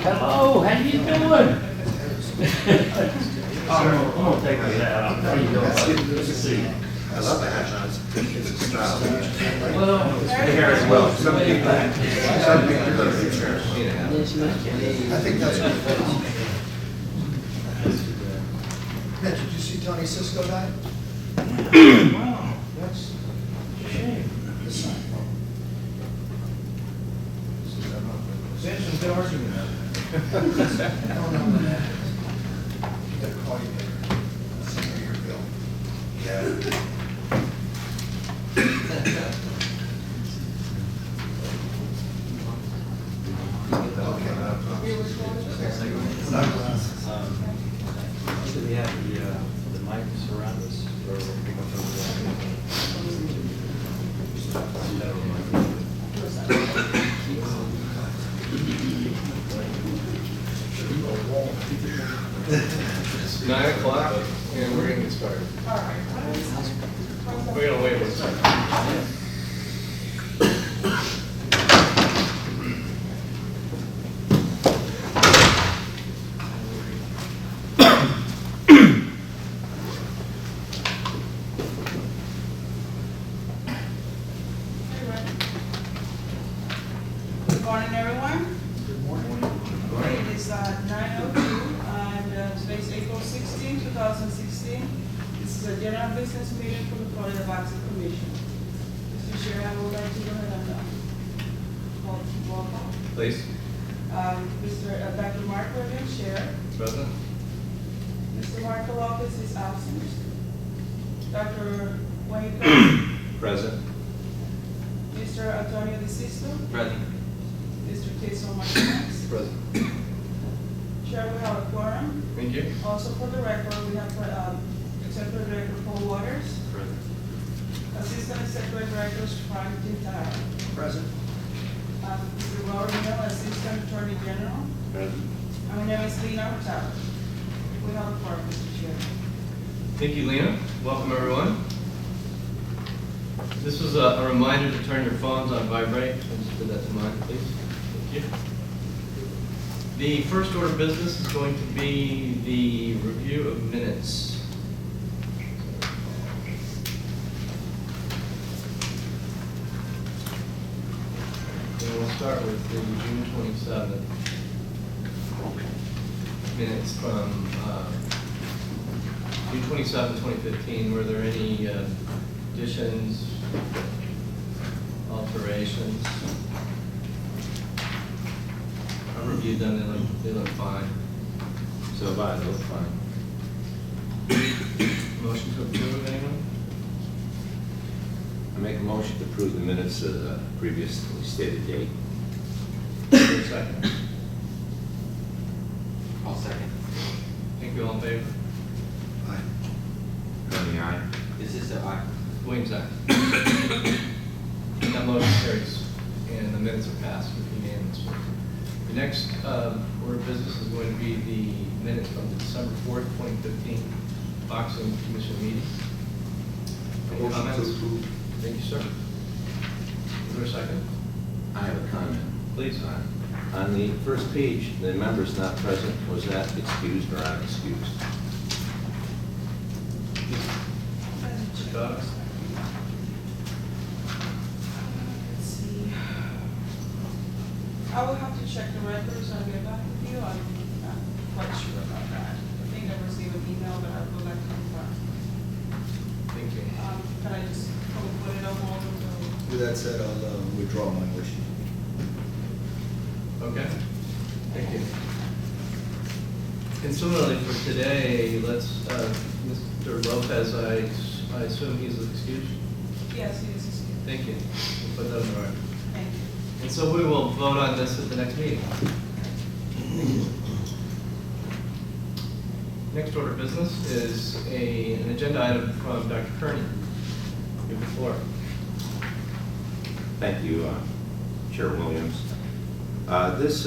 Hello, how you doing? I'm gonna take this out. How you doing? Good to see you. I love the hat. It's a style. Well, The hair as well. Some people love pictures. I think that's what. Mitch, did you see Tony Cisco die? wow, that's a shame. This side. Samson's good argument. No, no. They'll call you later. Send me your bill. Yeah. Do we have the mics around us? Or we'll pick up It's 9 o'clock and we're gonna get started. We're gonna wait a second. Good morning, everyone. Good morning. It is 9:02, and today's April 16, 2016. This is a general business meeting for the Florida Boxing Commission. Mr. Chair, I would like to go ahead and call roll call. Please. Dr. Mark Williams, Chair. Present. Mr. Marco Lopez is absent. Dr. Wayne Curry. Present. Mr. Antonio DeSisto. Present. Mr. Tirso Martinez. Present. Chair, we have a quorum. Thank you. Also for the record, we have Executive Director Paul Waters, Present. Assistant Executive Director Frank Tintara, Present. Mr. Robert Milne, Assistant Attorney General. Present. My name is Lina Hurtado. We have a quorum, Mr. Chair. Thank you, Lena. Welcome, everyone. This is a reminder to turn your phones on vibrate. Just put that to mind, please. Thank you. The first order of business is going to be the review of minutes. And we'll start with the June 27th minutes from June 27, 2015. Were there any additions, alterations? I reviewed them, they look fine. So far, it looks fine. Motion to approve, anyone? I make a motion to approve the minutes of the previously stated date. Is there a second? I'll second. Thank you, all in favor? Aye. Tony, aye. Is this a aye? Williams, aye. That motion carries, and the minutes are passed with unanimous. The next order of business is going to be the minutes from the December 4th, 2015 Boxing Commission meeting. Any comments? Thank you, sir. Is there a second? I have a comment. Please. On the first page, the members not present, was that excused or unexcused? Doug? Let's see. I will have to check the records and get back with you. I'm not quite sure about that. I think I received an email, but I'll go back to confirm. Thank you. Can I just put it on hold until? With that said, I'll withdraw my motion. Okay. Thank you. And similarly for today, let's, Mr. Lopez, I assume he's excused? Yes, it is. Thank you. We'll put that on the record. Thank you. And so we will vote on this at the next meeting. Next order of business is an agenda item from Dr. Kearney. You have the floor. Thank you, Chair Williams. This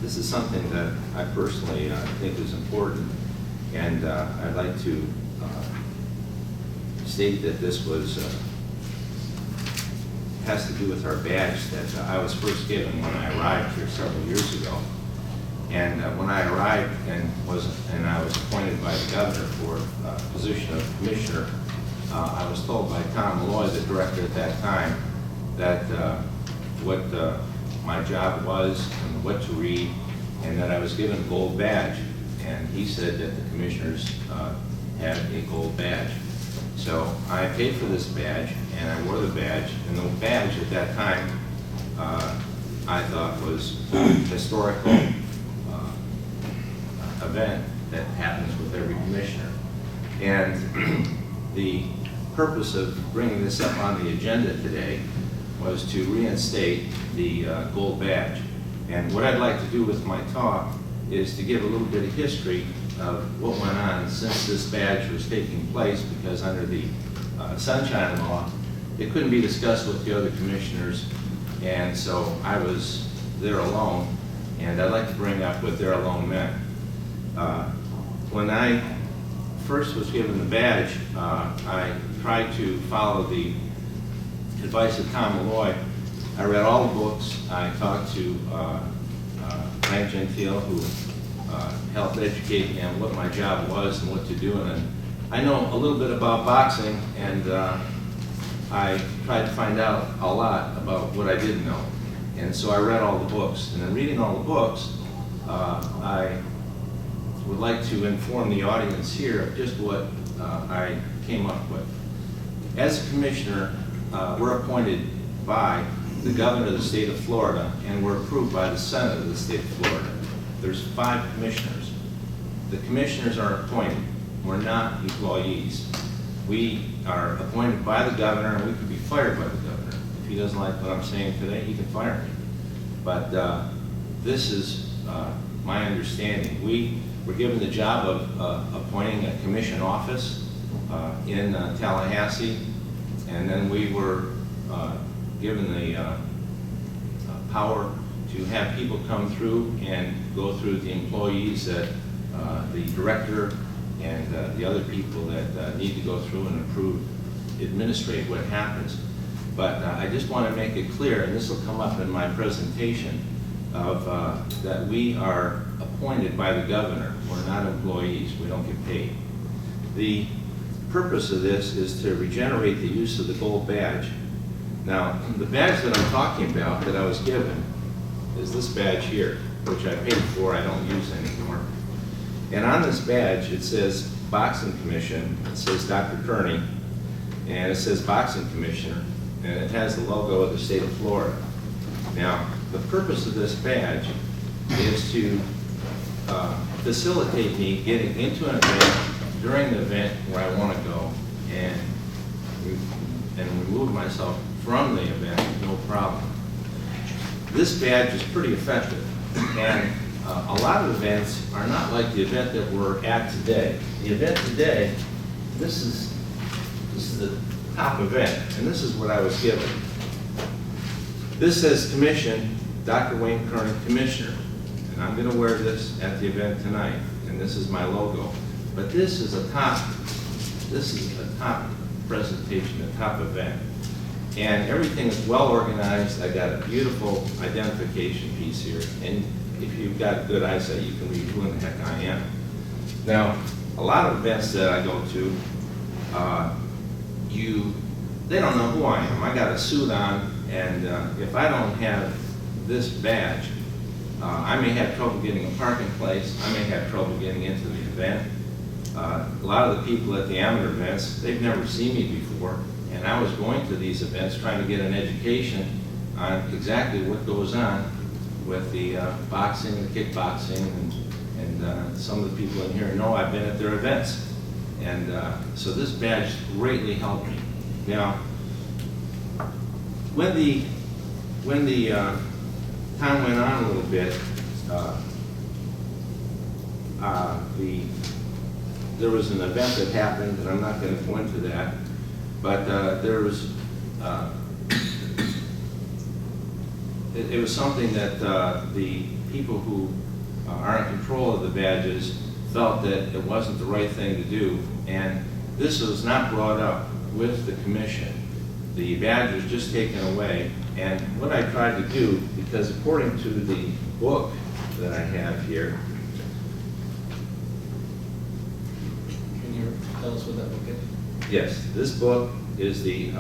this is something that I personally think is important, and I'd like to state that this was has to do with our badge that I was first given when I arrived here several years ago. And when I arrived and I was appointed by the governor for a position of commissioner, I was told by Tom Milne, the director at that time, that what my job was and what to read, and that I was given a gold badge. And he said that the commissioners had a gold badge. So I paid for this badge, and I wore the badge. And the badge at that time, I thought was a historical event that happens with every commissioner. And the purpose of bringing this up on the agenda today was to reinstate the gold badge. And what I'd like to do with my talk is to give a little bit of history of what went on since this badge was taking place, because under the Sunshine Law, it couldn't be discussed with the other commissioners, and so I was there alone, and I'd like to bring up what there alone meant. When I first was given the badge, I tried to follow the advice of Tom Milne. I read all the books. I talked to Frank Gentile, who helped educate me on what my job was and what to do. And I know a little bit about boxing, and I tried to find out a lot about what I didn't know. And so I read all the books. And in reading all the books, I would like to inform the audience here of just what I came up with. As a commissioner, we're appointed by the governor of the state of Florida, and we're approved by the Senate of the state of Florida. There's 5 commissioners. The commissioners are appointed. We're not employees. We are appointed by the governor, and we could be fired by the governor. If he doesn't like what I'm saying today, he can fire me. But this is my understanding. We were given the job of appointing a commission office in Tallahassee, and then we were given the power to have people come through and go through the employees that the director and the other people that need to go through and administrate what happens. But I just want to make it clear, and this will come up in my presentation, of that we are appointed by the governor. We're not employees. We don't get paid. The purpose of this is to regenerate the use of the gold badge. Now, the badge that I'm talking about that I was given is this badge here, which I paid for, I don't use anymore. And on this badge, it says Boxing Commission, it says Dr. Kearney, and it says Boxing Commissioner, and it has the logo of the state of Florida. Now, the purpose of this badge is to facilitate me getting into an event during the event where I want to go and remove myself from the event, no problem. This badge is pretty effective, and a lot of events are not like the event that we're at today. The event today, this is the top event, and this is what I was given. This says Commission, Dr. Wayne Kearney, Commissioner, and I'm going to wear this at the event tonight, and this is my logo. But this is a top presentation, a top event. And everything is well organized. I got a beautiful identification piece here. And if you've got good eyesight, you can read who in the heck I am. Now, a lot of events that I go to, they don't know who I am. I got a suit on, and if I don't have this badge, I may have trouble getting a parking place. I may have trouble getting into the event. A lot of the people at the amateur events, they've never seen me before, and I was going to these events trying to get an education on exactly what goes on with the boxing and kickboxing, and some of the people in here know I've been at their events. And so this badge greatly helped me. Now, when the time went on a little bit, there was an event that happened, and I'm not going to go into that, but there was, it was something that the people who are in control of the badges felt that it wasn't the right thing to do, and this was not brought up with the commission. The badge was just taken away, and what I tried to do, because according to the book that I have here, Can you tell us what that book is? yes, this book is there's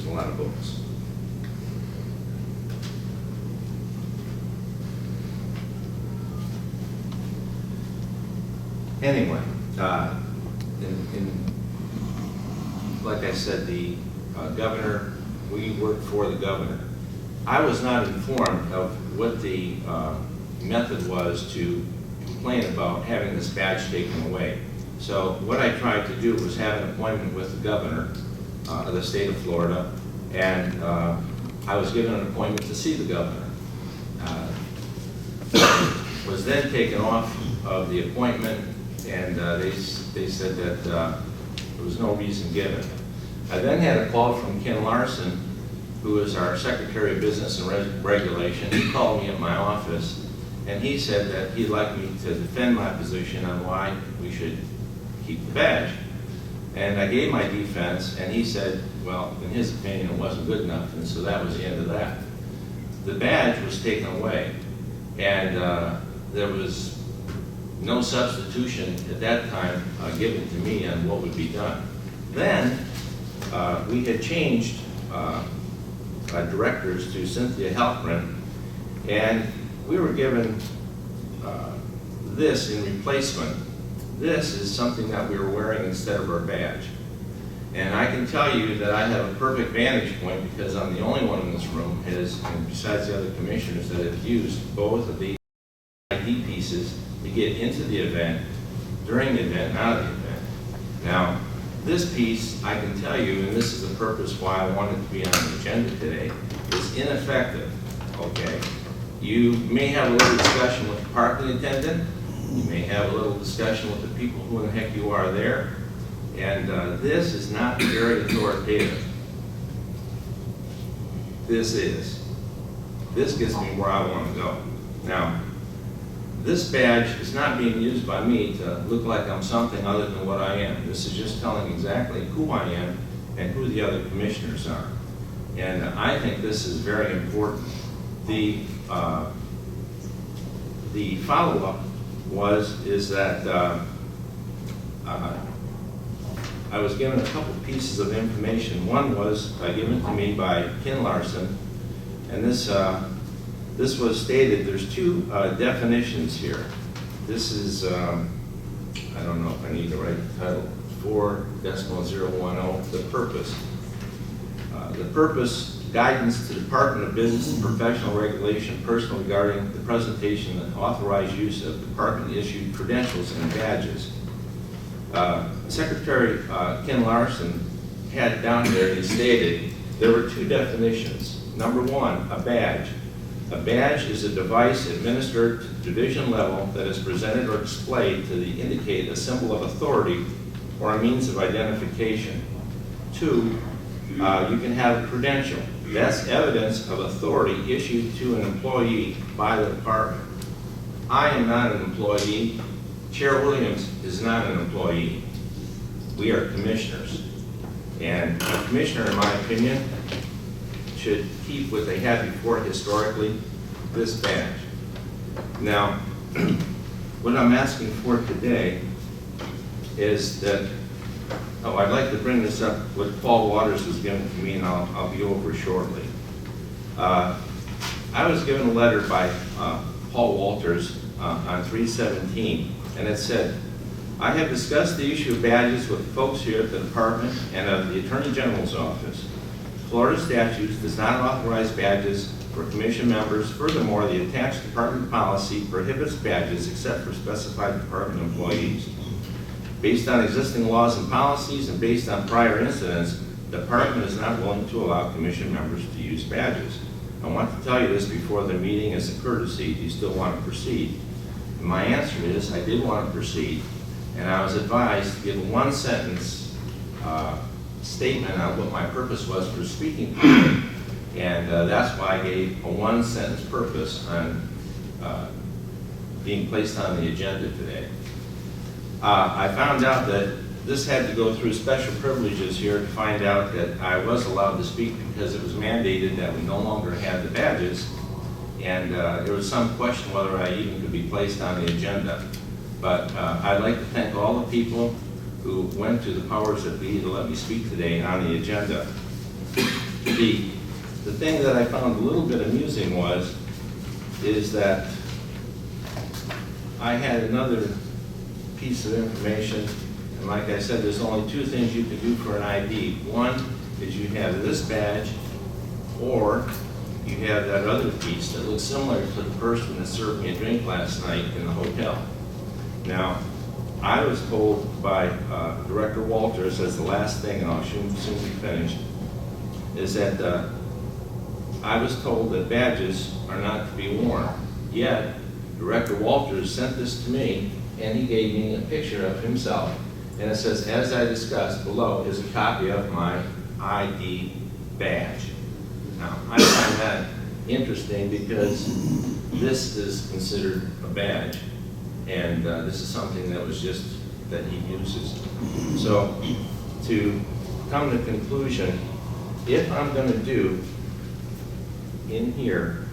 a lot of books. Anyway, like I said, the governor, we worked for the governor. I was not informed of what the method was to complain about having this badge taken away. So what I tried to do was have an appointment with the governor of the state of Florida, and I was given an appointment to see the governor. Was then taken off of the appointment, and they said that there was no reason given. I then had a call from Ken Larson, who is our Secretary of Business and Regulation. He called me at my office, and he said that he'd like me to defend my position on why we should keep the badge. And I gave my defense, and he said, well, in his opinion, it wasn't good enough, and so that was the end of that. The badge was taken away, and there was no substitution at that time given to me on what would be done. Then we had changed directors to Cynthia Halprin, and we were given this in replacement. This is something that we were wearing instead of our badge. And I can tell you that I have a perfect vantage point because I'm the only one in this room, and besides the other commissioners, that have used both of these ID pieces to get into the event, during the event, and out of the event. Now, this piece, I can tell you, and this is the purpose why I wanted to be on the agenda today, is ineffective, okay? You may have a little discussion with the parking attendant, you may have a little discussion with the people who in the heck you are there, and this is not very authoritative. This is. This gets me where I want to go. Now, this badge is not being used by me to look like I'm something other than what I am. This is just telling exactly who I am and who the other commissioners are. And I think this is very important. The follow-up is that I was given a couple pieces of information. One was given to me by Ken Larson, and this was stated. There's two definitions here. This is, I don't know if I need to write the title, 4.010, the purpose. The purpose, guidance to the Department of Business and Professional Regulation personal regarding the presentation and authorized use of department-issued credentials and badges. Secretary Ken Larson had down there, he stated, there were two definitions. Number one, a badge. A badge is a device administered to division level that is presented or displayed to indicate a symbol of authority or a means of identification. Two, you can have a credential. That's evidence of authority issued to an employee by the department. I am not an employee. Chair Williams is not an employee. We are commissioners. And a commissioner, in my opinion, should keep what they had before historically, this badge. Now, what I'm asking for today is that, I'd like to bring this up, what Paul Waters was given to me, and I'll be over shortly. I was given a letter by Paul Walters on 3/17, and it said, I have discussed the issue of badges with folks here at the department and of the Attorney General's office. Florida statutes does not authorize badges for commission members. Furthermore, the attached department policy prohibits badges except for specified department employees. Based on existing laws and policies and based on prior incidents, the department is not willing to allow commission members to use badges. I want to tell you this before the meeting as a courtesy. Do you still want to proceed? And my answer is I did want to proceed, and I was advised to give a one-sentence statement on what my purpose was for speaking today. And that's why I gave a one-sentence purpose on being placed on the agenda today. I found out that this had to go through special privileges here to find out that I was allowed to speak because it was mandated that we no longer had the badges. And there was some question whether I even could be placed on the agenda. But I'd like to thank all the people who went to the powers that be to let me speak today on the agenda. The thing that I found a little bit amusing is that I had another piece of information, and like I said, there's only two things you can do for an ID. One is you have this badge, or you have that other piece that looks similar to the person that served me a drink last night in the hotel. Now, I was told by Director Walters as the last thing, and I'll soon be finished, is that I was told that badges are not to be worn. Yet, Director Walters sent this to me, and he gave me a picture of himself. And it says, as I discussed below, is a copy of my ID badge. Now, I find that interesting because this is considered a badge. And this is something that was just, that he uses. So, to come to conclusion, if I'm going to do in here,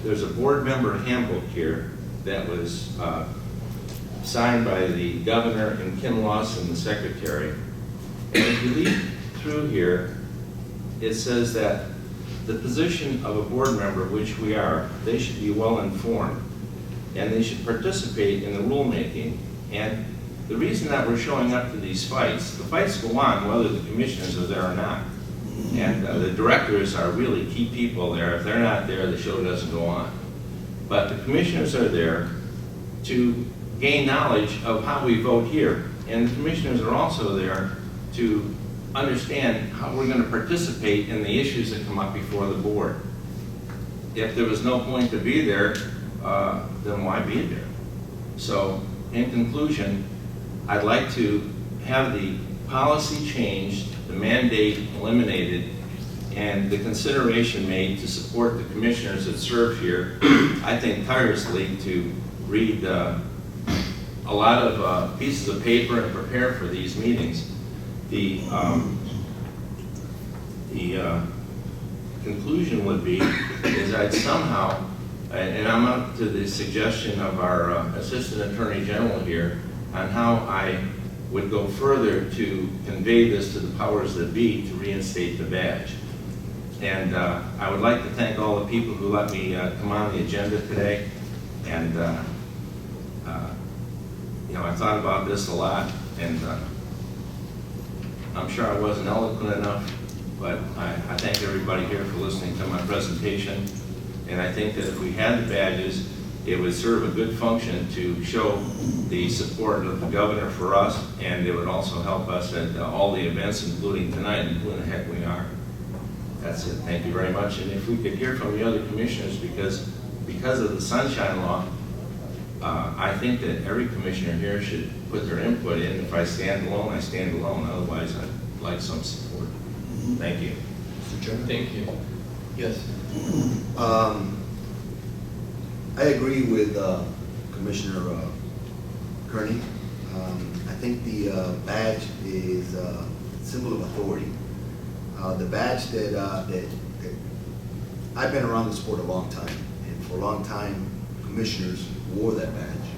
there's a board member handbook here that was signed by the governor and Kim Lawson, the secretary. And if you read through here, it says that the position of a board member, which we are, they should be well informed and they should participate in the rulemaking. And the reason that we're showing up to these fights, the fights go on whether the commissioners are there or not. And the directors are really key people there. If they're not there, the show doesn't go on. But the commissioners are there to gain knowledge of how we vote here. And the commissioners are also there to understand how we're going to participate in the issues that come up before the board. If there was no point to be there, then why be there? So, in conclusion, I'd like to have the policy changed, the mandate eliminated, and the consideration made to support the commissioners that serve here. I think tirelessly to read a lot of pieces of paper and prepare for these meetings. The conclusion would be is I'd somehow, and I'm up to the suggestion of our Assistant Attorney General here, on how I would go further to convey this to the powers that be to reinstate the badge. And I would like to thank all the people who let me come on the agenda today. And you know, I thought about this a lot, and I'm sure I wasn't eloquent enough, but I thank everybody here for listening to my presentation. And I think that if we had the badges, it would serve a good function to show the support of the governor for us, and it would also help us at all the events, including tonight, and who the heck we are. That's it. Thank you very much. And if we could hear from the other commissioners, because of the sunshine law, I think that every commissioner here should put their input in. If I stand alone, I stand alone. Otherwise, I'd like some support. Thank you. Mr. Chairman? Thank you. Yes. I agree with Commissioner Kearney. I think the badge is a symbol of authority. The badge that I've been around the sport a long time, and for a long time, commissioners wore that badge.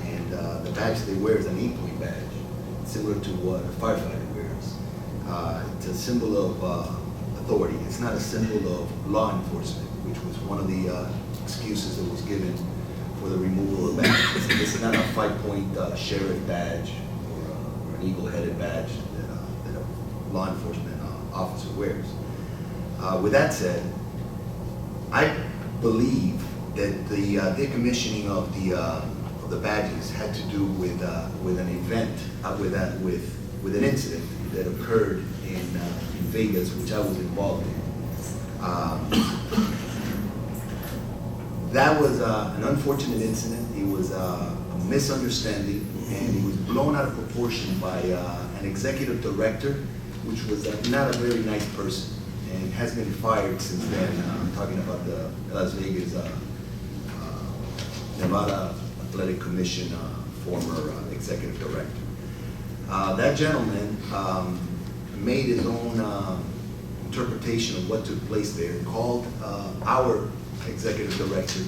And the badge they wear is an 8-point badge, similar to what a firefighter wears. It's a symbol of authority. It's not a symbol of law enforcement, which was one of the excuses that was given for the removal of badges. This is not a 5-point sheriff badge or an eagle-headed badge that a law enforcement officer wears. With that said, I believe that the decommissioning of the badges had to do with an event, with with an incident that occurred in Vegas, which I was involved in. That was an unfortunate incident. It was a misunderstanding, and it was blown out of proportion by an executive director, which was not a very nice person, and has been fired since then. I'm talking about the Las Vegas, Nevada Athletic Commission former executive director. That gentleman made his own interpretation of what took place there, called our executive director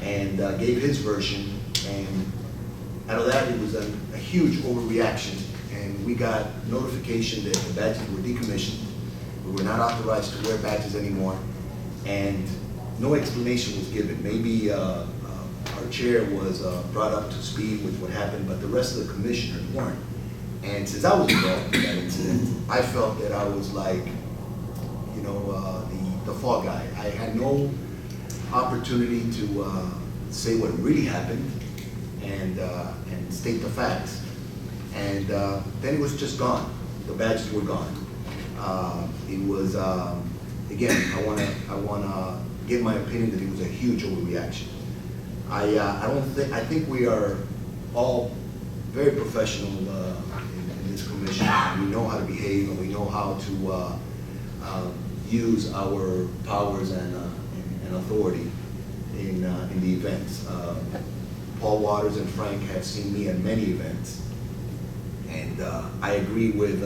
and gave his version, and out of that it was a huge overreaction, and we got notification that the badges were decommissioned. We were not authorized to wear badges anymore, and no explanation was given. Maybe our chair was brought up to speed with what happened, but the rest of the commissioners weren't. And since I was involved in that incident, I felt that I was like, you know, the fall guy. I had no opportunity to say what really happened and state the facts. And then it was just gone. The badges were gone. It was again. I wanna give my opinion that it was a huge overreaction. I think we are all very professional in this commission. We know how to behave, and we know how to use our powers and authority in the events. Paul Waters and Frank have seen me at many events, and I agree with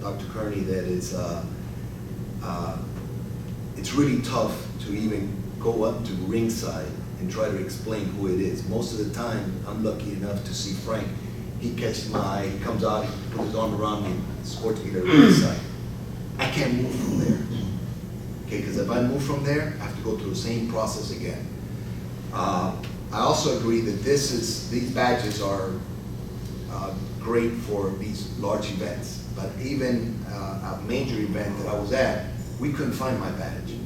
Dr. Kearney that it's really tough to even go up to ringside and try to explain who it is. Most of the time, I'm lucky enough to see Frank. He catches my eye, he comes out, he puts his arm around me, and escorts me to the ringside. I can't move from there. Okay, because if I move from there, I have to go through the same process again. I also agree that these badges are great for these large events, but even a major event that I was at, we couldn't find my badge.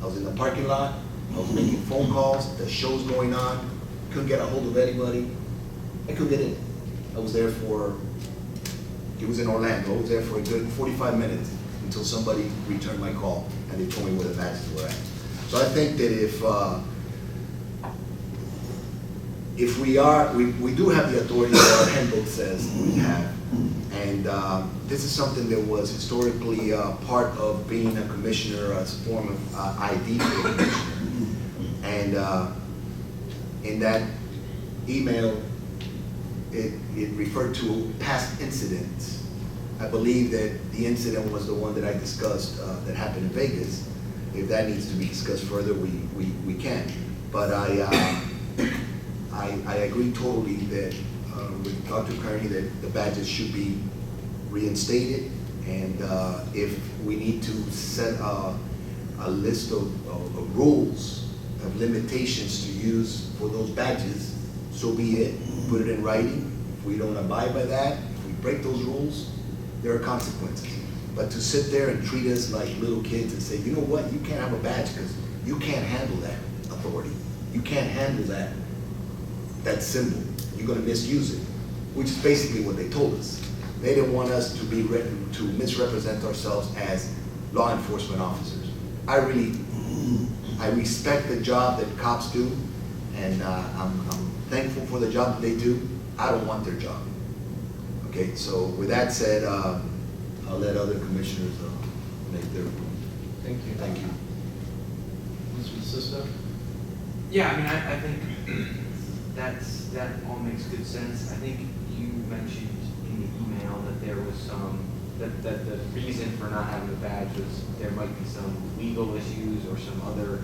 I was in the parking lot, I was making phone calls, the show's going on, couldn't get a hold of anybody. I couldn't get in. I was there it was in Orlando, I was there for a good 45 minutes until somebody returned my call and they told me where the badges were at. So I think that if we do have the authority that our handbook says we have, and this is something that was historically part of being a commissioner as a form of ID for a commissioner. And in that email, it referred to past incidents. I believe that the incident was the one that I discussed that happened in Vegas. If that needs to be discussed further, we can. But I agree totally that with Dr. Kearney that the badges should be reinstated, and if we need to set a list of rules, of limitations to use for those badges, so be it. Put it in writing. If we don't abide by that, if we break those rules, there are consequences. But to sit there and treat us like little kids and say, you know what, you can't have a badge because you can't handle that authority. You can't handle that symbol. You're going to misuse it, which is basically what they told us. They didn't want us to misrepresent ourselves as law enforcement officers. I respect the job that cops do, and I'm thankful for the job that they do. I don't want their job. Okay, so with that said, I'll let other commissioners make their. Thank you. Thank you. Mr. DeSisto? Yeah, I mean, I think that all makes good sense. I think you mentioned in the email that there was that the reason for not having the badge was there might be some legal issues or some other,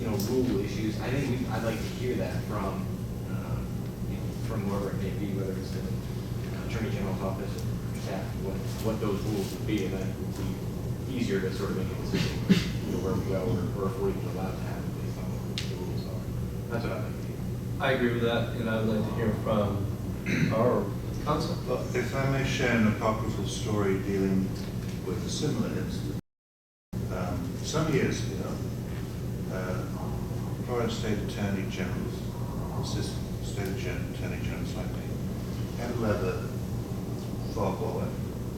rule issues. I think I'd like to hear that from whoever it may be, whether it's the Attorney General's office or staff, what those rules would be, and then it would be easier to sort of make a decision where we go or if we're even allowed to have it based on what the rules are. That's what I'd like to hear. I agree with that, and I would like to hear from our counsel. Well, if I may share an apocryphal story dealing with a similar incident. Some years ago, Florida State Attorney General's, Assistant State Attorney General, had a letter fog wallet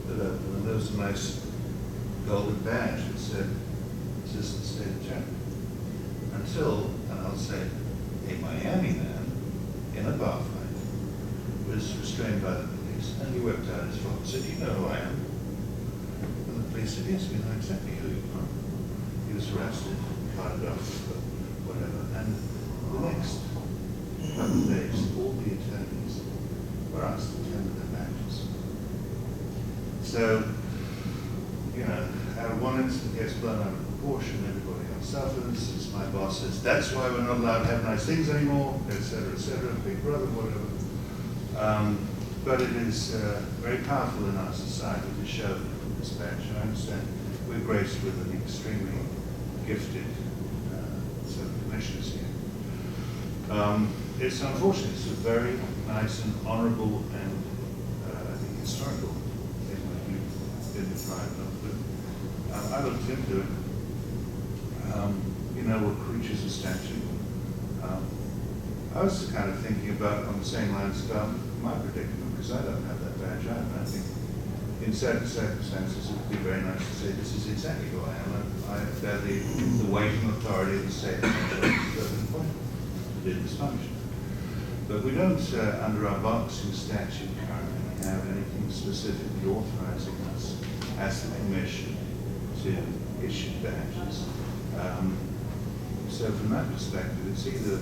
that opened, and there was a nice golden badge that said Assistant State Attorney. Until, and I'll say, a Miami man in a bar fight was restrained by the police, and he whipped out his phone and said, "Do you know who I am?" And the police said, "Yes, we know exactly who you are." He was arrested, carted off, whatever, and the next couple of days, all the attorneys were asked to tender their badges. So, you know, out of one incident gets blown out of proportion, everybody else suffers. As my boss says, that's why we're not allowed to have nice things anymore, et cetera, Big Brother, whatever. But it is very powerful in our society to show this badge. I understand we're graced with an extremely gifted set of commissioners here. It's unfortunate. It's a very nice and honourable and I think historical thing that you've been deprived of. But I looked into it. You know, we're creatures of statute. I was kind of thinking about on the same lines about my predicament, because I don't have that badge either. I think in certain circumstances it would be very nice to say this is exactly who I am. I bear the weight and authority of the state of did this function. But we don't, under our boxing statute currently, have anything specifically authorizing us as the commission to issue badges. So from that perspective, it's either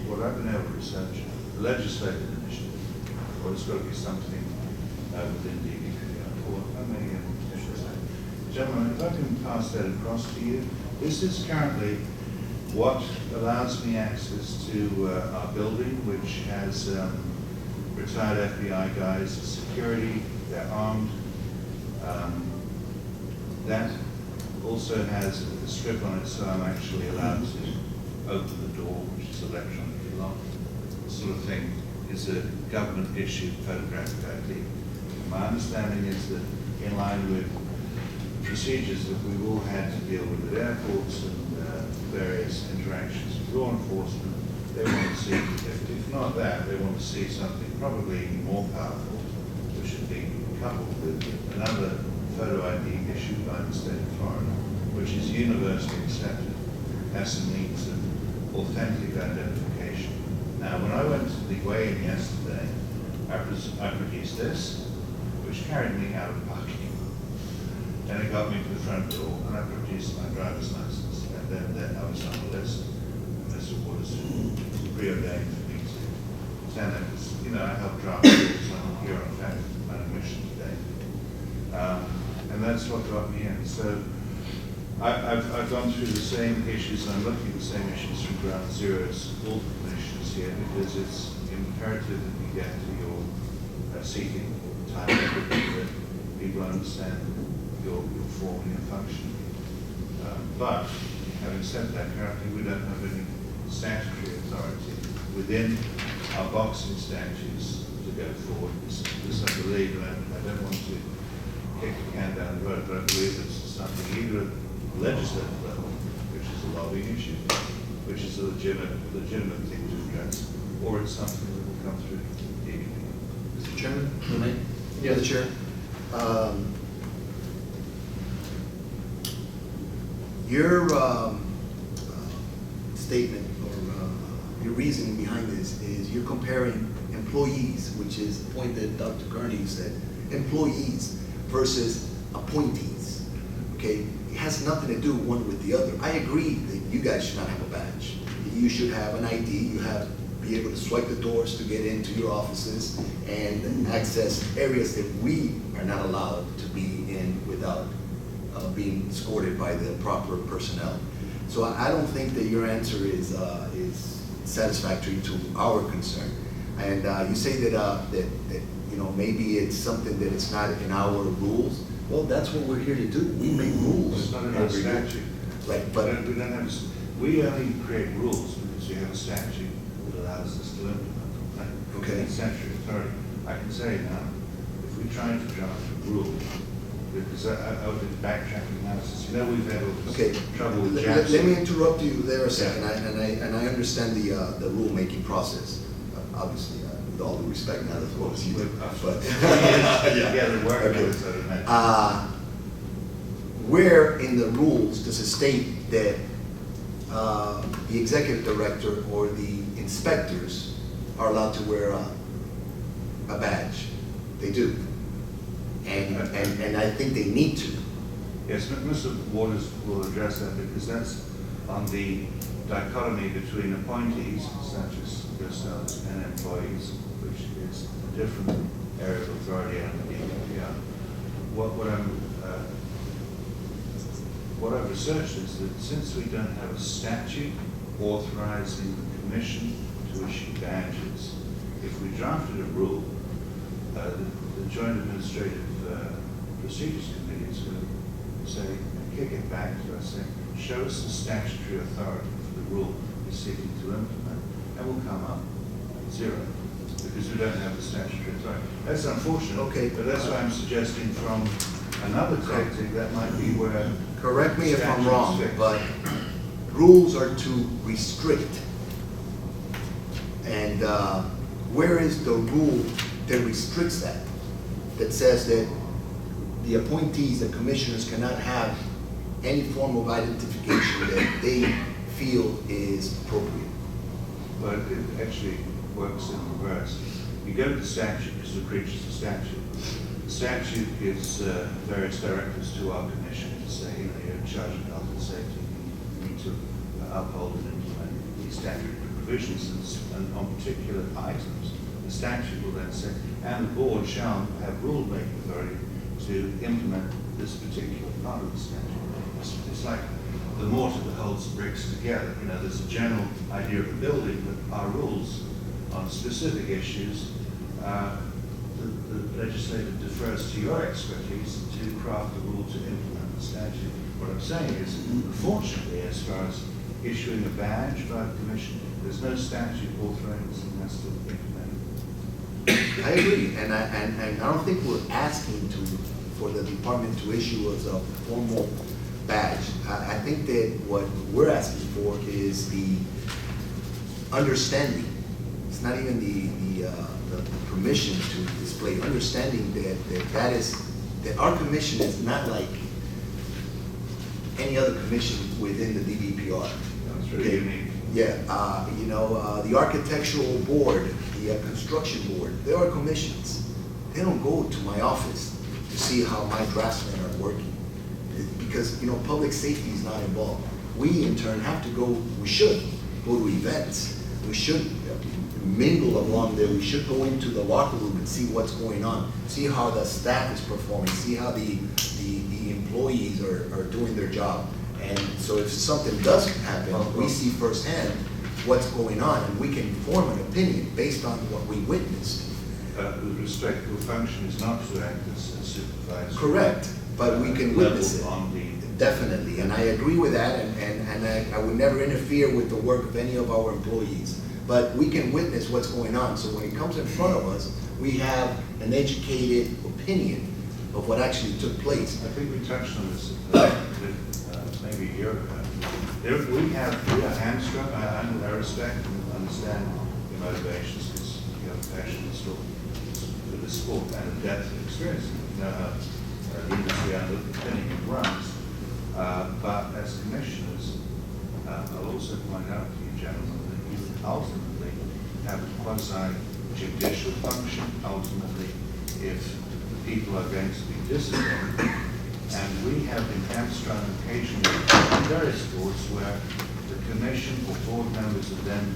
what I've been able to research, a legislative initiative, or it's got to be something within DBPR, or maybe an initiative. Gentlemen, if I can pass that across to you, this is currently what allows me access to our building, which has retired FBI guys as security. They're armed. That also has a strip on it, so I'm actually allowed to open the door, which is electronically locked. This sort of thing is a government-issued photographic ID. My understanding is that in line with procedures that we've all had to deal with at airports and various interactions with law enforcement, they want to see, if not that, they want to see something probably even more powerful, which should be coupled with another photo ID issued by the state of Florida, which is universally accepted as a means of authentic identification. Now, when I went to the weigh-in yesterday, I produced this, which carried me out of parking. And it got me to the front door, and I produced my driver's license. And then I was on the list, and this was preordained for me to send it. You know, I helped draft rules, I'm here on fact my mission today. And that's what got me in. So I've gone through the same issues, and I'm looking at the same issues from ground zero as all the commissioners here, because it's imperative that we get to your seating time that people understand your form and your function. But having said that, currently we don't have any statutory authority within our boxing statutes to go forward. This I believe, and I don't want to kick the can down the road, but I believe it's something either at the legislative level, which is a lobbying issue, which is a legitimate thing to address, or it's something that will come through DBPR. Mr. Chairman, may I? Yes. Mr. Chair. Your statement or your reasoning behind this is you're comparing employees, which is the point that Dr. Gurney said, employees versus appointees. Okay, it has nothing to do one with the other. I agree that you guys should not have a badge. You should have an ID. You have be able to swipe the doors to get into your offices and access areas that we are not allowed to be in without being escorted by the proper personnel. So I don't think that your answer is satisfactory to our concern. And you say that you know, maybe it's something that it's not in our rules. Well, that's what we're here to do. We make rules. It's not in our statute. Right, but we don't have. We only create rules because we have a statute that allows us to implement them. Right? Okay. It's statutory authority. I can say now, if we try to draft a rule, because I would do backtracking analysis. You know, we've had all this trouble with Jackson. Let me interrupt you there a second, and I understand the rule-making process. Obviously, with all due respect, not as well as you do, but. Together, working Okay. with other men. Where in the rules does it state that the executive director or the inspectors are allowed to wear a badge? They do. And I think they need to. Yes, Mr. Waters will address that because that's on the dichotomy between appointees, such as yourselves, and employees, which is a different area of authority under the DBPR. What I've researched is that since we don't have a statute authorizing the commission to issue badges, if we drafted a rule, the Joint Administrative Procedures Committee is going to say, kick it back to us, saying, show us the statutory authority for the rule we're seeking to implement, and we'll come up zero, because we don't have the statutory authority. That's unfortunate, Okay. but that's why I'm suggesting from another tactic, that might be where. Correct me if I'm statute is wrong, fixed. but rules are to restrict. And where is the rule that restricts that? That says that the appointees, the commissioners cannot have any form of identification that they feel is appropriate? But it actually works in reverse. You go to the statute because it preaches the statute. The statute gives various directives to our commission to say, you're in charge of health and safety. You need to uphold and implement these statutory provisions and on particular items. The statute will then say, and the board shall have rule-making authority to implement this particular part of the statute. It's like the mortar that holds the bricks together. You know, there's a general idea of the building, but our rules on specific issues, the legislator defers to your expertise to craft the rule to implement the statute. What I'm saying is, unfortunately, as far as issuing a badge by the commission, there's no statute authorizing us to implement it. I agree, and I don't think we're asking for the department to issue us a formal badge. I think that what we're asking for is the understanding. It's not even the permission to display, understanding that our commission is not like any other commission within the DBPR. That's really unique. Yeah, the architectural board, the construction board, they are commissions. They don't go to my office to see how my draftsmen are working, because public safety is not involved. We in turn have to go. We should go to events. We should mingle along there. We should go into the locker room and see what's going on, see how the staff is performing, see how the employees are doing their job. And so if something does happen, we see firsthand what's going on, and we can form an opinion based on what we witnessed. The respectable function is not to act as a supervisor. Correct, but we can witness it. On the Definitely, and I agree with that, and I would never interfere with the work of any of our employees. But we can witness what's going on, so when it comes in front of us, we have an educated opinion of what actually took place. I think we touched on this maybe a year ago. We are hamstrung. I respect and understand your motivations because you have a passion for the sport and a depth of experience. You know how the industry underpinning runs. But as commissioners, I'll also point out to you, gentlemen, that you ultimately have a quasi-judicial function. Ultimately, if the people are going to be disciplined, and we have been hamstrung occasionally in various boards where the commission or board members are then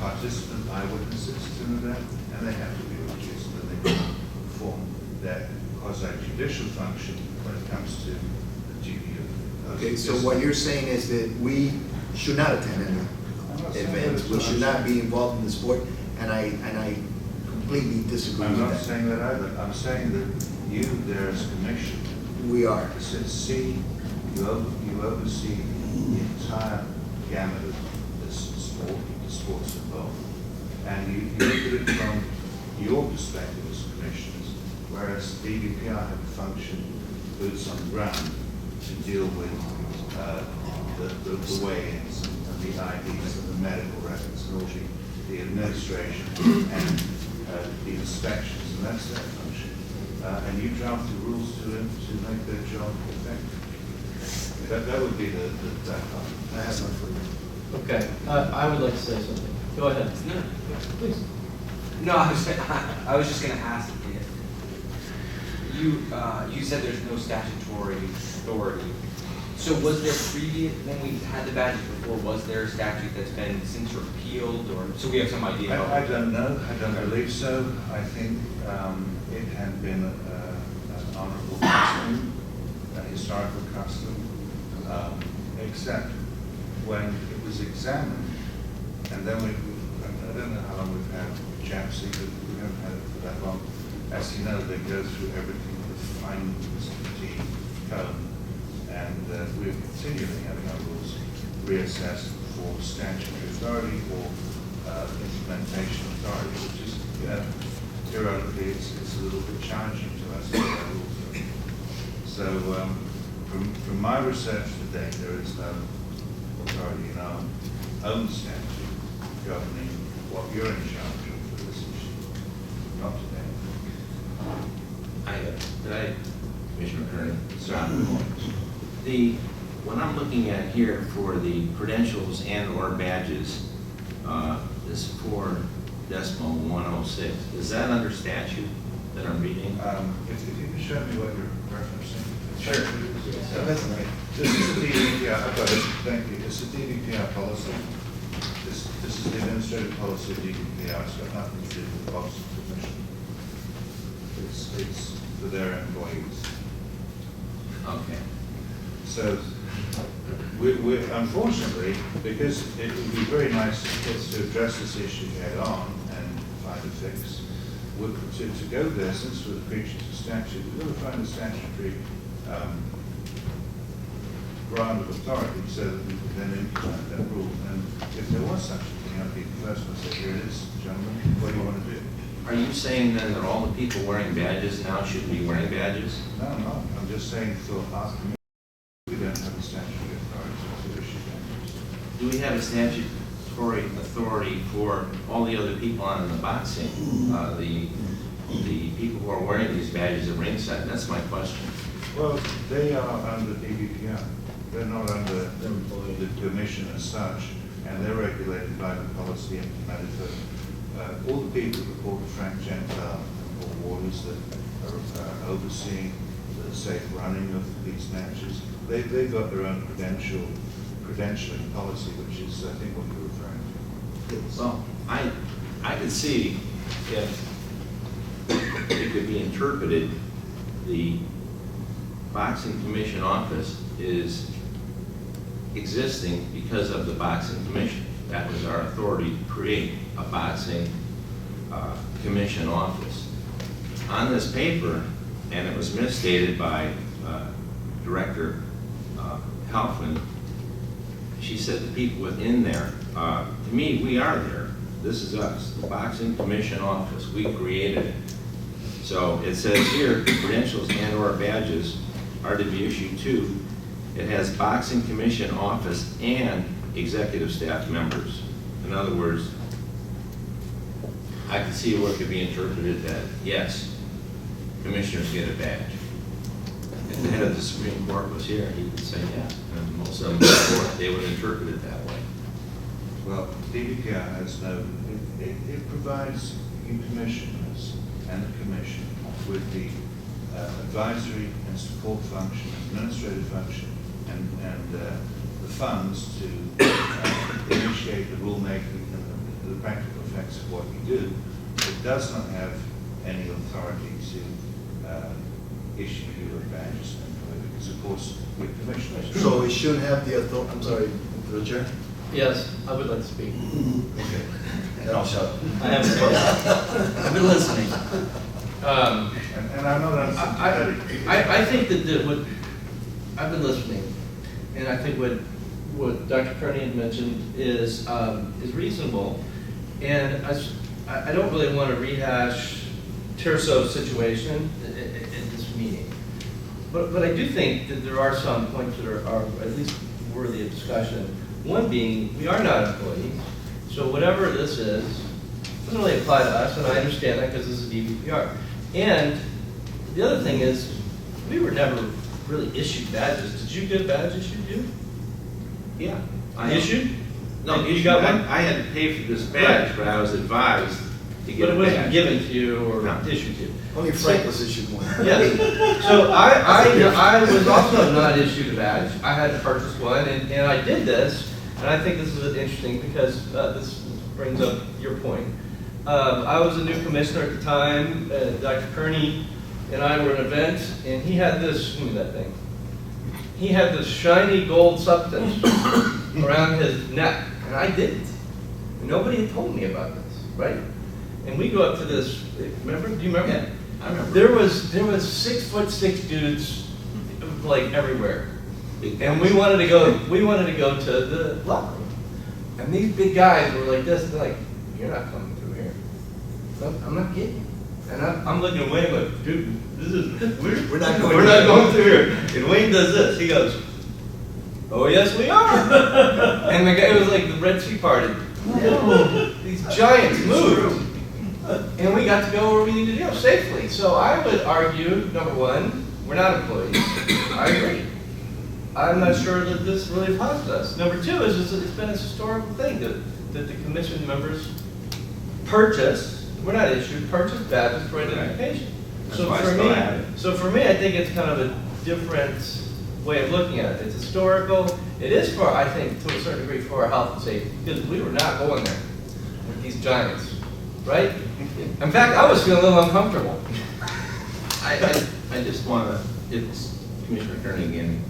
participant eyewitnesses to an event, and they have to be reduced, and they perform their quasi-judicial function when it comes to the duty of. Okay, so what you're saying is that we should not attend any events, we should not be involved in the sport, and I completely disagree with I'm that. not saying that either. I'm saying that you, there as commission, We are. you oversee the entire gamut of this sport, the sports involved. And you look at it from your perspective as commissioners, whereas DBPR have a function, boots on the ground, to deal with the weigh-ins and the IDs and the medical records and all the administration and the inspections, and that's their function. And you draft the rules to them to make their job effective. That would be the part. I have one for you. Okay, I would like to say something. Go ahead. No, Please. no, I was just gonna ask you, you said there's no statutory authority. So was there when we had the badges before, was there a statute that's been since repealed, or, so we have some idea? I don't know. I don't believe so. I think it had been an honourable custom, a historical custom, except when it was examined, and then I don't know how long we've had JAPSI, but we haven't had it for that long. As you know, they go through everything with fine comb, and we're continually having our rules reassessed for statutory authority or implementation authority, which is, theoretically, it's a little bit challenging to us to get our rules through. So, from my research to date, there is no authority in our own statute governing what you're in charge of for this issue. Not today. Commissioner Kearney, what I'm looking at here for the credentials and/or badges, is 4.106. Is that under statute that I'm reading? If you can show me what you're referencing. Sure. This is the DBPR, I've got it, thank you. It's the DBPR policy. This is the administrative policy of DBPR. It's got nothing to do with the Box Commission. It's for their employees. Okay. So, we unfortunately, because it would be very nice to address this issue head on and find a fix, to go there, since we're the creatures of statute, we've got to find a statutory grant of authority so that we can then implement that rule. And if there was such a thing, I'd be the first one to say, here it is, gentlemen, what do you want to do? Are you saying then that all the people wearing badges now should be wearing badges? No, I'm just saying for our community, we don't have a statutory authority to issue badges. Do we have a statutory authority for all the other people on in the boxing? The people who are wearing these badges at ringside? That's my question. Well, they are under DBPR. They're not under the commission as such, and they're regulated by the policy implemented for all the people that report to Frank Gentile or Waters that are overseeing the safe running of these matches. They've got their own credentialing policy, which is, I think, what you're referring to. Well, I could see if it could be interpreted, the Boxing Commission office is existing because of the Boxing Commission. That was our authority to create a Boxing Commission office. On this paper, and it was misstated by Director Halfman, she said the people within there, to me, we are there. This is us, the Boxing Commission office. We created it. So it says here, credentials and/or badges are to be issued to. It has Boxing Commission office and executive staff members. In other words, I can see where it could be interpreted that, yes, commissioners get a badge. If the head of the Supreme Court was here, he would say, yeah. And most of them, they would interpret it that way. Well, DBPR has no, it provides you commissioners and the commission with the advisory and support function, administrative function, and the funds to initiate the rulemaking and the practical effects of what you do. It does not have any authority to issue you a badge, because of course we're commissioners. So we shouldn't have the authority, I'm sorry, through the chair? Yes, I would like to speak. Okay. And I'll shut up. I haven't spoken. I've been listening. And I'm not unsympathetic. I think that what, I've been listening, and I think what Dr. Kearney had mentioned is reasonable. And I don't really want to rehash Tirso's situation in this meeting. But I do think that there are some points that are at least worthy of discussion. One being, we are not employees, So whatever this is, doesn't really apply to us, and I understand that because this is DBPR. And the other thing is, we were never really issued badges. Did you get a badge issued, you? Yeah. Issued? No, You got one? I had to pay for this badge, but I was advised to get But a it wasn't badge. given to you or No. issued to you. Only Frank was issued one. Yes. So I was also not issued a badge. I had to purchase one, and I did this, and I think this is interesting because this brings up your point. I was a new commissioner at the time. Dr. Kearney and I were at an event, and he had this, give me that thing. He had this shiny gold substance around his neck, and I didn't. And nobody had told me about this, right? And we go up to this, remember, do you remember? Yeah, I remember. There was 6'6" dudes like everywhere. And we wanted to go to the locker room. And these big guys were like this, they're like, you're not coming through here. I'm not kidding you. And I'm looking at Wayne like, dude, We're not going we're not going through here. And Wayne does this, he goes, oh yes we are. And the guy was like the Red Sea party. These giants moved. And we got to go where we needed to go safely. So I would argue, number one, we're not employees. I agree. I'm not sure that this really applies to us. Number two is it's been a historical thing that the commission members purchase, we're not issued, purchase badges for identification. That's why I still have it. So for me, I think it's kind of a different way of looking at it. It's historical. It is for, I think, to a certain degree, for our health and safety, because we were not going there with these giants, right? In fact, I was feeling a little uncomfortable. I just want to, it's Commissioner Kearney again.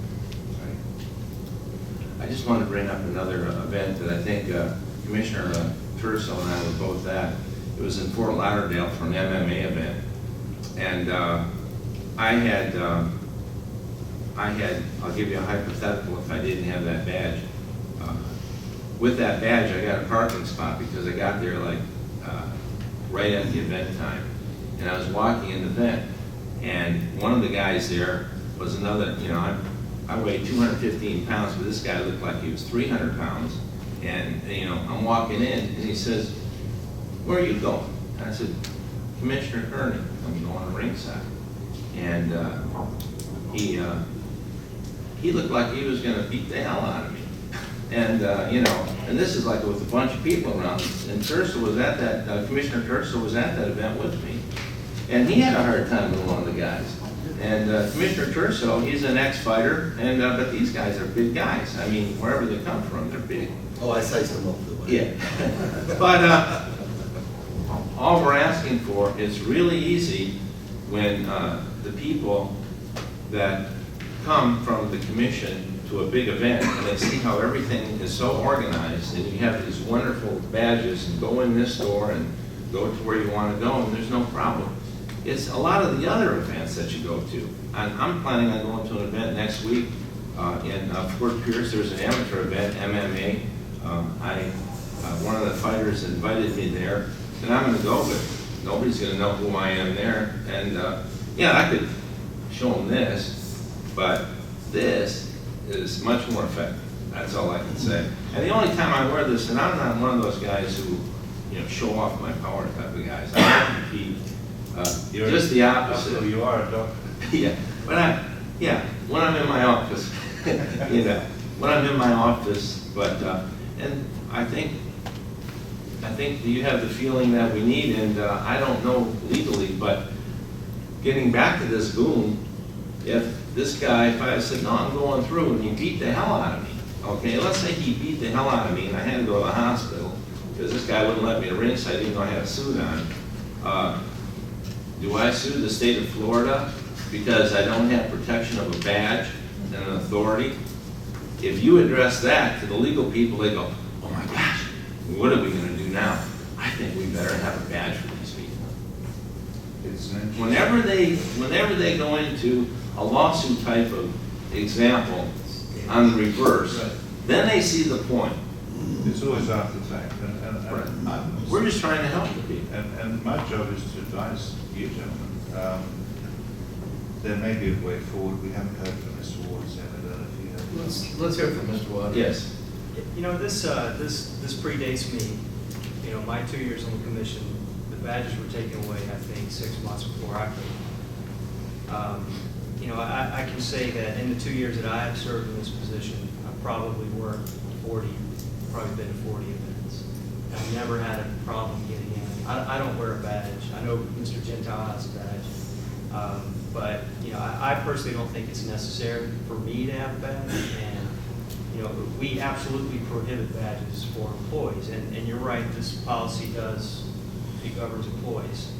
I just want to bring up another event that I think Commissioner Tirso and I were both at. It was in Fort Lauderdale for an MMA event. And I'll give you a hypothetical if I didn't have that badge. With that badge, I got a parking spot because I got there like right at the event time. And I was walking in the event, and one of the guys there was another, you know, I weighed 215 pounds, but this guy looked like he was 300 pounds. And, you know, I'm walking in, and he says, where are you going? And I said, Commissioner Kearney, I'm going to ringside. And he looked like he was going to beat the hell out of me. And, you know, and this is like with a bunch of people around. And Tirso was at that, Commissioner Tirso was at that event with me. And he had a hard time with one of the guys. And Commissioner Tirso, he's an ex-fighter, and but these guys are big guys. I mean, wherever they come from, they're big. Oh, I sized them up for the way. Yeah. But all we're asking for is really easy when the people that come from the commission to a big event and they see how everything is so organized and you have these wonderful badges and go in this door and go to where you want to go and there's no problem. It's a lot of the other events that you go to. I'm planning on going to an event next week in Fort Pierce. There's an amateur event, MMA. One of the fighters invited me there, and I'm going to go, but nobody's going to know who I am there. And yeah, I could show them this, but this is much more effective. That's all I can say. And the only time I wear this, and I'm not one of those guys who, you know, show off my power type of guys. I don't compete. Just the opposite. So you are a doctor. Yeah, when I'm in my office, you know, when I'm in my office, but, and I think you have the feeling that we need, and I don't know legally, but getting back to this goon, if this guy, if I said, no, I'm going through, and he beat the hell out of me, okay, let's say he beat the hell out of me, and I had to go to the hospital, because this guy wouldn't let me to ringside, even though I had a suit on. Do I sue the state of Florida because I don't have protection of a badge and an authority? If you address that to the legal people, they go, oh my gosh, what are we going to do now? I think we better have a badge for these people. Whenever they go into a lawsuit type of example on the reverse, then they see the point. It's always after the fact. We're just trying to help the people. And my job is to advise you gentlemen. There may be a way forward. We haven't heard from Mr. Waters yet. I don't know if you have. Let's hear from Mr. Waters. Yes. You know, this predates me. you know, my 2 years on the commission, the badges were taken away, I think, 6 months before I could. You know, I can say that in the 2 years that I have served in this position, I've probably worked 40, probably been to 40 events. And I've never had a problem getting in. I don't wear a badge. I know Mr. Gentile has a badge. But, you know, I personally don't think it's necessary for me to have a badge. And, you know, we absolutely prohibit badges for employees. And you're right, this policy it governs employees.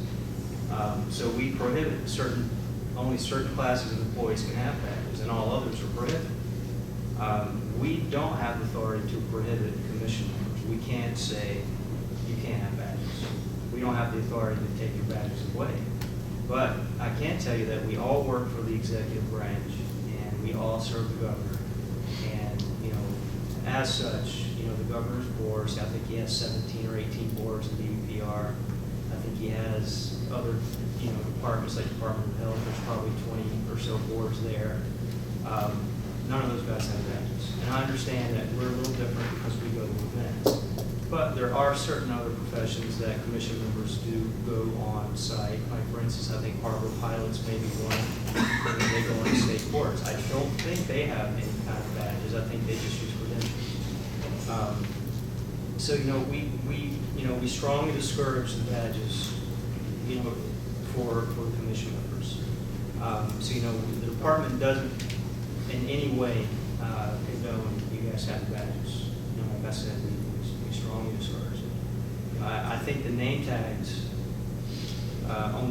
So we prohibit only certain classes of employees can have badges, and all others are prohibited. We don't have the authority to prohibit commission members. We can't say you can't have badges. We don't have the authority to take your badges away. But I can tell you that we all work for the executive branch, and we all serve the governor. And, you know, as such, you know, the governor's boards, I think he has 17 or 18 boards in DBPR. I think he has other, you know, departments like Department of Health. There's probably 20 or so boards there. None of those guys have badges. And I understand that we're a little different because we go to events. But there are certain other professions that commission members do go on site. Like, for instance, I think harbor pilots may be one, and they go on state boards. I don't think they have any kind of badges. I think they just use credentials. So, you know, we strongly discourage the badges, you know, for commission members. So, you know, the department doesn't in any way condone you guys have badges. You know, like I said, we strongly discourage it. I think the name tags on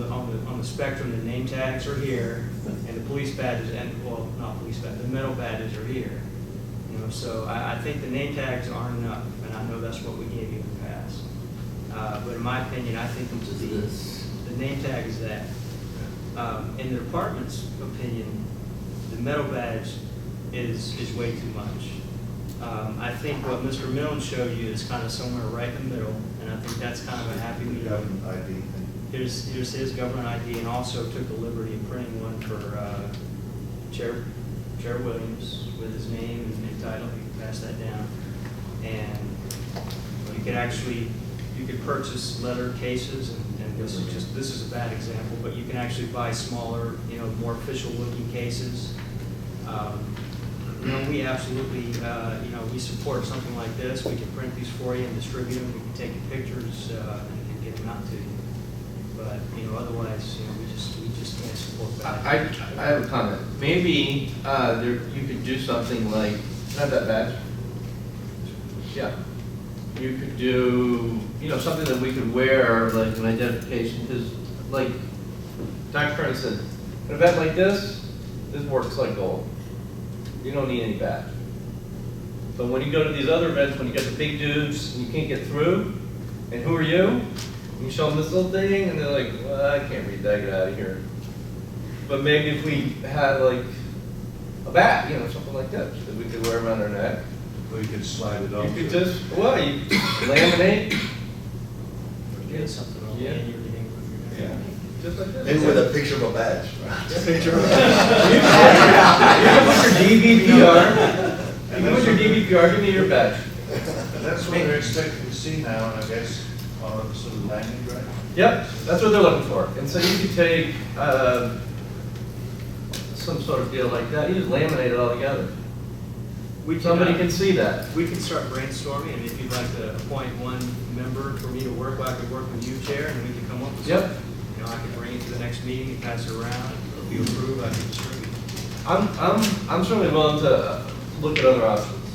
the spectrum, the name tags are here, and the police badges, and well, not police badges, the metal badges are here. You know, so I think the name tags aren't enough, and I know that's what we gave you in the past. But in my opinion, I think the name tag is that. In the department's opinion, the metal badge is way too much. I think what Mr. Milne showed you is kind of somewhere right in the middle, and I think that's kind of a happy medium. Government ID. Here's his government ID, and also took the liberty of printing one for Chair Williams with his name and title. You can pass that down, and you could purchase leather cases, and this is a bad example, but you can actually buy smaller, you know, more official looking cases. You know, we absolutely, you know, we support something like this. We can print these for you and distribute them. We can take pictures and get them out to you. But, you know, otherwise, you know, we just can't support that. I have a comment. Maybe you could do something like, have that badge? Yeah. You could do, you know, something that we could wear, like an identification, because, like Dr. Kern said, an event like this works like gold. You don't need any badge. But when you go to these other events, when you get the big dudes and you can't get through, and who are you? You show them this little thing, and they're like, well, I can't read that, get out of here. But maybe if we had like a bat, you know, something like that we could wear around our neck. Or you could slide it on. You could just, you laminate. Get something on the end of your name. Yeah. Just like this. And with a picture of a badge. Picture of a DBPR. You put your DBPR, give me your badge. That's what they're expecting to see now, and I guess, on a sort of landing grade. Yep, that's what they're looking for. And so you could take some sort of deal like that, you just laminate it all together. Somebody can see that. We can start brainstorming, and if you'd like to appoint one member for me to work, I could work with you, Chair, and we could come up with something. You know, I could bring it to the next meeting and pass it around. If you approve, I can distribute it. I'm certainly willing to look at other options.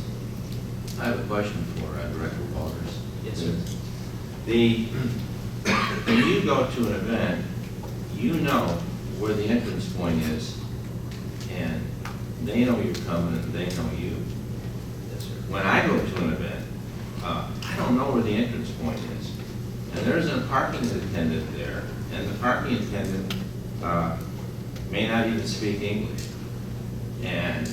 I have a question for Director Walters. Yes, sir. When you go to an event, you know where the entrance point is, and they know you're coming and they know you. Yes, sir. When I go to an event, I don't know where the entrance point is. And there's a parking attendant there, and the parking attendant may not even speak English. And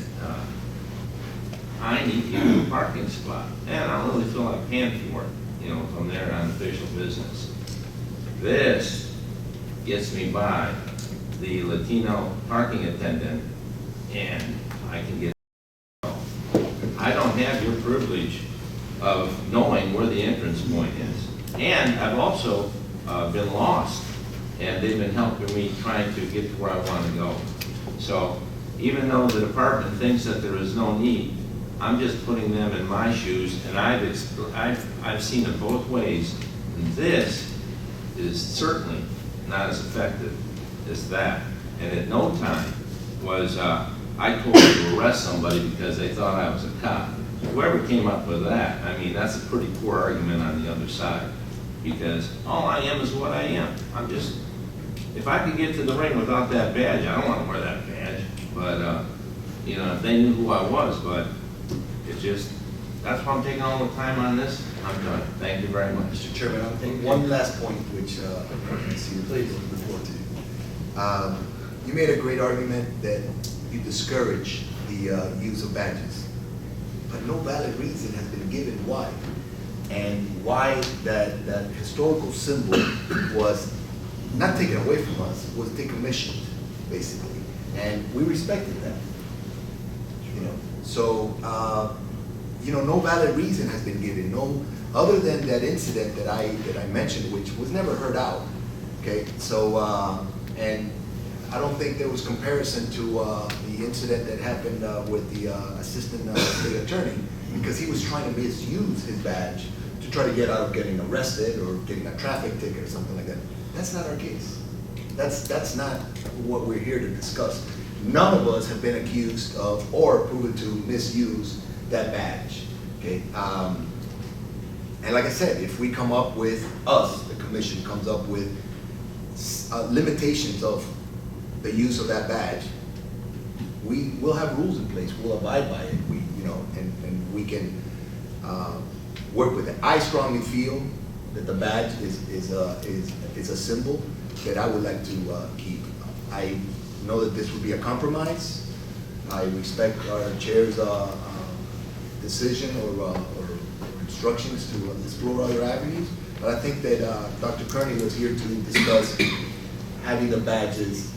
I need to get a parking spot. And I don't really feel like paying for it, you know, if I'm there on official business. This gets me by the Latino parking attendant, and I can get. I don't have your privilege of knowing where the entrance point is. And I've also been lost, and they've been helping me trying to get to where I want to go. So even though the department thinks that there is no need, I'm just putting them in my shoes, and I've seen it both ways. And this is certainly not as effective as that. And at no time was I told them to arrest somebody because they thought I was a cop. Whoever came up with that, I mean, that's a pretty poor argument on the other side. Because all I am is what I am. I'm just, if I could get to the ring without that badge, I don't want to wear that badge. But, you know, if they knew who I was, but it's just, that's why I'm taking all the time on this. I'm done. Thank you very much. Mr. Chairman, I think one last point, which I see you report to. You made a great argument that you discourage the use of badges, but no valid reason has been given why. And why that historical symbol was not taken away from us, was decommissioned, basically. And we respected that. You know, so you know, no valid reason has been given, no, other than that incident that I mentioned, which was never heard out. Okay, so and I don't think there was comparison to the incident that happened with the assistant state attorney, because he was trying to misuse his badge to try to get out of getting arrested or getting a traffic ticket or something like that. That's not our case. That's not what we're here to discuss. None of us have been accused of or proven to misuse that badge. Okay. And like I said, if we come up with, the commission comes up with limitations of the use of that badge, we will have rules in place. We'll abide by it. We, you know, and we can work with it. I strongly feel that the badge is a symbol that I would like to keep. I know that this would be a compromise. I respect our chair's decision or instructions to explore other avenues, but I think that Dr. Kearney was here to discuss having the badges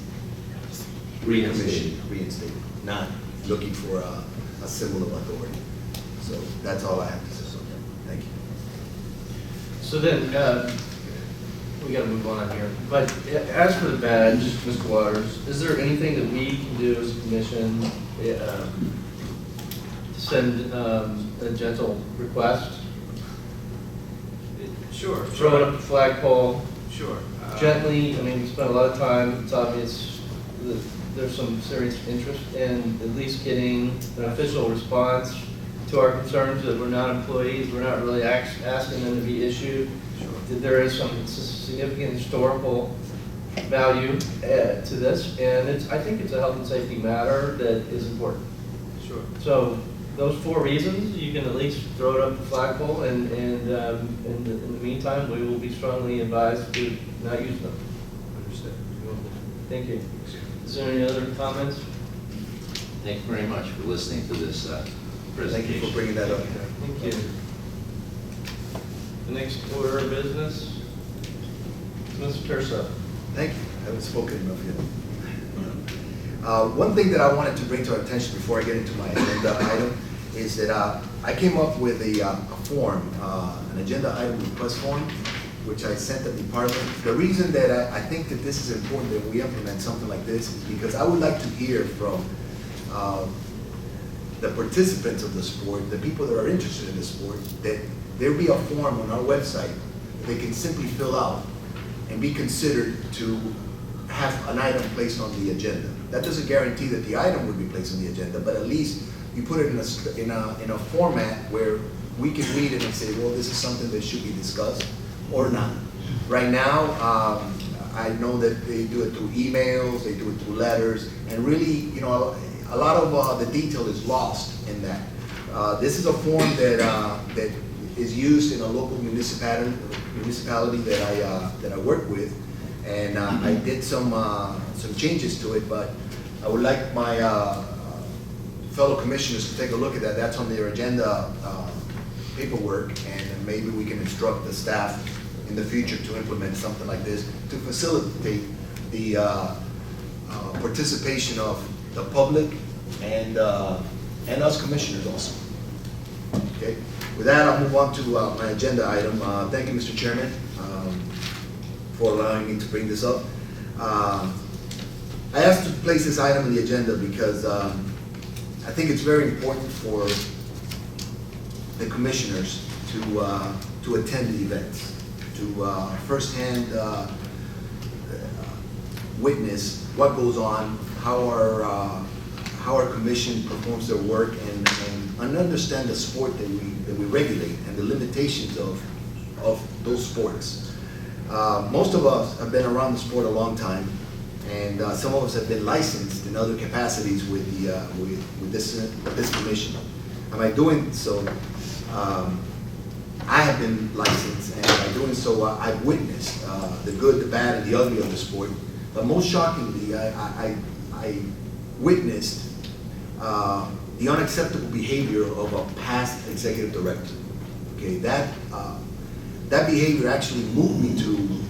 reinstated, not looking for a symbol of authority. So that's all I have to say. Thank you. So then, we gotta move on here. But as for the badge, Mr. Waters, is there anything that we can do as a commission to send a gentle request? Sure. Throw it up the flagpole Sure. gently. I mean, we spent a lot of time. It's obvious that there's some serious interest in at least getting an official response to our concerns that we're not employees. We're not really asking them to be issued. That there is some significant historical value to this, and I think it's a health and safety matter that is important. Sure. So those 4 reasons, you can at least throw it up the flagpole, and in the meantime, we will be strongly advised to not use them. Understood. Thank you. Is there any other comments? Thank you very much for listening to this presentation. Thank you for bringing that up. Thank you. The next order of business, Mr. Tirso. Thank you. I haven't spoken enough yet. One thing that I wanted to bring to our attention before I get into my agenda item is that I came up with a form, an agenda item request form, which I sent the department. The reason that I think that this is important that we implement something like this is because I would like to hear from the participants of the sport, the people that are interested in the sport, that there be a form on our website that they can simply fill out and be considered to have an item placed on the agenda. That doesn't guarantee that the item would be placed on the agenda, but at least you put it in a format where we can read it and say, well, this is something that should be discussed or not. Right now, I know that they do it through emails, they do it through letters, and really, you know, a lot of the detail is lost in that. This is a form that is used in a local municipality that I work with, and I did some changes to it, but I would like my fellow commissioners to take a look at that. That's on their agenda paperwork, and maybe we can instruct the staff in the future to implement something like this to facilitate the participation of the public and us commissioners also. Okay. With that, I'll move on to my agenda item. Thank you, Mr. Chairman, for allowing me to bring this up. I asked to place this item on the agenda because I think it's very important for the commissioners to attend the events, to firsthand witness what goes on, how our commission performs their work, and understand the sport that we regulate and the limitations of those sports. Most of us have been around the sport a long time, and some of us have been licensed in other capacities with this commission. And by doing so, I have been licensed, and by doing so, I've witnessed the good, the bad, and the ugly of the sport. But most shockingly, I witnessed the unacceptable behavior of a past executive director. Okay, that behavior actually moved me to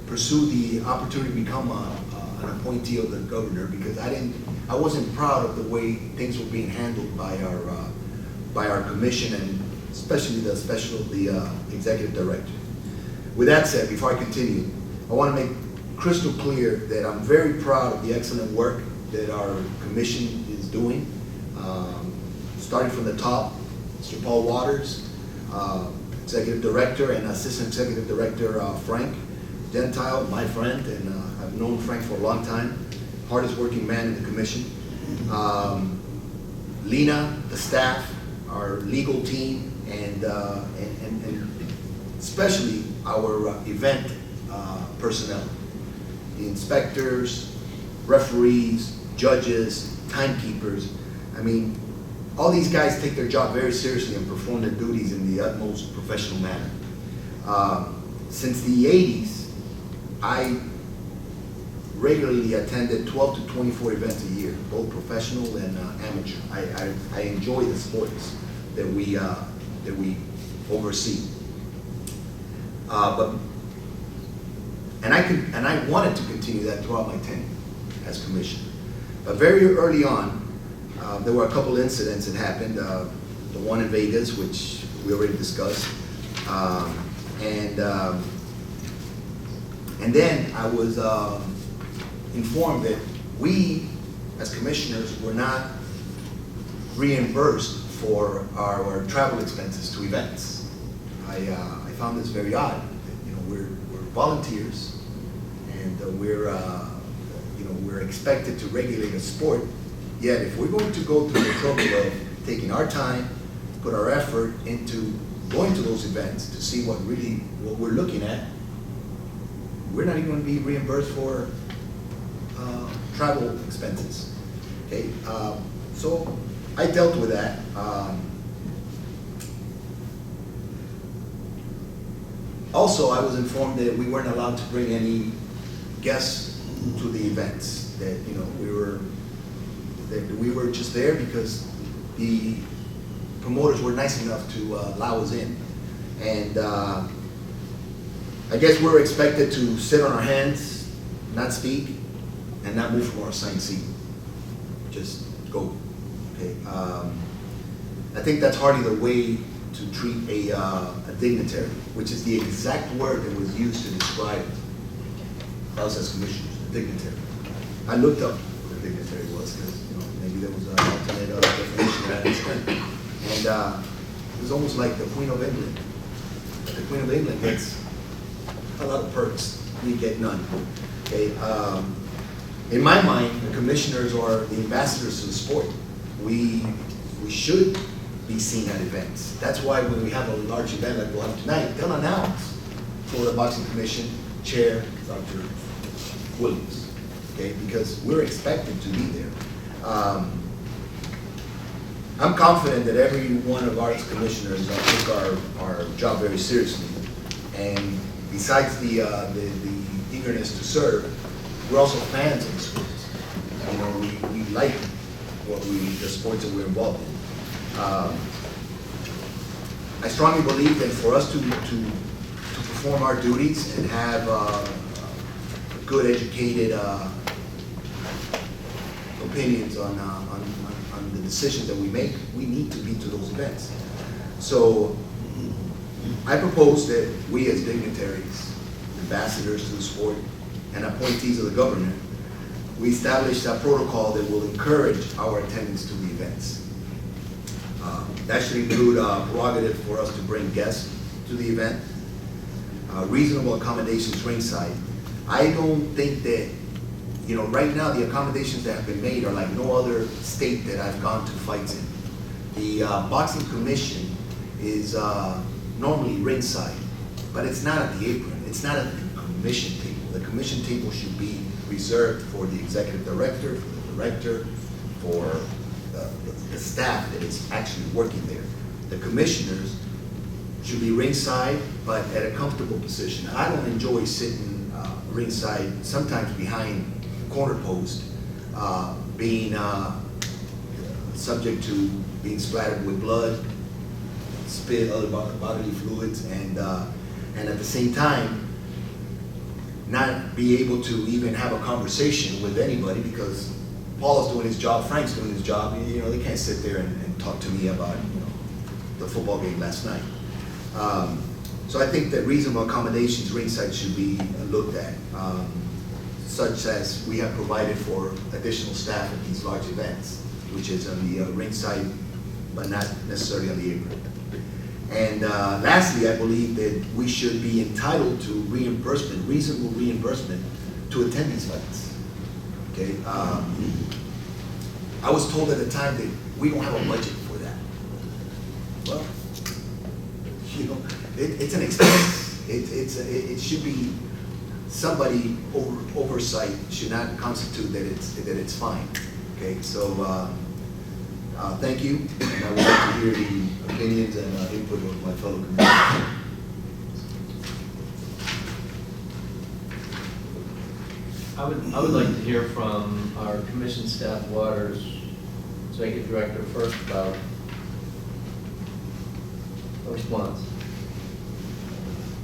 pursue the opportunity to become an appointee of the governor, because I wasn't proud of the way things were being handled by our commission, and especially the executive director. With that said, before I continue, I want to make crystal clear that I'm very proud of the excellent work that our commission is doing. Starting from the top, Mr. Paul Waters, Executive Director, and Assistant Executive Director Frank Gentile, my friend, and I've known Frank for a long time, hardest working man in the commission. Lena, the staff, our legal team, and especially our event personnel, the inspectors, referees, judges, timekeepers. I mean, all these guys take their job very seriously and perform their duties in the utmost professional manner. Since the 80s, I regularly attended 12 to 24 events a year, both professional and amateur. I enjoy the sports that we oversee. And I wanted to continue that throughout my tenure as commissioner. But very early on, there were a couple incidents that happened. The one in Vegas, which we already discussed, and then I was informed that we, as commissioners, were not reimbursed for our travel expenses to events. I found this very odd. You know, we're volunteers, and we're expected to regulate a sport. Yet, if we're going to go through the trouble of taking our time, put our effort into going to those events to see what we're looking at, we're not even going to be reimbursed for travel expenses. Okay, so I dealt with that. Also, I was informed that we weren't allowed to bring any guests to the events. That we were just there because the promoters were nice enough to allow us in, and I guess we're expected to sit on our hands, not speak, and not move from our assigned seat. Just go. Okay. I think that's hardly the way to treat a dignitary, which is the exact word that was used to describe us as commissioners, dignitary. I looked up what a dignitary was, because maybe there was an alternate definition, and it was almost like the Queen of England. But the Queen of England gets a lot of perks, we get none. Okay. In my mind, the commissioners are the ambassadors to the sport. We should be seen at events. That's why when we have a large event like we'll have tonight, they'll announce Florida Boxing Commission Chair Dr. Williams, okay, because we're expected to be there. I'm confident that every one of our commissioners took our job very seriously, and besides the eagerness to serve, we're also fans of the sports. We like the sports that we're involved in. I strongly believe that for us to perform our duties and have good, educated opinions on the decisions that we make, we need to be to those events. So I propose that we as dignitaries, ambassadors to the sport, and appointees of the governor, we establish a protocol that will encourage our attendance to the events. That should include a prerogative for us to bring guests to the event, reasonable accommodations ringside. I don't think that, you know, right now the accommodations that have been made are like no other state that I've gone to fights in. The boxing commission is normally ringside, but it's not at the apron. It's not at the commission table. The commission table should be reserved for the executive director, for the director, for the staff that is actually working there. The commissioners should be ringside, but at a comfortable position. I don't enjoy sitting ringside, sometimes behind corner post, being subject to being splattered with blood, spit, other bodily fluids, and at the same time, not be able to even have a conversation with anybody because Paul's doing his job, Frank's doing his job. You know, they can't sit there and talk to me about, you know, the football game last night. So I think that reasonable accommodations ringside should be looked at, such as we have provided for additional staff at these large events, which is on the ringside, but not necessarily on the apron. And lastly, I believe that we should be entitled to reimbursement, reasonable reimbursement to attend these fights. Okay, I was told at the time that we don't have a budget for that. Well, you know, it's an expense. It should be somebody oversight should not constitute that it's fine. Okay, so thank you, and I would like to hear the opinions and input of my fellow commissioners. I would like to hear from our commission staff, Waters, executive director first about a response.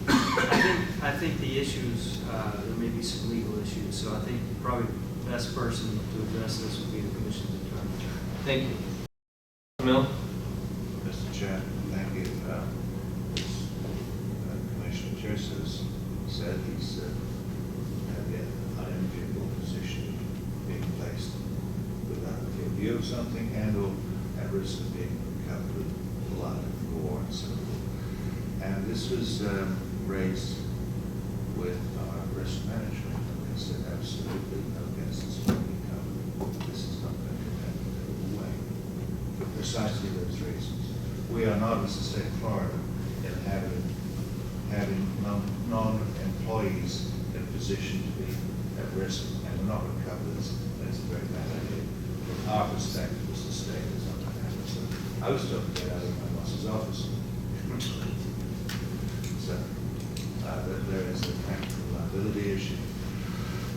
I think the issues, there may be some legal issues, so I think probably the best person to address this would be the commission's attorney. Thank you. Milne? Mr. Chair, thank you. As Commissioner Tirso has said, he's had an unenviable position of being placed without the view of something and or at risk of being covered with blood, gore, and so forth. And this was raised with our risk management, and they said absolutely no guests will be covered. This is not going to happen in a way. For precisely those reasons. We are not, as the state of Florida, having non-employees in a position to be at risk and we're not going to cover this. That's a very bad idea. From our perspective, as the state is not going to happen. So I was told to get out of my boss's office. So there is a practical liability issue.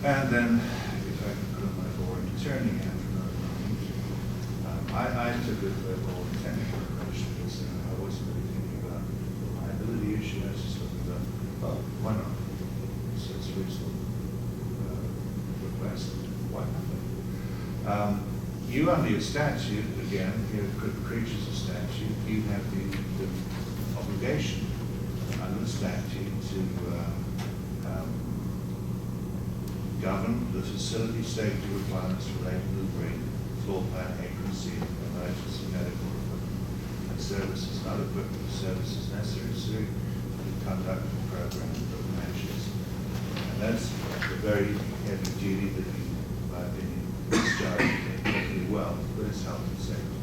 And then, if I can put my boring attorney after another moment, I took a more technical approach to this, and I wasn't really thinking about the liability issue. I was just looking about, well, why not? So it's a reasonable request. Why not? You under your statute, again, you're good creatures of statute, you have the obligation under the statute to govern the facility safety requirements related to the ring, floor plan, apron, seat, emergency medical equipment, and services, not equipment, services necessary to conduct the program of matches. And that's a very heavy duty that you, in my opinion, discharge perfectly well, but it's health and safety.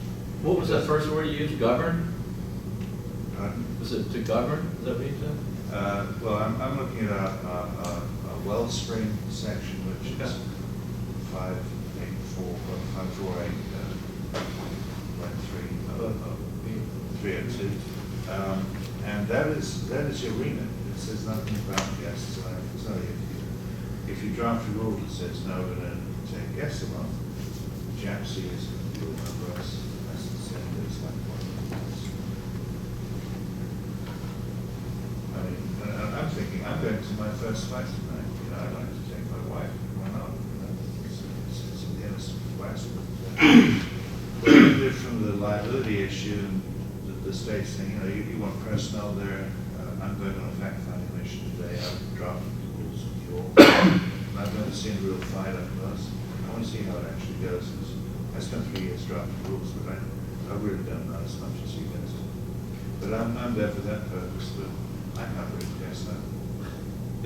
What was that first word you used? Govern? Pardon? Was it to govern? Is that what you said? Well, I'm looking at a wellspring section, which is 548, 302. And that is your remit. It says nothing about guests. I can tell you, if you draft a rule that says no, we're going to take guests along, JAPC is going to do it for us. That's the same as like one. I mean, I'm thinking, I'm going to my first fight tonight. You know, I'd like to take my wife. Why not? You know, it's an innocent request. But from the liability issue and the state saying, you know, you want personnel there, I'm going on a fact-finding mission today, I've drafted the rules of the law, and I'm going to see a real fight up close. I want to see how it actually goes. I spent 3 years drafting rules, but I really don't know as much as you guys do. But I'm there for that purpose, but I can't really guess that.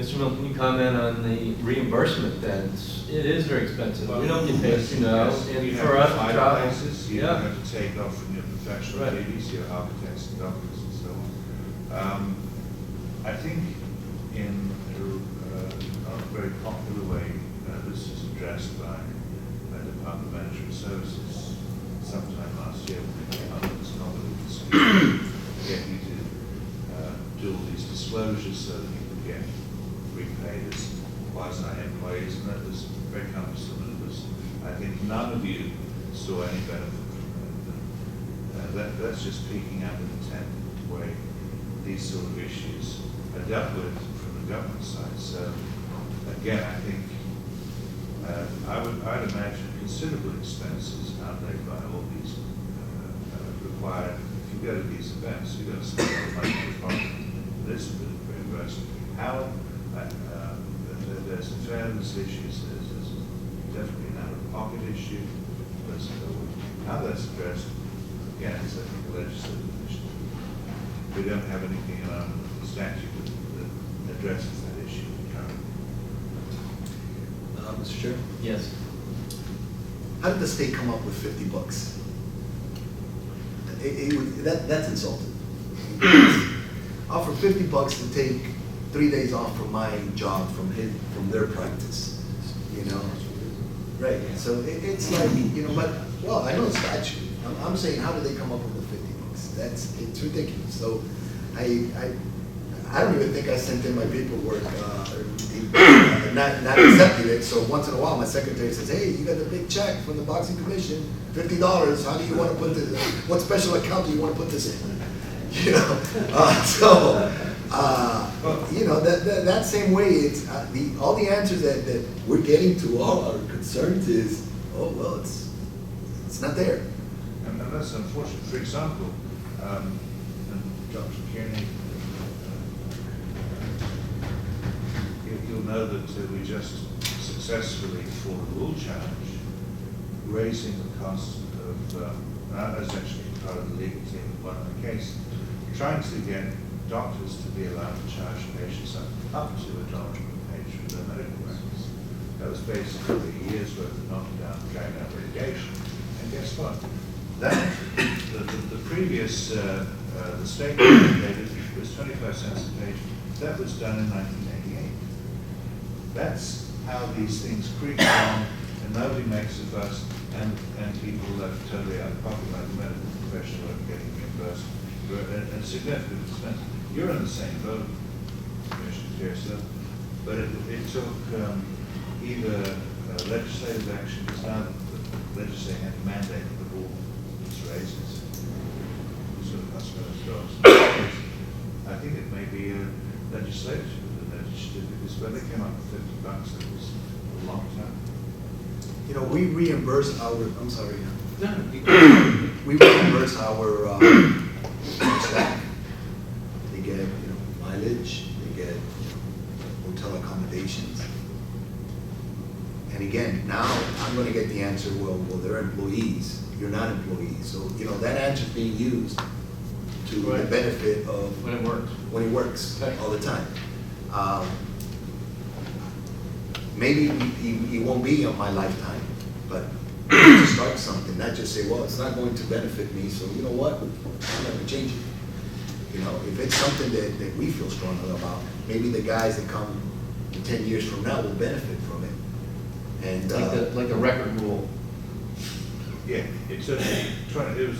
Mr. Milne, can you comment on the reimbursement then? It is very expensive. We don't get paid, you know, Yes, and you for have us, to find travel. places, you Yeah. have to take off from your professional Right. duties, your architects and doctors and so on. I think in not a very popular way, this is addressed by Department of Management Services sometime last year when they came up with this novel scheme, get you to do all these disclosures so that you can get repaid as quasi-employees, and that was very cumbersome, and it was, I think none of you saw any benefit from that. That's just peeking out an attempt way these sort of issues are dealt with from the government side. So again, I think I'd imagine considerable expenses outlaid by all these required. If you go to these events, you've got to spend a lot of money on the product. This is reimbursed. How there's fairness issues, there's definitely an out-of-pocket issue, but how that's addressed, again, it's I think a legislative issue. We don't have anything in our statute that addresses that issue currently. Mr. Chair? Yes. How did the state come up with $50? That's insulting. Offer $50 to take 3 days off from my job, from their practice, you know? Right, so it's like, you know, but, well, I know the statute. I'm saying, how did they come up with the $50? It's ridiculous. So I don't even think I sent in my paperwork, not accepted it. So once in a while, my secretary says, hey, you got the big check from the boxing commission, $50. How do you want to put this? What special account do you want to put this in? You know, you know, that same way, it's all the answers that we're getting to all our concerns is, oh well, it's not there. And that's unfortunate. For example, and Dr. Kearney, you'll know that we just successfully fought a rule challenge, raising the cost of, I was actually part of the legal team in one of the cases, trying to get doctors to be allowed to charge patients up to $1 per page for their medical records. That was basically a year's worth of knocking down, dragging out litigation. And guess what? That, the previous, the state mandated was 25 cents a page. That was done in 1988. That's how these things creep along, and nobody makes a fuss, and people left totally out of pocket, like the medical professional are getting reimbursed for a significant expense. You're in the same boat, Commissioner Tirso, but it took either legislative action, because now the legislature had to mandate that the rule was raised. Sort of hospitals dogs. I think it may be a legislature because when they came up with $50, it was a long time. You know, we reimburse our. I'm sorry. No, We reimburse our staff. They get, you know, mileage. They get, you know, hotel accommodations. And again, now I'm going to get the answer. Well, they're employees. You're not employees. So you know that answer is being used to the benefit of When it works. when it works Okay. all the time. Maybe it won't be on my lifetime, but to start something, not just say, well, it's not going to benefit me, so you know what, I'm not going to change it. You know, if it's something that we feel strongly about, maybe the guys that come 10 years from now will benefit from it. And Like the record rule. Yeah, it was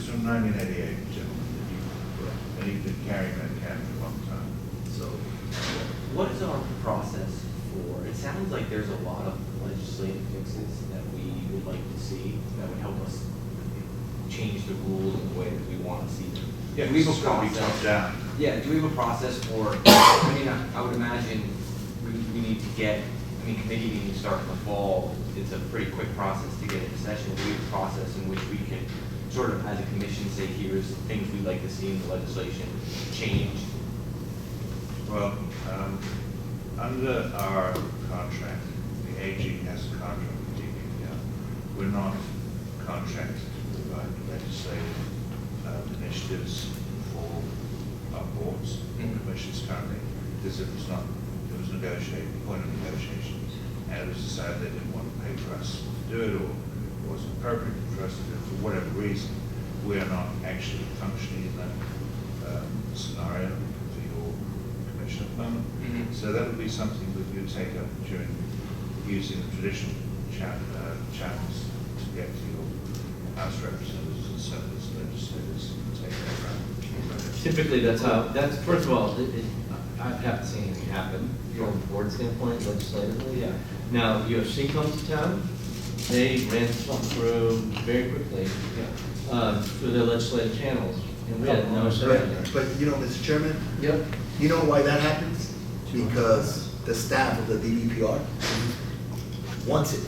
from 1988, gentlemen, and he's been carrying that can for a long time. so, what is our process for, it sounds like there's a lot of legislative fixes that we would like to see that would help us change the rules in the way that we want to see them. Yeah, Do we have it's a got to be process? top down. Yeah, do we have a process for, I mean, I would imagine we need to get, I mean, committee meetings start in the fall. It's a pretty quick process to get into session. Do we have a process in which we can sort of as a commission say, here's things we'd like to see in the legislation changed? Well, under our contract, the AG has a contract with DBPR. We're not contracted to provide legislative initiatives for our boards and commissions currently, because it was negotiated, point of negotiation, and it was decided they didn't want to pay for us to do it, or it wasn't appropriate for us to do it for whatever reason. We are not actually functioning in that scenario for your commission at the moment. So that would be something that you would take up during using the traditional channels to get to your House representatives and senators, legislators, and take that around. Typically, that's first of all, I haven't seen anything happen from a board standpoint, legislatively. Yeah. Now, UFC comes to town, they ran something through very quickly through their legislative channels, and we had no say in there. But you know, Mr. Chairman, Yep. you know why that happens? Because the staff of the DBPR wants it.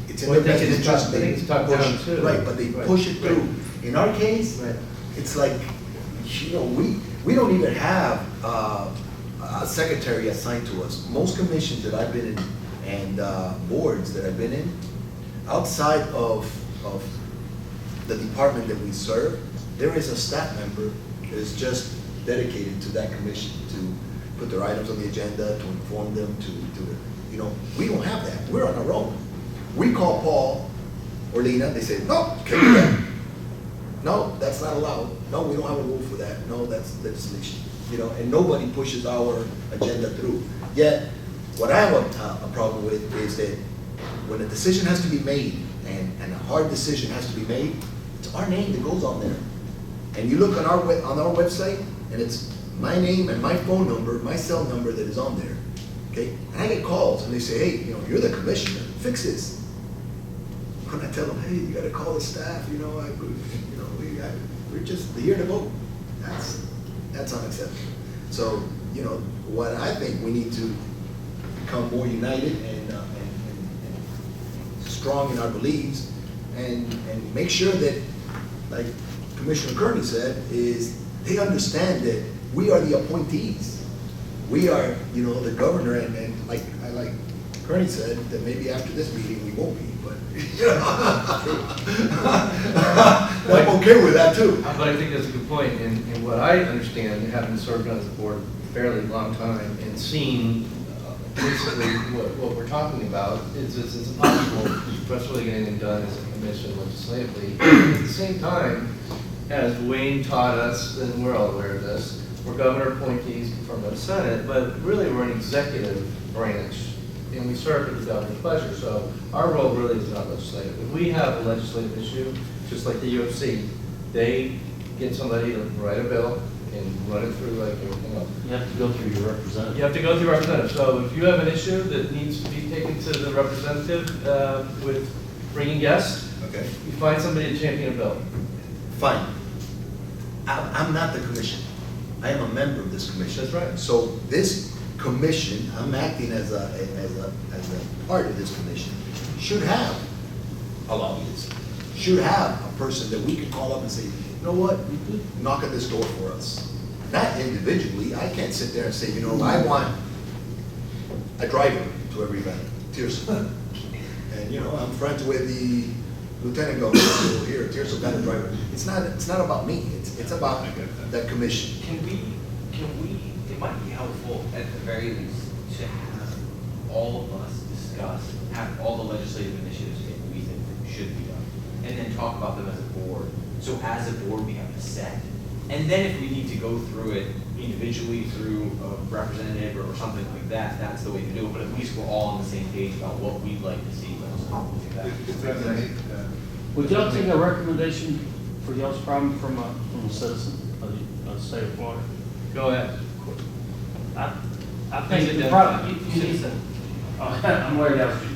It's in Well, their I think best it's interest. top- I think it's top They down push- too. Right, but they Right. push it through. In our case, Right. it's like, you know, we don't even have a secretary assigned to us. Most commissions that I've been in and boards that I've been in, outside of the department that we serve, there is a staff member that is just dedicated to that commission, to put their items on the agenda, to inform them, you know, we don't have that. We're on our own. We call Paul or Lena, they say, no, can't do that. No, that's not allowed. No, we don't have a rule for that. No, that's legislation. You know, and nobody pushes our agenda through. Yet, what I have a problem with is that when a decision has to be made, and a hard decision has to be made, it's our name that goes on there. And you look on our website, and it's my name and my phone number, my cell number that is on there. Okay? And I get calls, and they say, hey, you know, you're the commissioner, fix this. And I tell them, hey, you gotta call the staff, you know, we're just here to vote. That's unacceptable. So, you know, what I think we need to become more united and strong in our beliefs, and make sure that, like Commissioner Kearney said, is they understand that we are the appointees. We are, you know, the governor, and like Kearney said, that maybe after this meeting we won't be, but you know, I'm okay with that too. But I think that's a good point, and what I understand, having served on this board a fairly long time and seen basically what we're talking about, is it's impossible for us really getting anything done as a commission legislatively. At the same time, as Wayne taught us, and we're all aware of this, we're governor appointees from the Senate, but really we're an executive branch, and we serve at the governor's pleasure. So our role really is not legislative. If we have a legislative issue, just like the UFC, they get somebody to write a bill and run it through like everything else. You have to go through your representative. You have to go through representative. So if you have an issue that needs to be taken to the representative with bringing guests, Okay. you find somebody to champion a bill. Fine. I'm not the commission. I am a member of this commission. That's right. So this commission, I'm acting as a part of this commission, should have a lobbyist, should have a person that we can call up and say, you know what, knock at this door for us. Not individually. I can't sit there and say, you know, I want a driver to every event, Tirso. And you know, I'm friends with the lieutenant governor here, Tirso got a driver. It's not about me. It's about that commission. Can we, it might be helpful at the very least to have all of us discuss, have all the legislative initiatives that we think should be done, and then talk about them as a board. So as a board, we have a set. And then if we need to go through it individually through a representative or something like that, that's the way to do it. But at least we're all on the same page about what we'd like to see. Would y'all take a recommendation for y'all's problem from a citizen of the state of Florida? Go ahead. I think the problem, you need to, I'm worried about you.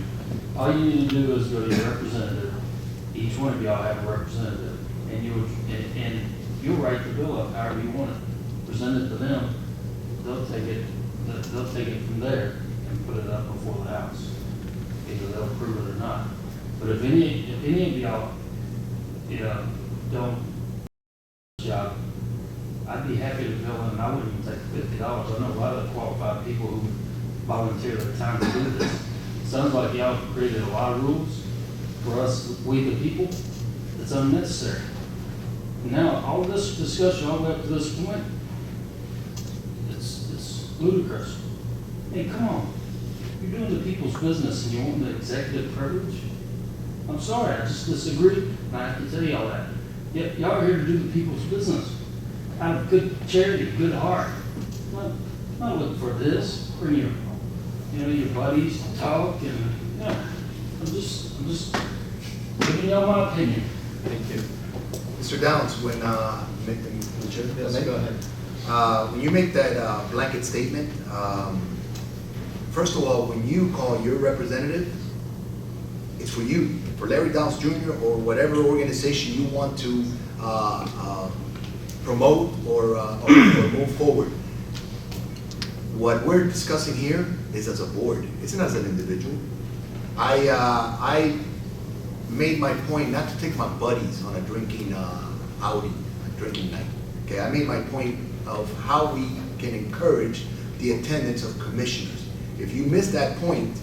All you need to do is go to your representative. Each one of y'all have a representative, and you'll write the bill up however you want it. Present it to them. They'll take it from there and put it up before the House. Either they'll approve it or not. But if any of y'all, you know, don't job, I'd be happy to fill in. I wouldn't even take $50. I know a lot of qualified people who volunteer their time to do this. Sounds like y'all created a lot of rules for us, we the people. It's unnecessary. Now, all this discussion all the way up to this point, it's ludicrous. Hey, come on. You're doing the people's business and you want the executive privilege? I'm sorry, I just disagree, and I have to tell y'all that. Y'all are here to do the people's business. Out of good charity, good heart. Not looking for this. Bring your buddies to talk, and I'm just giving y'all my opinion. Thank you. Mr. Downs, when, Yes, go ahead. when you make that blanket statement, first of all, when you call your representative, it's for you, for Larry Downs Jr. or whatever organization you want to promote or move forward. What we're discussing here is as a board. It's not as an individual. I made my point not to take my buddies on a drinking outing, a drinking night. Okay, I made my point of how we can encourage the attendance of commissioners. If you missed that point,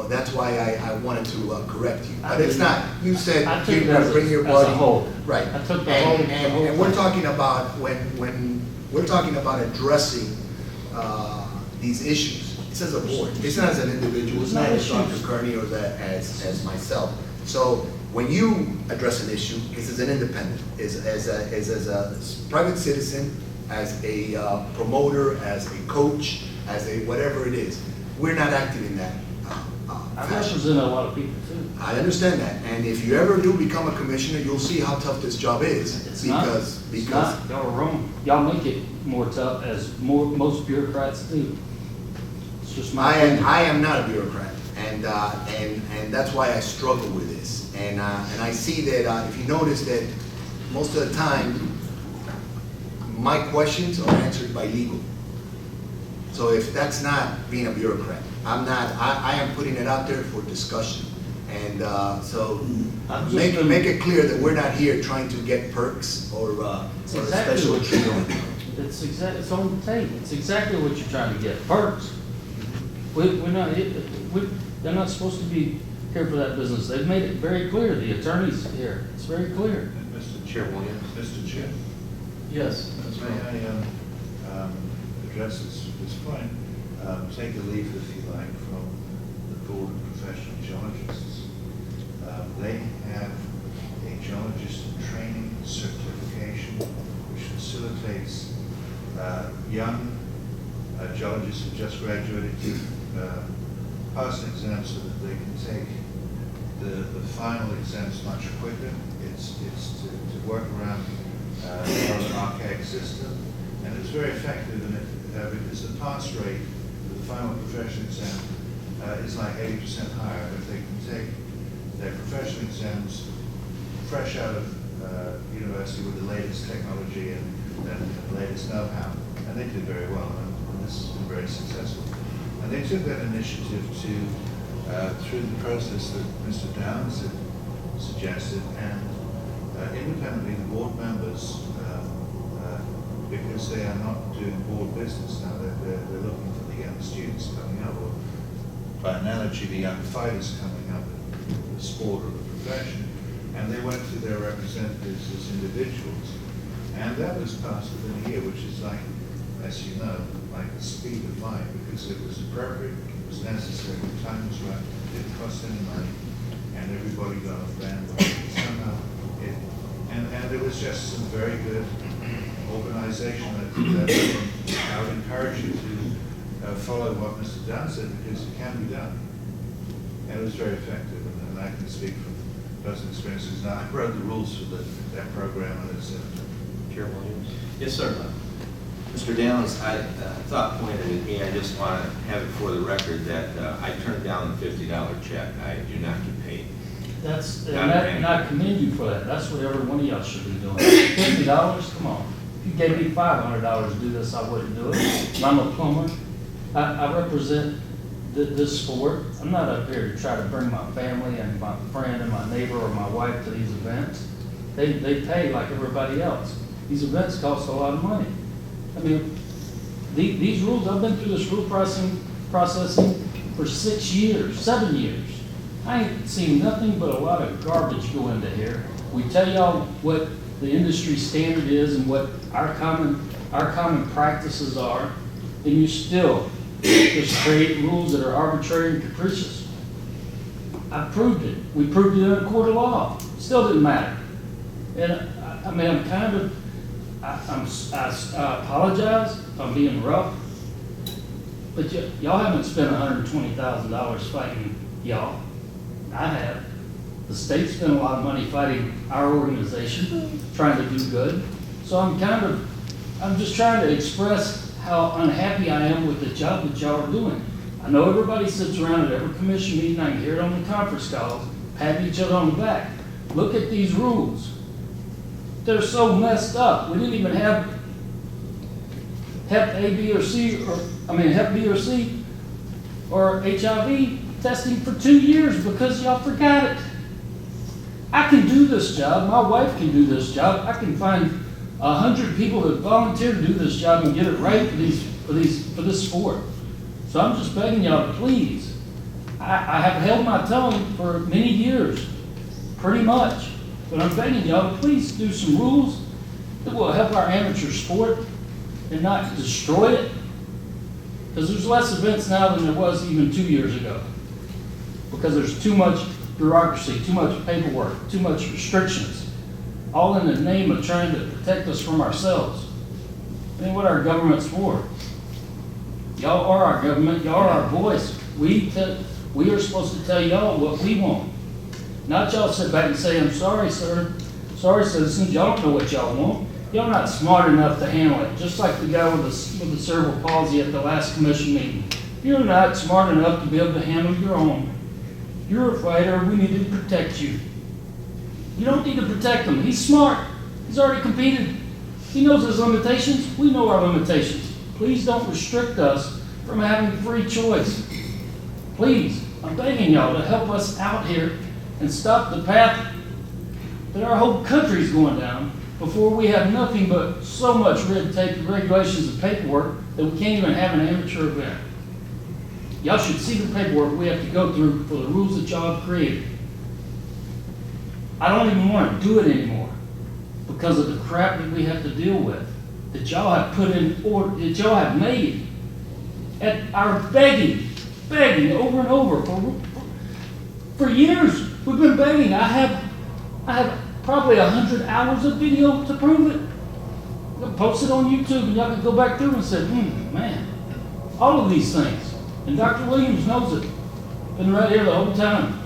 that's why I wanted to correct you. But it's not. You said you're going to bring your buddy. As a whole. Right. I took the And whole we're thing. talking about when we're talking about addressing these issues. It's as a board. It's not as an individual. It's not as Dr. Kearney or as myself. So when you address an issue, it's as an independent, as a private citizen, as a promoter, as a coach, as a whatever it is. We're not acting in that I fashion. represent a lot of people too. I understand that, and if you ever do become a commissioner, you'll see how tough this job is. It's because not. Y'all are wrong. Y'all make it more tough, as most bureaucrats do. It's just my opinion. I am not a bureaucrat, and that's why I struggle with this. And I see that if you notice that most of the time, my questions are answered by legal. So if that's not being a bureaucrat, I am putting it out there for discussion. And so make it clear that we're not here trying to get perks or Exactly special what you're treatment. doing. It's on the table. It's exactly what you're trying to get. Perks. We're not. They're not supposed to be here for that business. They've made it very clear. The attorney's here. It's very clear. Mr. Chair Williams. Mr. Chair, Yes. may I address this point? Take a leaf, if you like, from the Board of Professional Geologists. They have a geologist training certification which facilitates young geologists who just graduated to pass an exam so that they can take the final exams much quicker. It's to work around an archaic system, and it's very effective in it because the pass rate for the final professional exam is like 80% higher if they can take their professional exams fresh out of university with the latest technology and the latest know-how, and they did very well, and this has been very successful. And they took that initiative to, through the process that Mr. Downs had suggested, and independently the board members, because they are not doing board business now, they're looking for the young students coming up, or by analogy, the young fighters coming up in the sport or the profession, and they went to their representatives as individuals, and that was passed within a year, which is like, as you know, like the speed of light, because it was appropriate, it was necessary, the time was right, it didn't cost any money, and everybody got off bandwagon. Somehow, and there was just some very good organization that I would encourage you to follow what Mr. Dunn said, because it can be done. And it was very effective, and I can speak from personal experiences. Now, I wrote the rules for that program, and it's Chair Williams. Yes, sir. Mr. Downs, I thought pointed at me, I just want to have it for the record that I turned down the $50 check. I do not get paid. And I commend you for that. That's what every one of y'all should be doing. $50, come on. If you gave me $500 to do this, I wouldn't do it. I'm a plumber. I represent this sport. I'm not up here to try to bring my family and my friend and my neighbor or my wife to these events. They pay like everybody else. These events cost a lot of money. I mean, these rules, I've been through this rule processing for 6 years, 7 years. I ain't seen nothing but a lot of garbage go into here. We tell y'all what the industry standard is and what our common practices are, and you still just create rules that are arbitrary and capricious. I proved it. We proved it in a court of law. Still didn't matter. And I mean, I'm kind of, I apologize if I'm being rough, but y'all haven't spent $120,000 fighting y'all. I have. The state spent a lot of money fighting our organization, trying to do good. So I'm just trying to express how unhappy I am with the job that y'all are doing. I know everybody sits around at every commission meeting, I can hear it on the conference calls, patting each other on the back. Look at these rules. They're so messed up. We didn't even have Hep B or C or HIV testing for 2 years because y'all forgot it. I can do this job. My wife can do this job. I can find 100 people that volunteer to do this job and get it right for this sport. So I'm just begging y'all to please. I have held my tongue for many years, pretty much. But I'm begging y'all to please do some rules that will help our amateur sport and not destroy it. Because there's less events now than there was even 2 years ago. Because there's too much bureaucracy, too much paperwork, too much restrictions, all in the name of trying to protect us from ourselves. I mean, what our government's for. Y'all are our government, y'all are our voice. We are supposed to tell y'all what we want. Not y'all sit back and say, I'm sorry, sir. Sorry, citizens, y'all don't know what y'all want. Y'all not smart enough to handle it. Just like the guy with the cerebral palsy at the last commission meeting. You're not smart enough to be able to handle your own. You're a fighter, we need to protect you. You don't need to protect him. He's smart. He's already competed. He knows his limitations. We know our limitations. Please don't restrict us from having free choice. Please, I'm begging y'all to help us out here and stop the path that our whole country's going down before we have nothing but so much red tape, regulations, and paperwork that we can't even have an amateur event. Y'all should see the paperwork we have to go through for the rules that y'all have created. I don't even want to do it anymore because of the crap that we have to deal with, that y'all have put in order, that y'all have made at our begging over and over for years. We've been begging. I have probably 100 hours of video to prove it. I'm gonna post it on YouTube and y'all can go back through and say, man, all of these things. And Dr. Williams knows it. Been right here the whole time.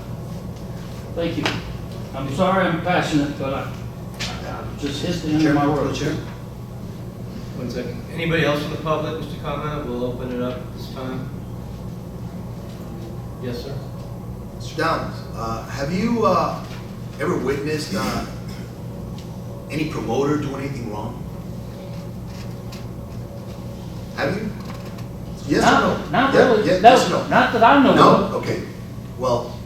Thank you. I'm sorry I'm passionate, but I just hit the end of my road. Chair. 1 second. Anybody else from the public wish to comment? We'll open it up this time. Yes, sir. Mr. Downs, have you ever witnessed any promoter do anything wrong? Have you? Yes or no? Not Yeah, really. yeah, No, yes or no? not that I know No? of. Okay. Well,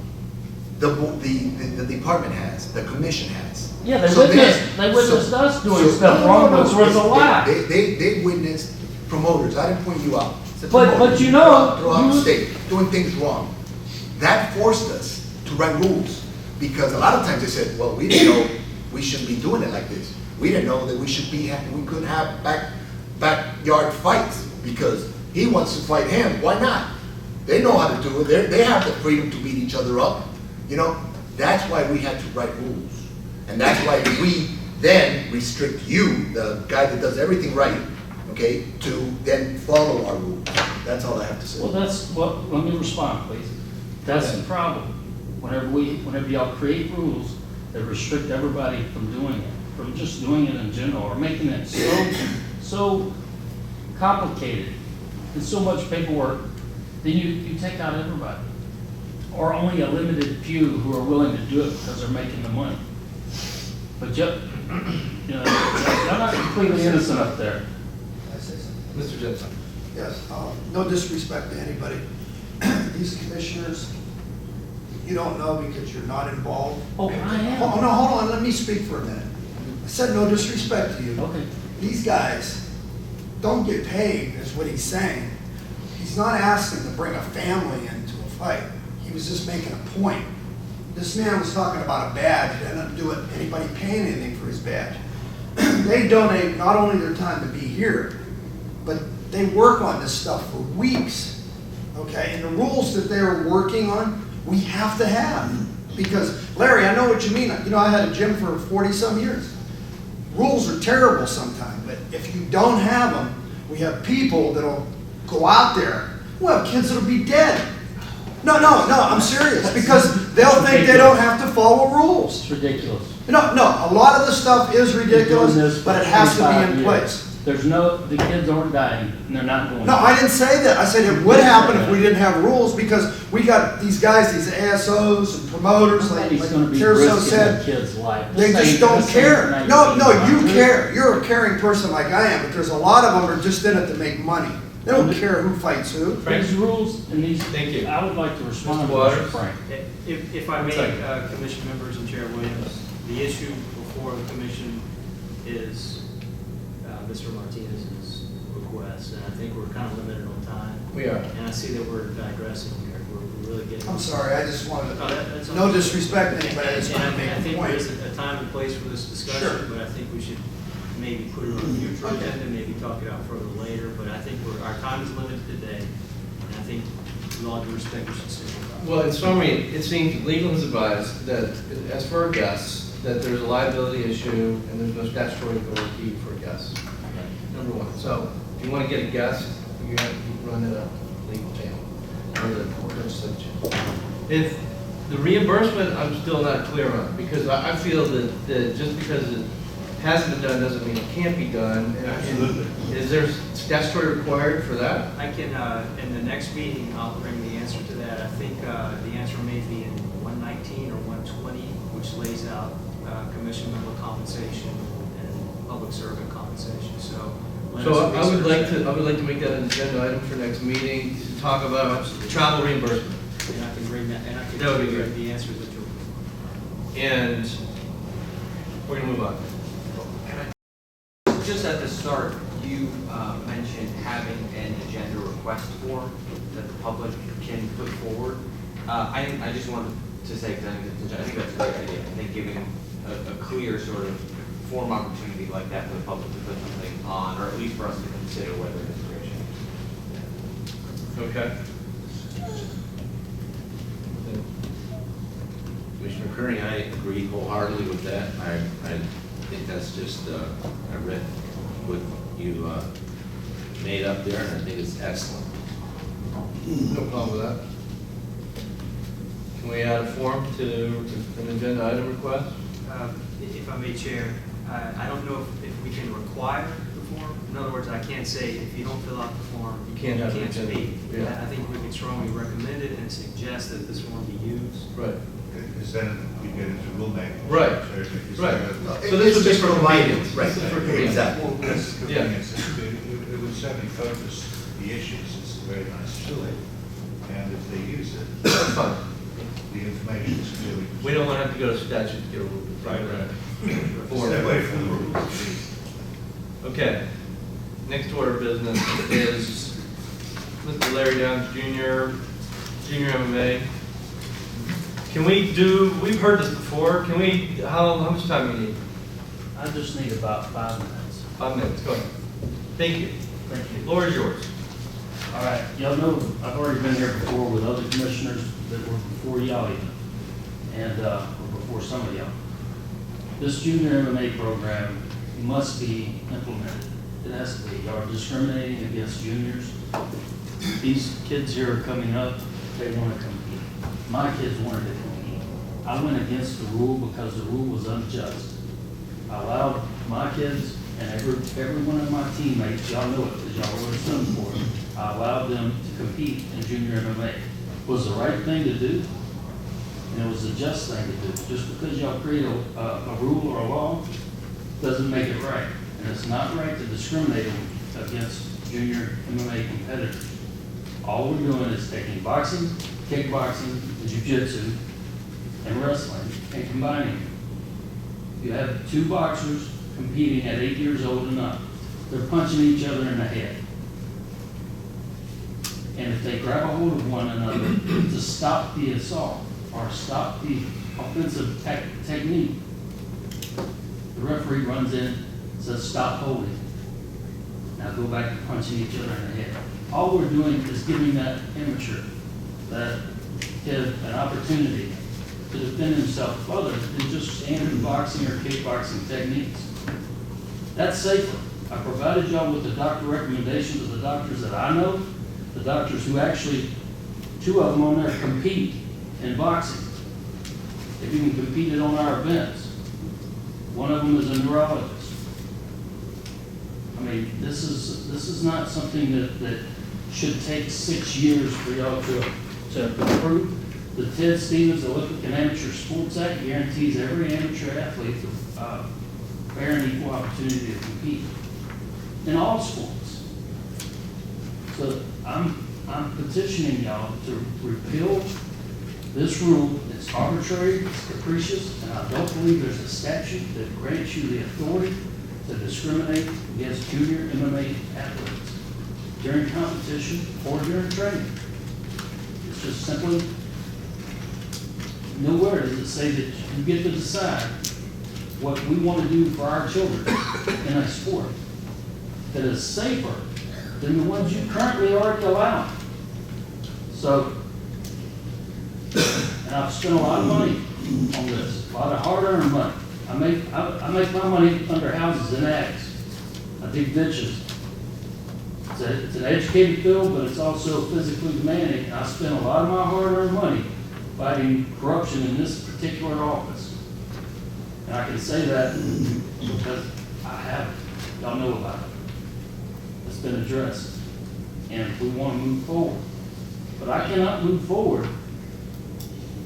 the department has, the commission has. Yeah, they So witnessed us doing stuff no, wrong, no, which was a lie. They witnessed promoters. I didn't point you out. It's a But promoter you know, throughout the you- state doing things wrong. That forced us to write rules because a lot of times they said, well, we didn't know we shouldn't be doing it like this. We didn't know that we couldn't have backyard fights because he wants to fight him. Why not? They know how to do it. They have the freedom to beat each other up. You know, that's why we had to write rules. And that's why we then restrict you, the guy that does everything right, okay, to then follow our rules. That's all I have to say. Well, let me respond, please. That's the problem. Whenever y'all create rules that restrict everybody from doing it, from just doing it in general, or making it so complicated and so much paperwork, then you take out everybody. Or only a limited few who are willing to do it because they're making the money. But y'all not completely innocent up there. Mr. Jensen. Yes, no disrespect to anybody. These commissioners, you don't know because you're not involved. Oh, I am. Oh, no, hold on, let me speak for a minute. I said no disrespect to you. Okay. These guys don't get paid, is what he's saying. He's not asking to bring a family into a fight. He was just making a point. This man was talking about a badge. It had nothing to do with anybody paying anything for his badge. They donate not only their time to be here, but they work on this stuff for weeks. Okay, and the rules that they're working on, we have to have. Because, Larry, I know what you mean. You know, I had a gym for 40-some years. Rules are terrible sometimes, but if you don't have them, we have people that'll go out there. We'll have kids that'll be dead. No, I'm serious. Because they'll think they don't have to follow rules. It's ridiculous. No, a lot of the stuff is ridiculous, but it has to be in place. The kids aren't dying, and they're not going. No, I didn't say that. I said it would happen if we didn't have rules, because we got these guys, these ASOs and promoters, like Nobody's going to be Tirso risking said. their kid's life. They just don't care. No, you care. You're a caring person like I am, but there's a lot of them are just in it to make money. They don't care who fights who. These rules and these. Thank you. I would like to respond Mr. to Waters? Mr. Frank. If I may, Commission members and Chair Williams, the issue before the Commission is Mr. Martinez's request, and I think we're kind of limited on time. We are. And I see that we're digressing here. We're really getting. I'm sorry, I just wanted No, that's to, no okay. disrespect to anybody, I just wanted to And I make a think point. there is a time and place for this Sure. discussion, but I think we should maybe put it on the future Okay. agenda, maybe talk it out further later, but I think our time is limited today, and I think with all due respect, we should stick with that. Well, in summary, it seems legal has advised that, as for our guests, that there's a liability issue and there's no statutory authority for guests. Number one. So, if you want to get a guest, you have to run it a legal channel or the legislative channel. If the reimbursement, I'm still not clear on, because I feel that just because it hasn't been done doesn't mean it can't be done. And Absolutely. Is there statutory required for that? I can, in the next meeting, I'll bring the answer to that. I think the answer may be in 119 or 120, which lays out commission member compensation and public servant compensation. So I would like to make that an agenda item for next meeting to talk about travel reimbursement. And I can bring that, and I can That would be bring good. the answers that you're. And we're gonna move on. Just at the start, you mentioned having an agenda request form that the public can put forward. I just wanted to say, because I think that's a great idea. I think giving a clear sort of form opportunity like that for the public to put something on, or at least for us to consider whether it is a great Okay. Commissioner Kearney, I agree wholeheartedly with that. I think that's just, I read what you made up there, and I think it's excellent. No problem with that. Can we add a form to an agenda item request? If I may, Chair, I don't know if we can require the form. In other words, I can't say if you don't fill out the form, you Can't have an can't agenda. speak. Yeah. I think we can strongly recommend it and suggest that this form be used. Right. Because then we get into rulemaking. Right. So if you say Right. that- So this would be It's for just providing. convenience. Right. This is for convenience. Exactly. Well, that's Yeah. convenience. It would certainly focus the issues. It's a very nice tool. And if they use it, That's fine. the information is clearly. We don't want to have to go to statute to get a rule. Form. Stay away from the rules, please. Okay. Next order of business is Mr. Larry Downs Jr., Junior MMA. Can we do, we've heard this before, can we, how much time do we need? I just need about 5 minutes. 5 minutes, go ahead. Thank you. Thank you. Floor is yours. All right, y'all know, I've already been here before with other commissioners that were before y'all even, and, or before some of y'all. This junior MMA program must be implemented. It has to be. Y'all are discriminating against juniors. These kids here are coming up, they want to compete. My kids wanted to compete. I went against the rule because the rule was unjust. I allowed my kids and every one of my teammates, y'all know it because y'all were some for it, I allowed them to compete in junior MMA. Was the right thing to do, and it was the just thing to do. Just because y'all create a rule or a law doesn't make it right. And it's not right to discriminate against junior MMA competitors. All we're doing is taking boxing, kickboxing, jiu-jitsu, and wrestling and combining them. You have 2 boxers competing at 8 years old and up. They're punching each other in the head. And if they grab a hold of one another to stop the assault or stop the offensive technique, the referee runs in, says, stop holding. Now go back to punching each other in the head. All we're doing is giving that amateur, that kid, an opportunity to defend himself further than just standard boxing or kickboxing techniques. That's safer. I provided y'all with the doctor recommendations of the doctors that I know, the doctors who actually, 2 of them on there compete in boxing. They've even competed on our events. One of them is a neurologist. I mean, this is not something that should take 6 years for y'all to improve. The Ted Stevens Olympic and Amateur Sports Act guarantees every amateur athlete fair and equal opportunity to compete in all sports. So I'm petitioning y'all to repeal this rule. It's arbitrary, it's capricious, and I don't believe there's a statute that grants you the authority to discriminate against junior MMA athletes during competition or during training. It's just simply, nowhere does it say that you get to decide what we want to do for our children in a sport that is safer than the ones you currently already allow. So, and I've spent a lot of money on this, a lot of hard-earned money. I make my money under houses and attics. I dig ditches. It's an educated field, but it's also physically demanding. I spent a lot of my hard-earned money fighting corruption in this particular office. And I can say that because I have it. Y'all know about it. It's been addressed. And we want to move forward. But I cannot move forward.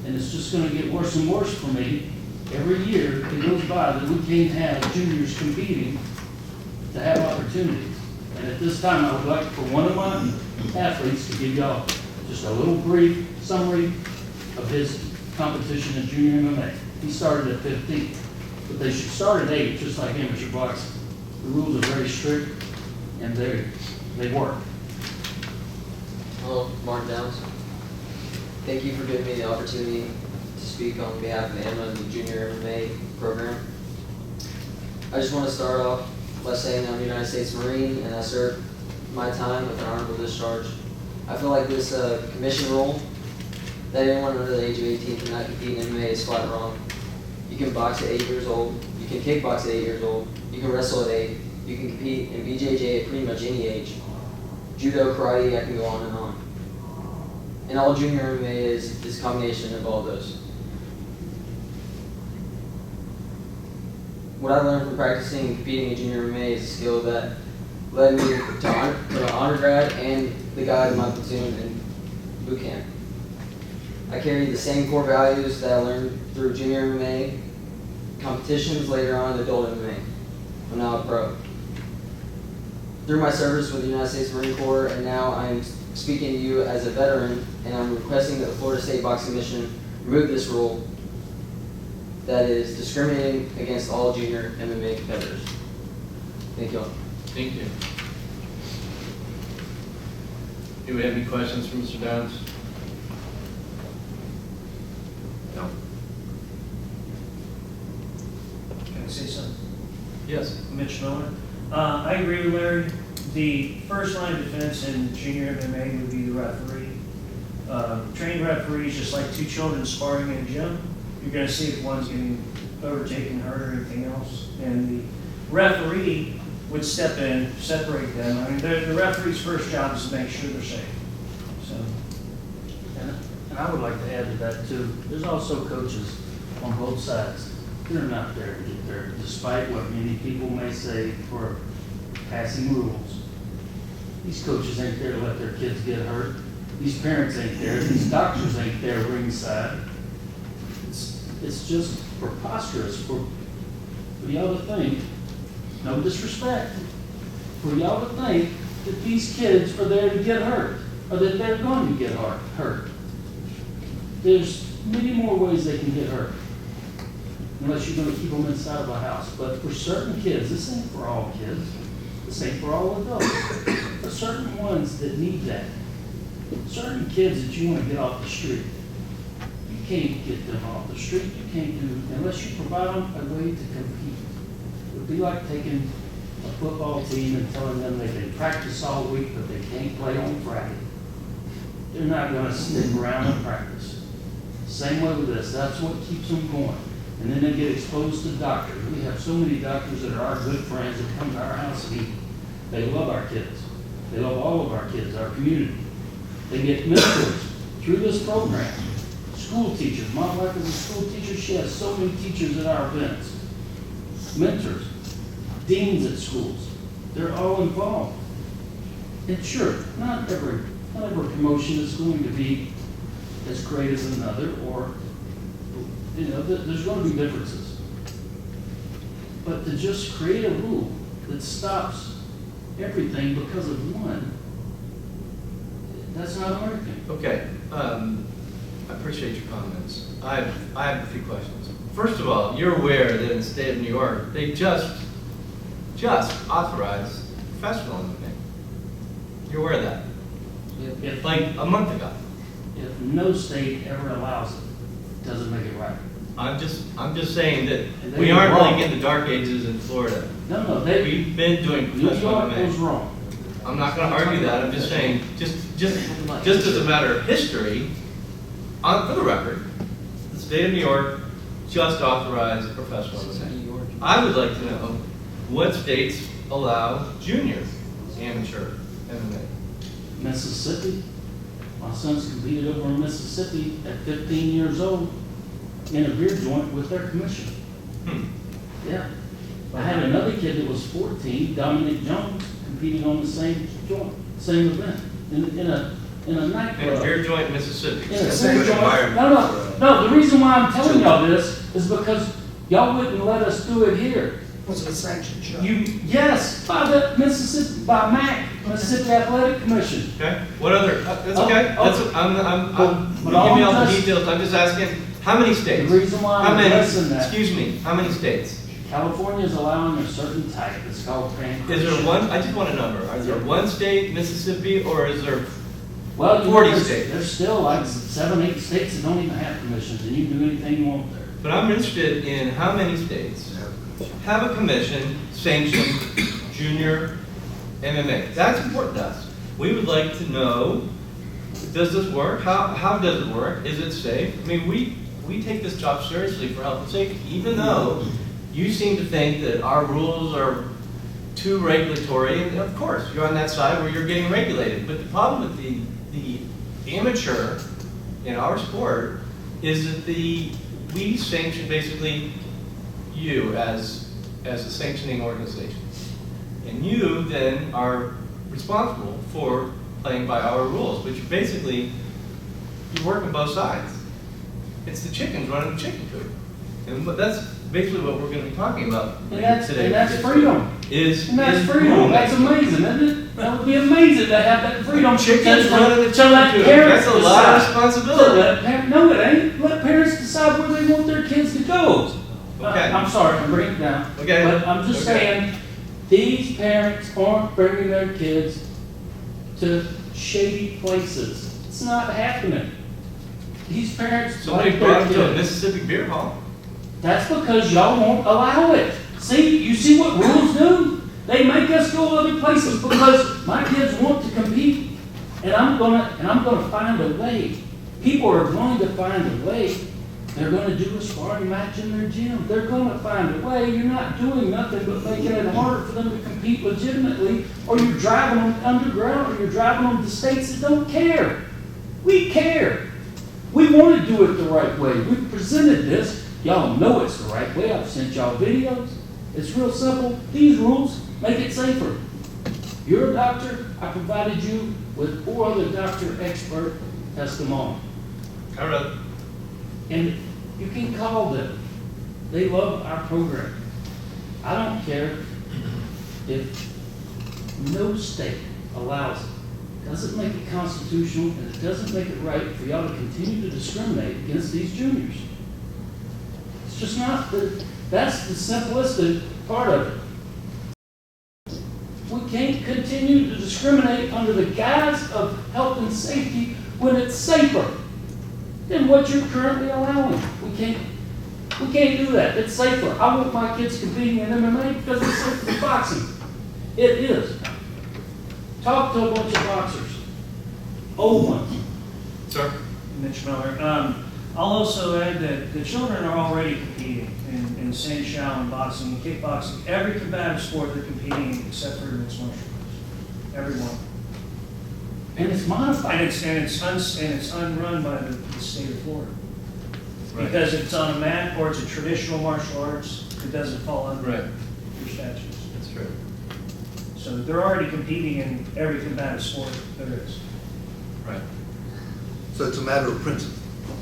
And it's just going to get worse and worse for me. Every year it goes by that we can't have juniors competing to have opportunities. And at this time, I would like for one of my athletes to give y'all just a little brief summary of his competition in junior MMA. He started at 15, but they should start at 8, just like amateur boxing. The rules are very strict, and they work. Hello, Mark Downs. Thank you for giving me the opportunity to speak on behalf of AMA and the Junior MMA program. I just want to start off by saying that I'm a United States Marine and I served my time with an honorable discharge. I feel like this commission rule that anyone under the age of 18 cannot compete in MMA is flat wrong. You can box at 8 years old, you can kickbox at 8 years old, you can wrestle at 8, you can compete in BJJ at pretty much any age. Judo, karate, I can go on and on. And all junior MMA is a combination of all those. What I learned from practicing and competing in junior MMA is a skill that led me to an honor grad and the guy in my platoon in boot camp. I carried the same core values that I learned through junior MMA, competitions later on in adult MMA. I'm now a pro. Through my service with the United States Marine Corps, and now I'm speaking to you as a veteran, and I'm requesting that the Florida State Boxing Commission remove this rule that is discriminating against all junior MMA competitors. Thank you all. Thank you. Do we have any questions for Mr. Downs? No. Can I say something? Yes. Mitch Milne. I agree with Larry. The first line of defense in junior MMA would be the referee. Trained referees, just like two children sparring in a gym, you're going to see if one's getting overtaken, hurt, or anything else. And the referee would step in, separate them. I mean, the referee's first job is to make sure they're safe. So, And I would like to add to that too. There's also coaches on both sides. They're not there to get there, despite what many people may say for passing rules. These coaches ain't there to let their kids get hurt. These parents ain't there. These doctors ain't there ringside. It's just preposterous for y'all to think, no disrespect, for y'all to think that these kids are there to get hurt, or that they're going to get hurt. There's many more ways they can get hurt. unless you're gonna keep them inside of a house. But for certain kids, this ain't for all kids, this ain't for all adults. For certain ones that need that, certain kids that you wanna get off the street, you can't get them off the street. You can't do, unless you provide them a way to compete. It would be like taking a football team and telling them they can practice all week, but they can't play on Friday. They're not gonna stick around and practice. Same way with this, that's what keeps them going. And then they get exposed to doctors. We have so many doctors that are our good friends that come to our house and eat. They love our kids. They love all of our kids, our community. They get mentors through this program. School teachers, my wife is a school teacher, she has so many teachers at our events. Mentors, deans at schools, they're all involved. And sure, not every promotion is going to be as great as another, or, you know, there's going to be differences. But to just create a rule that stops everything because of one, that's not American. Okay, I appreciate your comments. I have a few questions. First of all, you're aware that in the state of New York, they just authorized professional MMA. You're aware of that? If, Like a month ago. if no state ever allows it, it doesn't make it right. I'm just saying that And we they aren't were wrong. like in the dark ages in Florida. No, We've been doing New professional York was MMA. wrong. I'm not gonna argue that, I'm just saying, just as a matter of history, for the record, the state of New York just authorized professional MMA. I would like to know what states allow junior amateur MMA. Mississippi. My son's competed over in Mississippi at 15 years old in a beer joint with their commissioner. Yeah. I had another kid that was 14, Dominic Jones, competing on the same joint, same event, in a nightclub. And beer joint in Mississippi. In a That's a same good joint. environment No, the reason why I'm telling y'all this is because y'all wouldn't let us do it here. Was it a sanctioned show? Yes, by the Mississippi, by MAC, Mississippi Athletic Commission. Okay, what other, that's okay, Oh, that's, you but give all me all the just- details, I'm just asking, how many The states? reason why How I'm many, addressing that, excuse me, how many states? California is allowing a certain type, it's called pancreas. Is there one, I just want a number, is there one state, Mississippi, or is there, Well, you 40 know, states? there's still like 7, 8 states that don't even have commissions, and you can do anything you want there. but I'm interested in how many states have a commission sanctioned junior MMA. That's important to us. We would like to know, does this work? How does it work? Is it safe? I mean, we take this job seriously for health and safety, even though you seem to think that our rules are too regulatory, and of course, you're on that side where you're getting regulated. But the problem with the amateur in our sport is that we sanction basically you as a sanctioning organization. And you then are responsible for playing by our rules, which basically, you work on both sides. It's the chickens running the chicken coop. And that's basically what we're gonna be talking about And that's, today. and that's freedom. Is And that's is freedom, rule that's making. amazing, isn't it? That would be amazing to have that freedom. Chickens to- running the to let chicken coop. parents That's a lot of decide. responsibility. To let no, it ain't. Let parents decide where they want their kids to go. Okay. I'm sorry, I'm bringing it down. Okay. But I'm just Okay. saying, these parents aren't bringing their kids to shady places. It's not happening. These parents Somebody like brought their them to a kids. Mississippi beer hall. That's because y'all won't allow it. See, you see what rules do? They make us go other places because my kids want to compete, and I'm gonna find a way. People are going to find a way. They're gonna do a sparring match in their gym. They're gonna find a way. You're not doing nothing but making it harder for them to compete legitimately, or you're driving them underground, or you're driving them to states that don't care. We care. We want to do it the right way. We've presented this. Y'all know it's the right way. I've sent y'all videos. It's real simple. These rules make it safer. You're a doctor. I provided you with 4 other doctor expert testimony. All right. And you can call them. They love our program. I don't care if no state allows it. Doesn't make it constitutional, and it doesn't make it right for y'all to continue to discriminate against these juniors. It's just not, that's the simplistic part of it. We can't continue to discriminate under the guise of health and safety when it's safer than what you're currently allowing. We can't do that. It's safer. I want my kids competing in MMA because it's safer than boxing. It is. Talk to a bunch of boxers. Old ones. Sir? Mitch Miller. I'll also add that the children are already competing in San Shao and boxing and kickboxing. Every combative sport they're competing in except for mixed martial arts. Everyone. And it's modified. And it's unrun by the state of Florida. Right. Because if it's on a map or it's a traditional martial arts, it doesn't fall under Right. your statutes. That's true. So they're already competing in every combative sport there is. Right. So it's a matter of principle.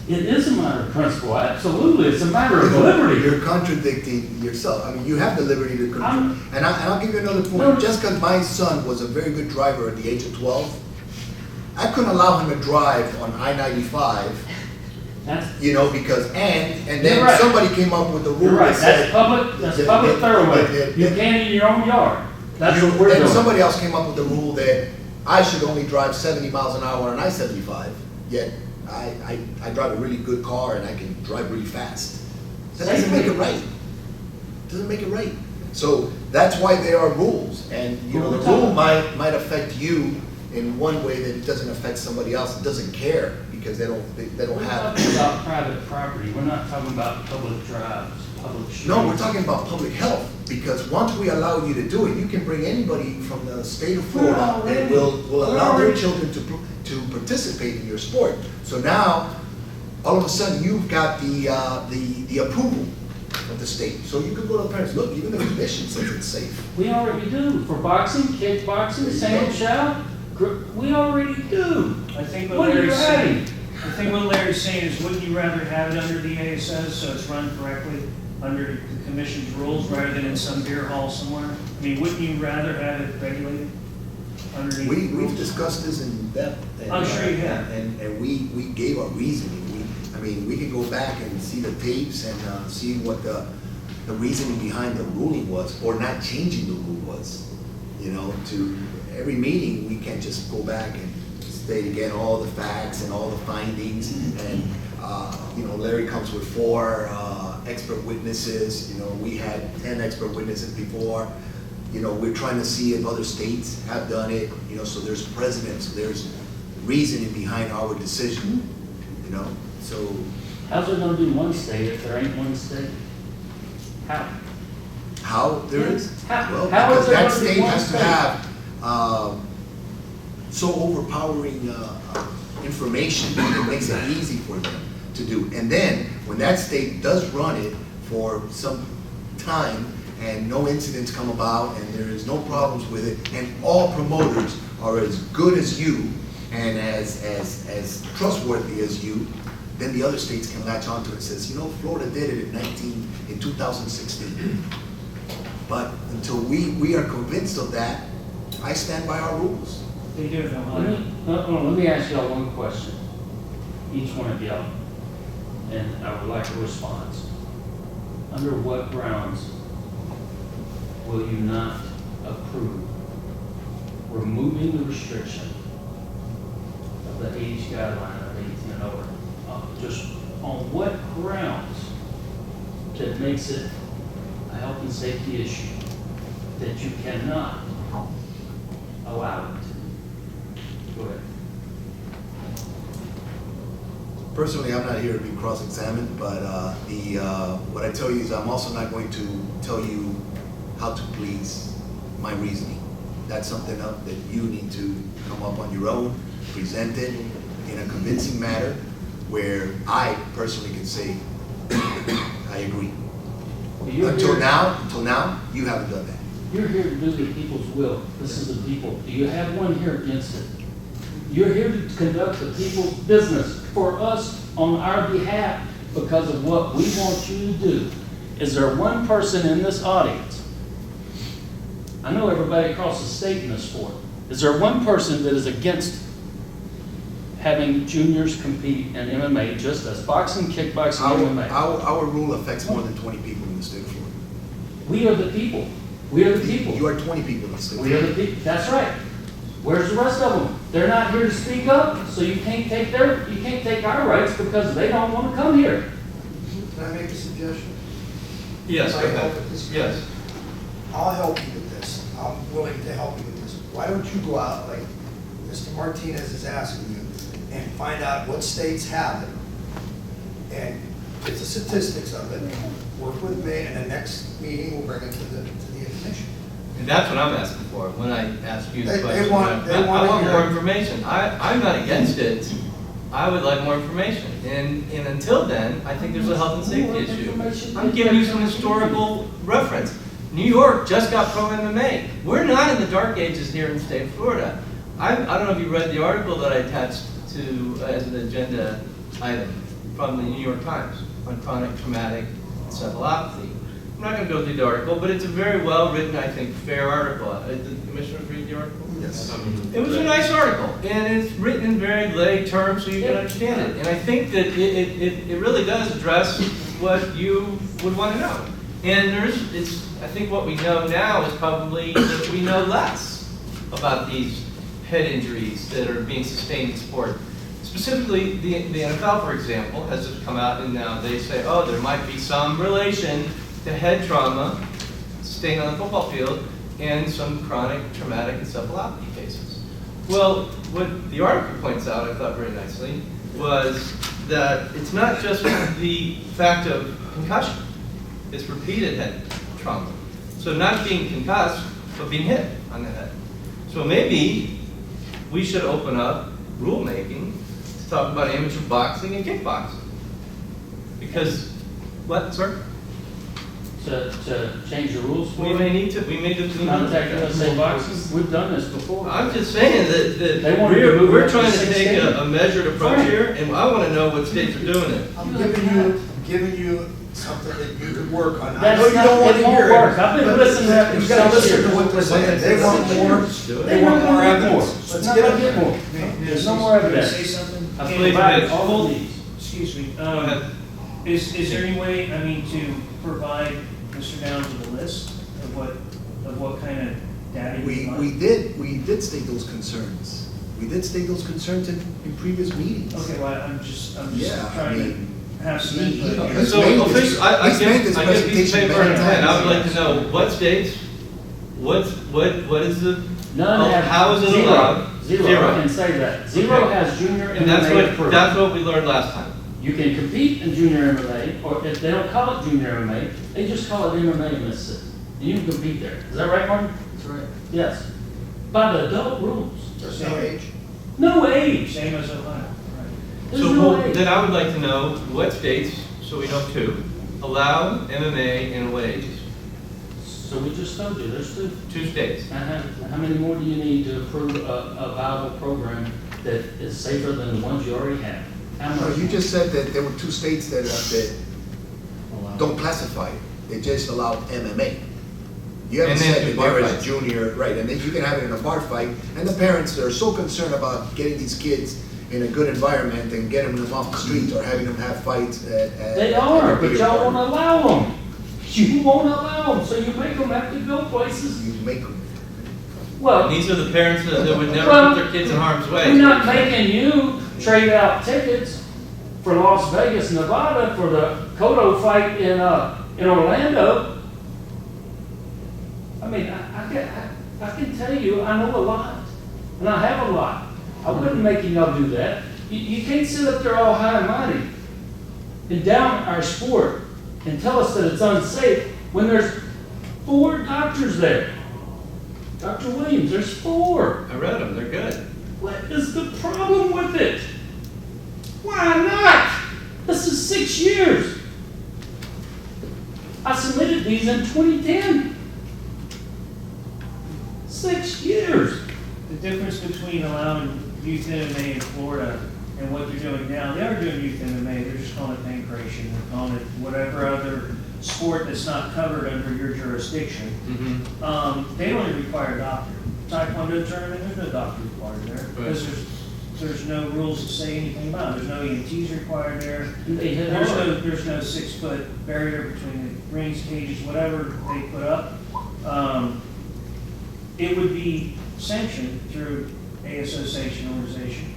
It is a matter of principle, absolutely. It's a matter of liberty. You're contradicting yourself. I mean, you have the liberty to control. I'm- And I'll give you another point. No. Just because my son was a very good driver at the age of 12, I couldn't allow him to drive on I-95, That's, you know, because, and You're then right. somebody came up with the rule you're right. that That's said. public thoroughway. You can't in your own yard. That's what we're Then doing. somebody else came up with the rule that I should only drive 70 miles an hour on I-75, yet I drive a really good car and I can drive really fast. That doesn't make it right. Doesn't make it right. So that's why there are rules, and you know, the rule might affect you in one way that it doesn't affect somebody else that doesn't care because they don't We're have. talking about private property. We're not talking about public drives, public streets. No, we're talking about public health, because once we allow you to do it, you can bring anybody from the state of Florida that will allow their children to participate in your sport. So now, all of a sudden, you've got the approval of the state. So you can go to the parents, look, even the commission says it's safe. We already do. For boxing, kickboxing, Sam Chow, we already do. I think What are you adding? I think what Larry's saying is, wouldn't you rather have it under the ASS so it's run correctly under the commission's rules rather than in some beer hall somewhere? I mean, wouldn't you rather have it regulated underneath the We've rules? discussed this in depth. And, I'm sure you have. And we gave our reasoning. We can go back and see the tapes and see what the reasoning behind the ruling was, or not changing the rule was. You know, to every meeting, we can't just go back and state again all the facts and all the findings. And, you know, Larry comes with 4 expert witnesses. You know, we had 10 expert witnesses before. You know, we're trying to see if other states have done it. You know, so there's precedence, there's reasoning behind our decision. You know, so. How's it gonna do one state if there ain't one state? How? How there is? How- Well, how is because there that gonna be state one has to state? have so overpowering information that it makes it easy for them to do. And then, when that state does run it for some time and no incidents come about and there is no problems with it, and all promoters are as good as you and as trustworthy as you, then the other states can latch onto it and says, you know, Florida did it in 2016. But until we are convinced of that, I stand by our rules. They do it in Ohio. Let me ask y'all one question, each one of y'all, and I would like a response. Under what grounds will you not approve removing the restriction of the age guideline of 18 and over? Just on what grounds that makes it a health and safety issue that you cannot allow it? Go ahead. Personally, I'm not here to be cross-examined, but what I tell you is I'm also not going to tell you how to please my reasoning. That's something that you need to come up on your own, present it in a convincing manner, where I personally can say, I agree. Until now, you haven't done that. You're here to do the people's will. This is the people. Do you have one here against it? You're here to conduct the people's business for us on our behalf because of what we want you to do. Is there one person in this audience? I know everybody across the state in this sport. Is there one person that is against having juniors compete in MMA just as boxing, kickboxing, and MMA. Our rule affects more than 20 people in the state of Florida. We are the people. We are the people. You are 20 people in the state of We are Florida. the people. That's right. Where's the rest of them? They're not here to speak up, so you can't take our rights because they don't want to come here. Can I make a suggestion? Yes, Can go I help ahead. with this? Yes. I'll help you with this. I'm willing to help you with this. Why don't you go out, like Mr. Martinez is asking you, and find out what states have it, and get the statistics of it, work with me, and the next meeting we'll bring it to the commission. And that's what I'm asking for when I ask you the They question. want I want to more hear. information. I'm not against it. I would like more information. And until then, I think there's a health and safety issue. I'm giving you some historical reference. New York just got pro MMA. We're not in the dark ages here in the state of Florida. I don't know if you read the article that I attached to as an agenda item from the New York Times on chronic traumatic encephalopathy. I'm not going to go through the article, but it's a very well written, I think, fair article. Did the commissioners read the article? Yes. It was a nice article, and it's written in very lay terms so you can understand it. And I think that it really does address what you would want to know. And I think what we know now is probably that we know less about these head injuries that are being sustained in sport. Specifically, the NFL, for example, has just come out and now they say, oh, there might be some relation to head trauma sustained on the football field and some chronic traumatic encephalopathy cases. Well, what the article points out, I thought very nicely, was that it's not just the fact of concussion, it's repeated head trauma. So not being concussed, but being hit on the head. So maybe we should open up rulemaking to talk about amateur boxing and kickboxing. Because, what, sir? To change the rules for We may need to, we may just need contact to. USA Boxing. We've done this before. I'm just saying They that want to move we're up to trying to 16. take a measured approach Right. here, and I want to know what states are doing it. I'm giving you something that you could work on. I That's know you not- don't want it to won't hear work. it. I've been but listening to that for You gotta 6 listen years. to what they're saying. They want more, Do it. they want more evidence. It's Let's not get gonna it. get more. There's no more Can I evidence. say something? I've Please, provided Mitch. all of these. Excuse me. Go ahead. Is there any way, I mean, to provide Mr. Downs with a list of what kind of data you want? We did state those concerns. We did state those concerns in previous meetings. Okay, well, I'm just Yeah, I trying mean, to have some he- input he- here. So, made this- officially, I he's made this give piece of presentation paper and a many pen. I times. would like to know what states, what is the, None have. how is it zero. allowed? Zero, I can say that. Zero Okay. has junior And that's MMA approved. that's what we learned last time. You can compete in junior MMA, or if they don't call it junior MMA, they just call it MMA in Mississippi. And you can compete there. Is that right, Martin? That's right. Yes. By the adult rules. There's no age. No age. Same as Ohio. There's So no well, age. then I would like to know what states, so we know two, allow MMA and what ages? So we just told you, there's two. 2 states. How many more do you need to approve a viable program that is safer than the ones you already have? How No, much? you just said that there were 2 states that don't classify it. They just allowed MMA. You haven't And then said do that there bar is a fights. junior, right, and then you can have it in a bar fight, and the parents are so concerned about getting these kids in a good environment and getting them off the streets or having them have fights at. They are, but y'all won't allow them. You won't allow them, so you make them have to go places. You make them. Well, These are the parents that would never Well, put their kids in harm's way. we're not making you trade out tickets for Las Vegas, Nevada for the Cotto fight in Orlando. I mean, I can tell you, I know a lot, and I have a lot. I wouldn't make y'all do that. You can't sit up there all high and mighty and down our sport and tell us that it's unsafe when there's 4 doctors there. Dr. Williams, there's 4. I read them, they're good. What is the problem with it? Why not? This is 6 years. I submitted these in 2010. 6 years. The difference between allowing youth MMA in Florida and what they're doing now, they are doing youth MMA, they're just calling it pancration, they're calling it whatever other sport that's not covered under your jurisdiction. Mm-hmm. They don't even require a doctor. Taekwondo tournament, there's no doctor required there, because there's no rules that say anything about it. There's no EMTs required there. They hit hard. There's no 6-foot barrier between the rings, cages, whatever they put up. It would be sanctioned through a association organization,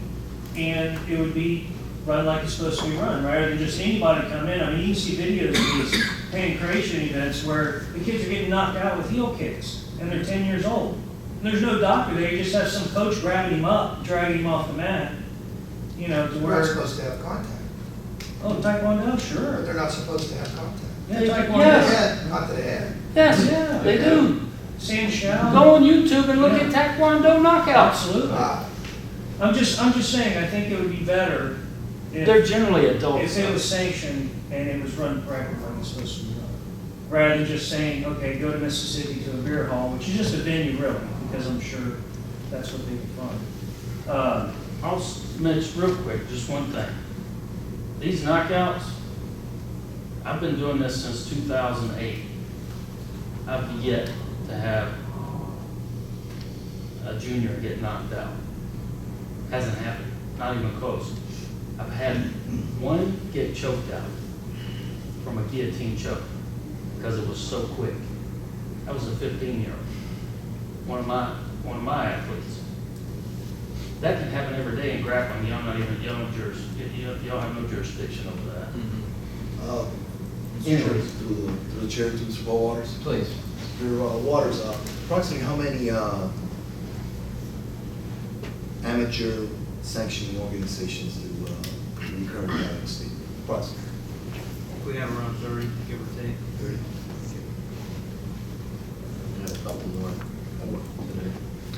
and it would be run like it's supposed to be run, rather than just anybody come in. I mean, you can see videos of these pain creation events where the kids are getting knocked out with heel kicks, and they're 10 years old. And there's no doctor there. You just have some coach grabbing him up, dragging him off the mat, you know, to We're not where. supposed to have contact. Oh, Taekwondo, But sure. they're not supposed to have contact. Yeah, Yes. Taekwondo. Yeah, not to the head. Yes, Yeah. they do. Sand shell. Go on YouTube and look at Taekwondo knockouts. Absolutely. Ah, I'm just saying, I think it would be better They're if, generally adults. if it was sanctioned and it was run correctly like it's supposed to be run. Rather than just saying, okay, go to Mississippi to a beer hall, which is just a venue really, because I'm sure that's what they can fund. I'll mention real quick, just one thing. These knockouts, I've been doing this since 2008. I've yet to have a junior get knocked out. Hasn't happened, not even close. I've had one get choked out from a guillotine choke because it was so quick. That was a 15-year-old, one of my athletes. That can happen every day in grappling. You don't have no jurisdiction over that. Anyways, through the chair to Mr. Waters. Please. Mr. Waters, approximately how many amateur sanctioning organizations do we currently have in the state? Approximately We have around 30, give or take. 30. Yeah, a couple more.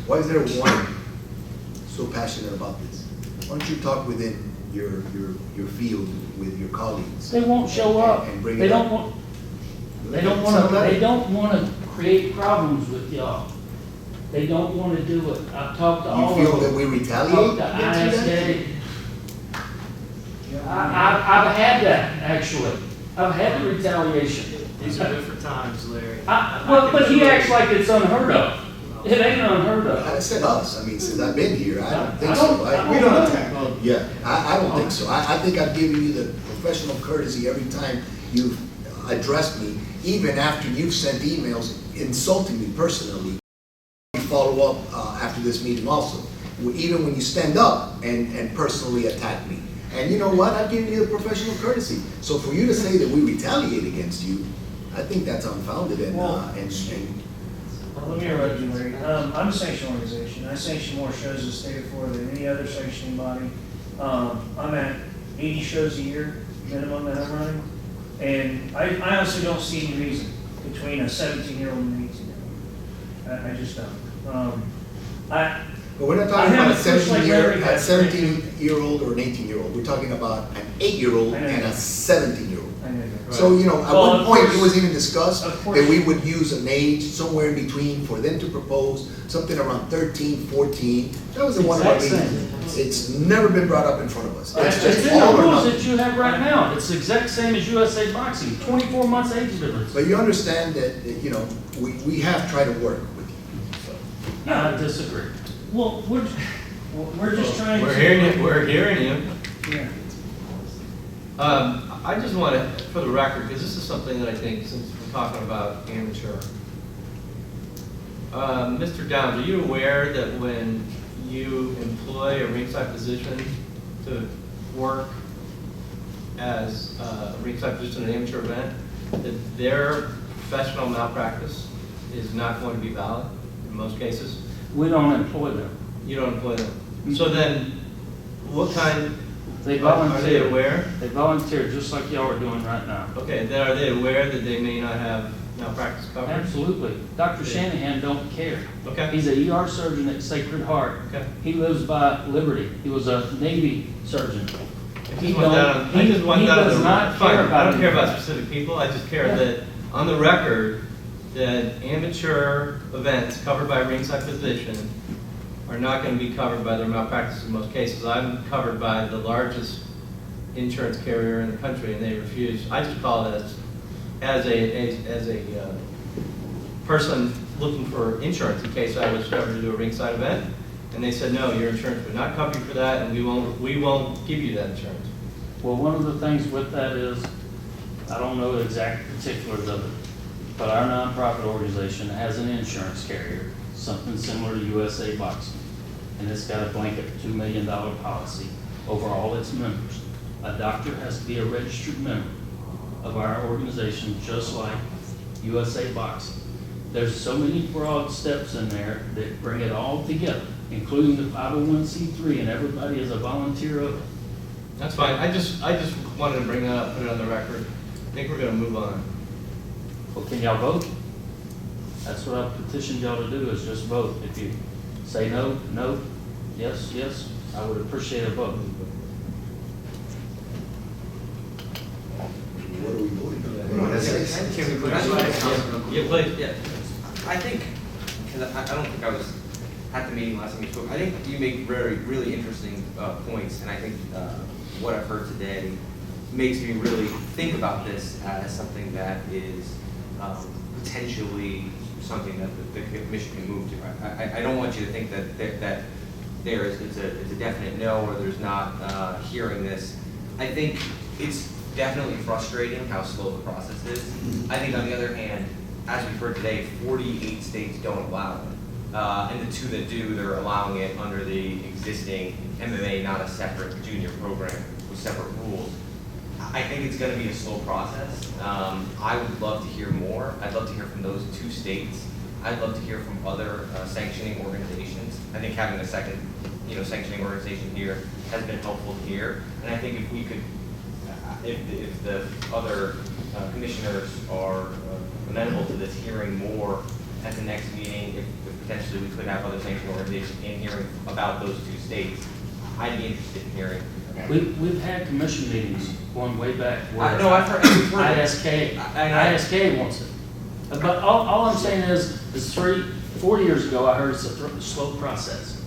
Why is there one so passionate about this? Why don't you talk within your field with your colleagues? They won't show up. And bring They it don't up. want. They don't want to create problems with y'all. They don't want to do it. I've talked to all You of feel them. that we retaliate Talked to against you then? ISA. I've had that, actually. I've had retaliation. These are different times, Larry. But he acts like it's unheard of. It ain't unheard of. I said us. I mean, since I've been here, I don't think I so. don't- we don't attack. Yeah, I don't think so. I think I've given you the professional courtesy every time you've addressed me, even after you've sent emails insulting me personally. You follow up after this meeting also, even when you stand up and personally attack me. And you know what? I've given you the professional courtesy. So for you to say that we retaliate against you, I think that's unfounded and Well, let me interrupt you, Larry. I'm a sanctioned organization. I sanction more shows in the state of Florida than any other sanctioning body. I'm at 80 shows a year minimum that I'm running. And I honestly don't see any reason between a 17-year-old and an 18-year-old. I just don't. But we're not I talking about a haven't pushed like Larry has. 17-year-old or an 18-year-old. We're talking about an 8-year-old I know. and a 17-year-old. I know that. So, you know, at Well, one of point, course- it was even discussed of that course. we would use an age somewhere in between for them to propose something around 13, 14. That was the one of our Exact meetings. It's never been brought up in front of us. It's It's just in the all or rules nothing. that you have right now. It's the exact same as USA Boxing, 24 months age difference. But you understand that, you know, we have tried to work with you. So. I disagree. Well, we're just trying to. We're hearing you, we're hearing you. Yeah. I just want to, for the record, because this is something that I think, since we're talking about amateur. Mr. Downs, are you aware that when you employ a ringside physician to work as a ringside physician at an amateur event, that their professional malpractice is not going to be valid in most cases? We don't employ them. You don't employ them. So then, what kind, They are they volunteer. aware? They volunteer just like y'all are doing right now. Okay, then are they aware that they may not have malpractice coverage? Absolutely. Dr. Shanahan don't care. Okay. He's a ER surgeon at Sacred Heart. Okay. He lives by Liberty. He was a Navy surgeon. I just want that on, I just want He that on does the, not fine, care about I don't care about anything. specific people, I just care Yeah. that, on the record, that amateur events covered by a ringside physician are not gonna be covered by their malpractice in most cases. I'm covered by the largest insurance carrier in the country, and they refuse. I just call it as a person looking for insurance in case I was ever to do a ringside event. And they said, no, your insurance would not cover you for that, and we won't give you that insurance. Well, one of the things with that is, I don't know the exact particulars of it, but our nonprofit organization has an insurance carrier, something similar to USA Boxing. And it's got a blanket $2 million policy over all its members. A doctor has to be a registered member of our organization, just like USA Boxing. There's so many broad steps in there that bring it all together, including the 501c3, and everybody is a volunteer of it. That's fine. I just wanted to bring that up, put it on the record. I think we're gonna move on. Well, can y'all vote? That's what I petitioned y'all to do, is just vote. If you say no, no, yes, yes, I would appreciate a vote. What are we voting on? Can we put that? Yeah, please. Yeah, I think, because I don't think I was at the meeting last time you spoke, I think you make really interesting points, and I think what I've heard today makes me really think about this as something that is potentially something that the commission can move to. I don't want you to think that it's a definite no, or there's not hearing this. I think it's definitely frustrating how slow the process is. I think on the other hand, as we've heard today, 48 states don't allow it. And the 2 that do, they're allowing it under the existing MMA, not a separate junior program with separate rules. I think it's going to be a slow process. I would love to hear more. I'd love to hear from those 2 states. I'd love to hear from other sanctioning organizations. I think having a second, sanctioning organization here has been helpful here. And I think if we could, if the other commissioners are amenable to this, hearing more at the next meeting, if potentially we could have other sanctioning organizations in hearing about those 2 states, I'd be interested in hearing. We've had commission meetings going way back. No, I've heard it. ISK wants it. But all I'm saying is 4 years ago, I heard it's a slow process.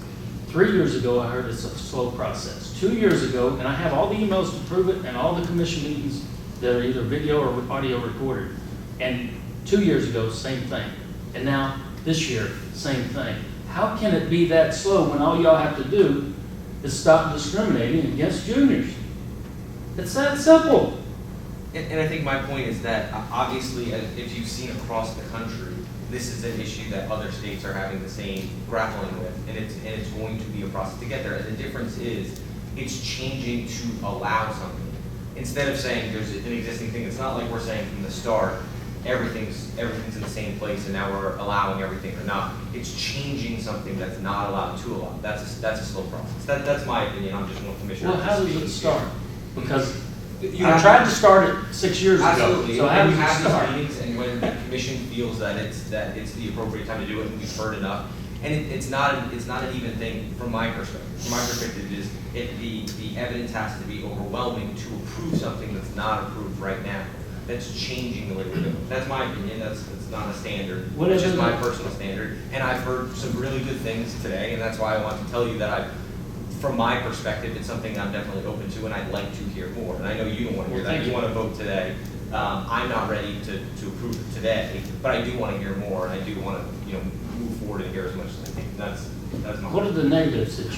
3 years ago, I heard it's a slow process. 2 years ago, and I have all the emails to prove it, and all the commission meetings that are either video or audio recorded. And 2 years ago, same thing. And now, this year, same thing. How can it be that slow when all y'all have to do is stop discriminating against juniors? It's that simple. And I think my point is that obviously, if you've seen across the country, this is an issue that other states are having the same grappling with, and it's going to be a process to get there. And the difference is, it's changing to allow something. Instead of saying there's an existing thing, it's not like we're saying from the start, everything's in the same place and now we're allowing everything or not. It's changing something that's not allowed to allow. That's a slow process. That's my opinion. I'm just one commissioner. Well, how does it start? Because You I tried to start it 6 years ago. Absolutely. So how And does you it have start? these meetings, and when the commission feels that it's the appropriate time to do it, and we've heard enough. And it's not an even thing from my perspective. From my perspective, the evidence has to be overwhelming to approve something that's not approved right now. That's changing the way we're doing it. That's my opinion. That's not a standard. It's just my personal standard. And I've heard some really good things today, and that's why I want to tell you that from my perspective, it's something I'm definitely open to, and I'd like to hear more. And I know you don't want to hear that. You want to vote today. I'm not ready to approve it today, but I do want to hear more, and I do want to move forward and hear as much as I can. That's my. What are the negatives that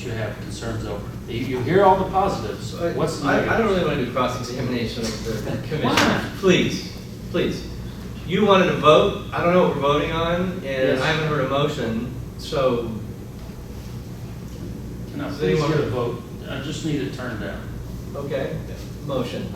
you have concerns over? You hear all the positives. What's the negative? I don't really want to do cross-examination of the commission. Why? Please. You wanted to vote. I don't know what we're voting on, and Yes. I haven't heard a motion, so. Can I Does please anyone- get a vote? I just need it turned down. Okay, motion.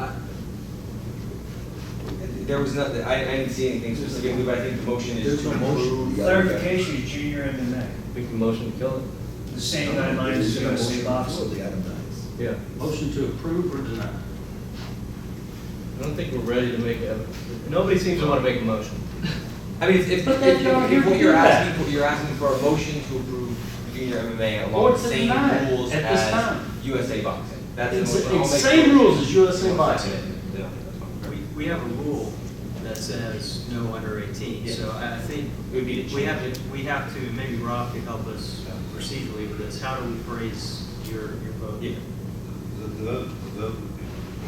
There was nothing. I didn't see anything specifically, but I think the motion is There's to no motion. Clarification is junior MMA. Make the motion to kill it. The same guidelines as USA boxing. The itemized. Yeah. Motion to approve or deny? I don't think we're ready to make nobody seems to want to make a motion. I mean, if But they don't what do you're that. you're asking for a motion to approve junior MMA Or along the to same deny it rules at this as time. USA Boxing. That's It's the motion. I'll the make same the motion. rules as USA Boxing. Yeah, that's fine. We have a rule that says no under 18, so I think It would be to we change have to, maybe Rob could help us procedurally with this. How do we phrase your vote? Yeah. The vote would be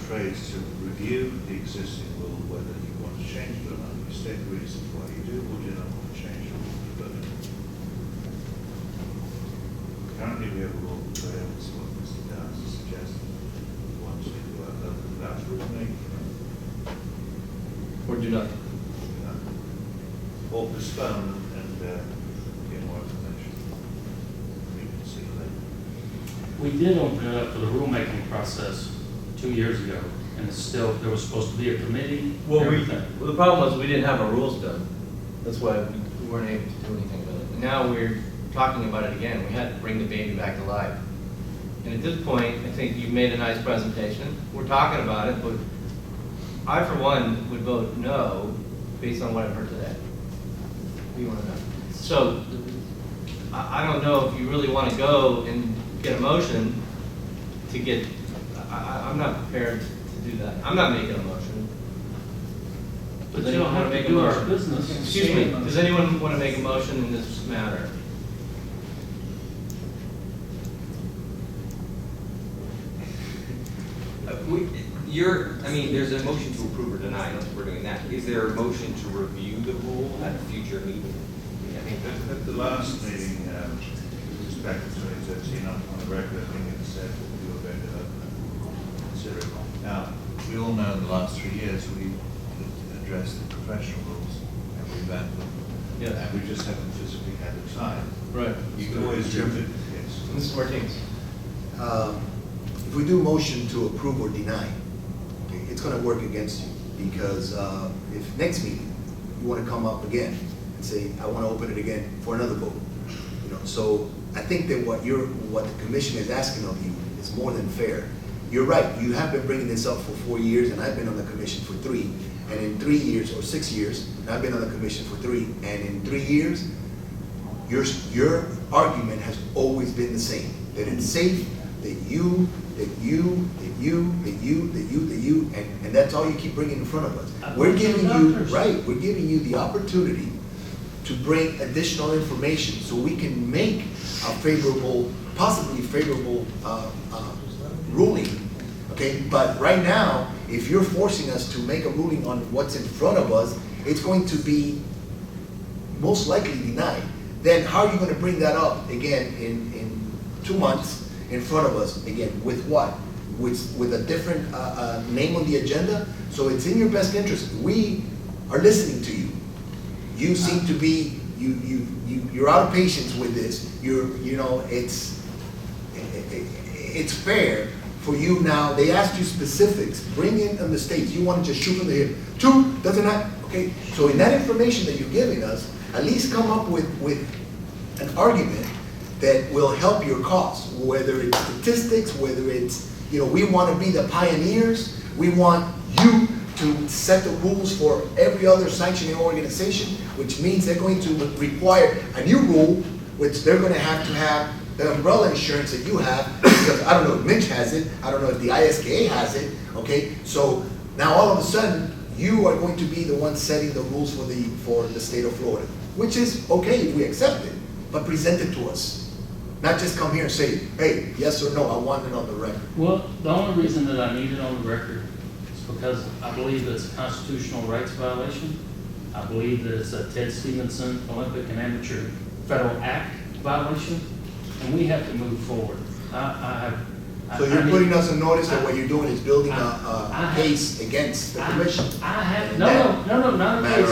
phrased to review the existing rule, whether you want to change it or not. You state the reasons why you do or do not want to change the rule. Currently, we have a rule that prohibits what Mr. Downs is suggesting. We want to allow rulemaking, Or do nothing. or postpone and get more information. Reconsider later. We did open it up for the rulemaking process 2 years ago, and it's still, there was supposed to be a committee, everything. Well, the problem was we didn't have our rules done. That's why we weren't able to do anything with it. And now we're talking about it again. We had to bring the baby back to life. And at this point, I think you've made a nice presentation. We're talking about it, but I, for one, would vote no based on what I've heard today. What do you want to know? So, I don't know if you really want to go and get a motion to get, I'm not prepared to do that. I'm not making a motion. But Does you don't anyone have want to to make a do our motion? business. Excuse me, does anyone want to make a motion in this matter? There's a motion to approve or deny, I don't think we're doing that. Is there a motion to review the rule at a future meeting? At the last meeting, it was back in 2013, on the record, I think it said that we were going to consider it. Now, we all know in the last 3 years, we've addressed the professional rules and revamped them. Yes. And we just haven't physically had the time. Right. You can always do it, yes. Mrs. Martinez? If we do motion to approve or deny, okay, it's gonna work against you, because if next meeting, you wanna come up again and say, I wanna open it again for another vote, you know, so I think that what the commission is asking of you is more than fair. You're right, you have been bringing this up for 4 years, and I've been on the commission for 3, and in 3 years, or 6 years, and I've been on the commission for 3, and in 3 years, your argument has always been the same, that it's safe, that you, and that's all you keep bringing in front of us. We're giving you the opportunity to bring additional information so we can make a favorable, possibly favorable ruling, okay? But right now, if you're forcing us to make a ruling on what's in front of us, it's going to be most likely denied. Then how are you gonna bring that up again in 2 months in front of us again? With what? With a different name on the agenda? So it's in your best interest. We are listening to you. You seem to be, you're out of patience with this. It's fair for you now. They asked you specifics. Bring in the mistakes. You want to just shoot from the hip. 2, doesn't that, okay? So in that information that you're giving us, at least come up with an argument that will help your cause, whether it's statistics, whether it's, we want to be the pioneers, we want you to set the rules for every other sanctioning organization, which means they're going to require a new rule, which they're going to have the umbrella insurance that you have, because I don't know if Minch has it, I don't know if the ISKA has it, okay? So now all of a sudden, you are going to be the one setting the rules for the state of Florida, which is okay if we accept it, but present it to us. Not just come here and say, hey, yes or no, I want it on the record. Well, the only reason that I need it on the record is because I believe it's a constitutional rights violation. I believe that it's a Ted Stevenson Olympic and Amateur Federal Act violation, and we have to move forward. So you're putting us on notice that what you're doing is building a case against the commission? No, not a case.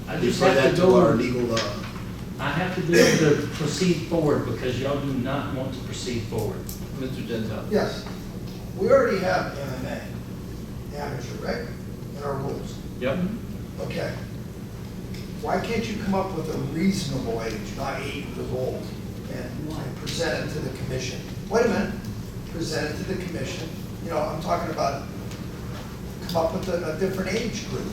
I just refer that to our legal. I have to be able to proceed forward because y'all do not want to proceed forward. Mr. Gentile? Yes, we already have MMA, amateur, right, in our rules. Yep. Okay. Why can't you come up with a reasonable age, not 8 years old, and present it to the commission? Wait a minute, present it to the commission. I'm talking about come up with a different age group,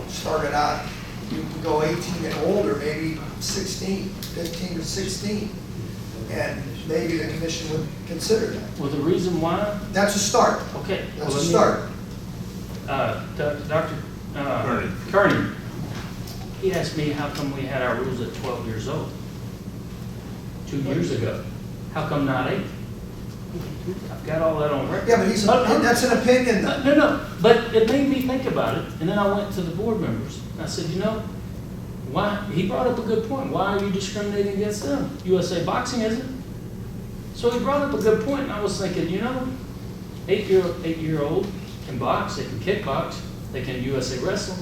start it out, you can go 18 and older, maybe 16, 15 or 16. And maybe the commission would consider that. Well, the reason why? That's a start. Okay. That's a start. Dr. Kearney, he asked me how come we had our rules at 12 years old 2 years ago. How come not 8? I've got all that on record. Yeah, but that's an opinion. No. But it made me think about it, and then I went to the board members. I said, why? He brought up a good point. Why are you discriminating against them? USA Boxing isn't. So he brought up a good point, and I was thinking, you know, eight-year-old can box, they can kickbox, they can USA wrestle.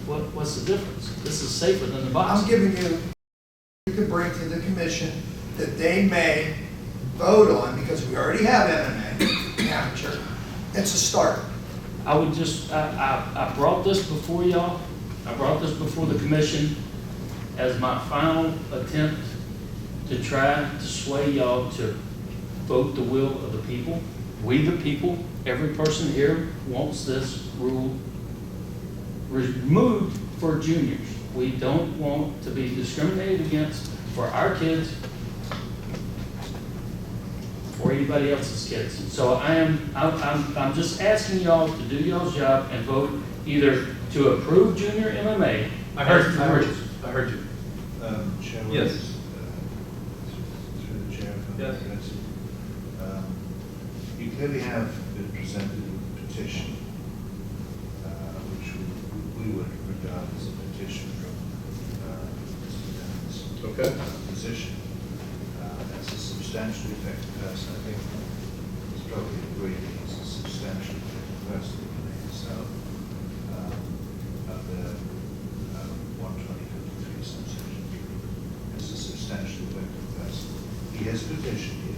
What's the difference? This is safer than the I'm boxing. giving you could bring to the commission that they may vote on, because we already have MMA, amateur. It's a start. I would just, I brought this before y'all, I brought this before the commission as my final attempt to try to sway y'all to vote the will of the people. We the people, every person here wants this rule removed for juniors. We don't want to be discriminated against for our kids or anybody else's kids. So I'm just asking y'all to do y'all's job and vote either to approve junior MMA. I heard you. Chairman? Yes. Through the chair. Yes. You clearly have been presented with a petition, which we would regard as a petition from Mr. Dennis. Okay. Position. As a substantially affected person, I think it's probably agreed that he's a substantially affected person in himself. Under 120.53 subsection 3, as a substantially affected person. He has petitioned you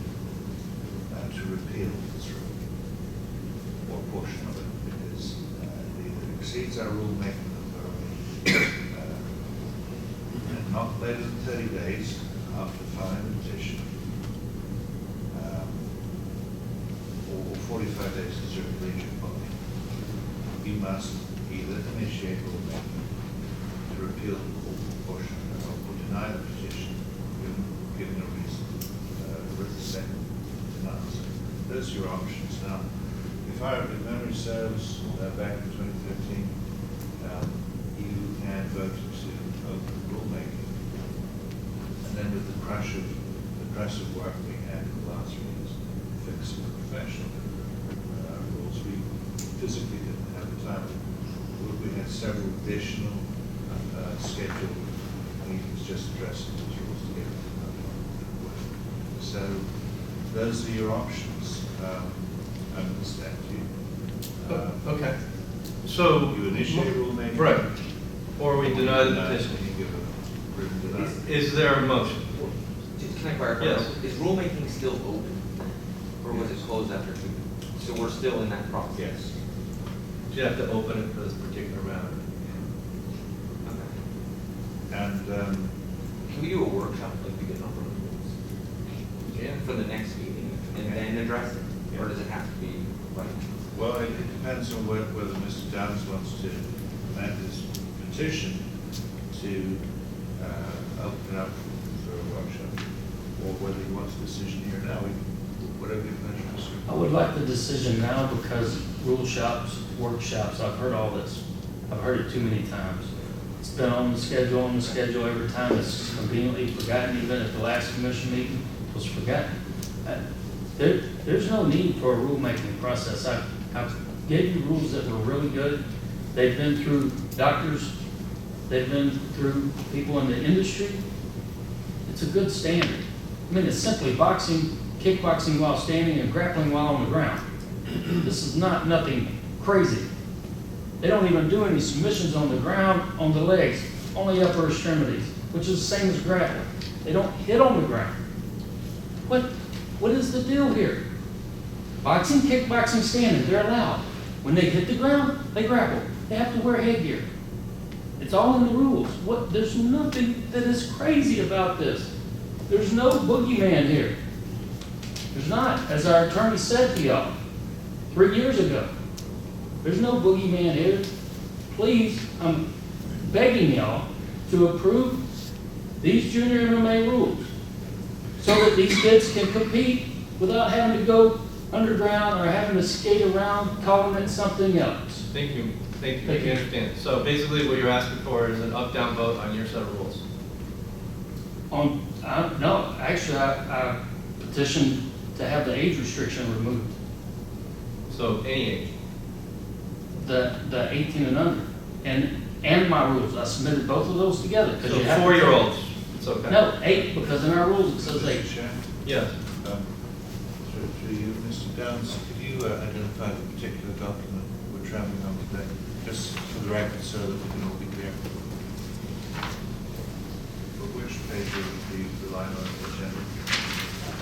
to repeal this rule, or portion of it, because it either exceeds our rulemaking authority, and not later than 30 days after filing the petition, or 45 days to serve the legion body. You must either initiate rulemaking to repeal the portion or deny the petition, given a reason, with the second denials. Those are your options. Now, if memory serves, back in 2013, you had voted to open rulemaking, and then with the crush of the press of work we had in the last few years, fixing the professional rules, we physically didn't have the time. We had several additional scheduled meetings just addressing those rules to get it. So those are your options. I understand you. Okay. So. You initiate rulemaking. Right. Or we deny the petition. You give a written denial. Is there a motion? Can I clarify? Yes. Is rulemaking still open? Or was it closed after 2? So we're still in that process? Yes. You have to open it for this particular matter. Okay. And Can we do a workshop like we did on the rules? Yeah. For the next meeting and then address it? Or Yeah. does it have to be like? well, it depends on whether Mr. Downs wants to amend his petition to open up for a workshop, or whether he wants a decision here now. Whatever your pleasure is. I would like the decision now because rule shops, workshops, I've heard all this. I've heard it too many times. It's been on the schedule every time. It's conveniently forgotten, even at the last commission meeting, it was forgotten. There's no need for a rulemaking process. I gave you rules that were really good. They've been through doctors, they've been through people in the industry. It's a good standard. I mean, it's simply boxing, kickboxing while standing and grappling while on the ground. This is nothing crazy. They don't even do any submissions on the ground, on the legs, only upper extremities, which is the same as grappling. They don't hit on the ground. What is the deal here? Boxing, kickboxing, standing, they're allowed. When they hit the ground, they grapple. They have to wear headgear. It's all in the rules. There's nothing that is crazy about this. There's no boogeyman here. There's not, as our attorney said to y'all 3 years ago. There's no boogeyman here. Please, I'm begging y'all to approve these junior MMA rules so that these kids can compete without having to go underground or having to skate around calling it something else. Thank you. I understand. So basically what you're asking for is an up-down vote on your set of rules. No, actually, I petitioned to have the age restriction removed. So any age. The 18 and under, and my rules. I submitted both of those together. 'cause So you have to- 4-year-olds, it's okay. No, 8, because in our rules it says 8. Mr. Chair, Yes. Through you, Mr. Downs, could you identify the particular document we're traveling on today, just for the record, so that we can all be clear? But which page of the line on the agenda?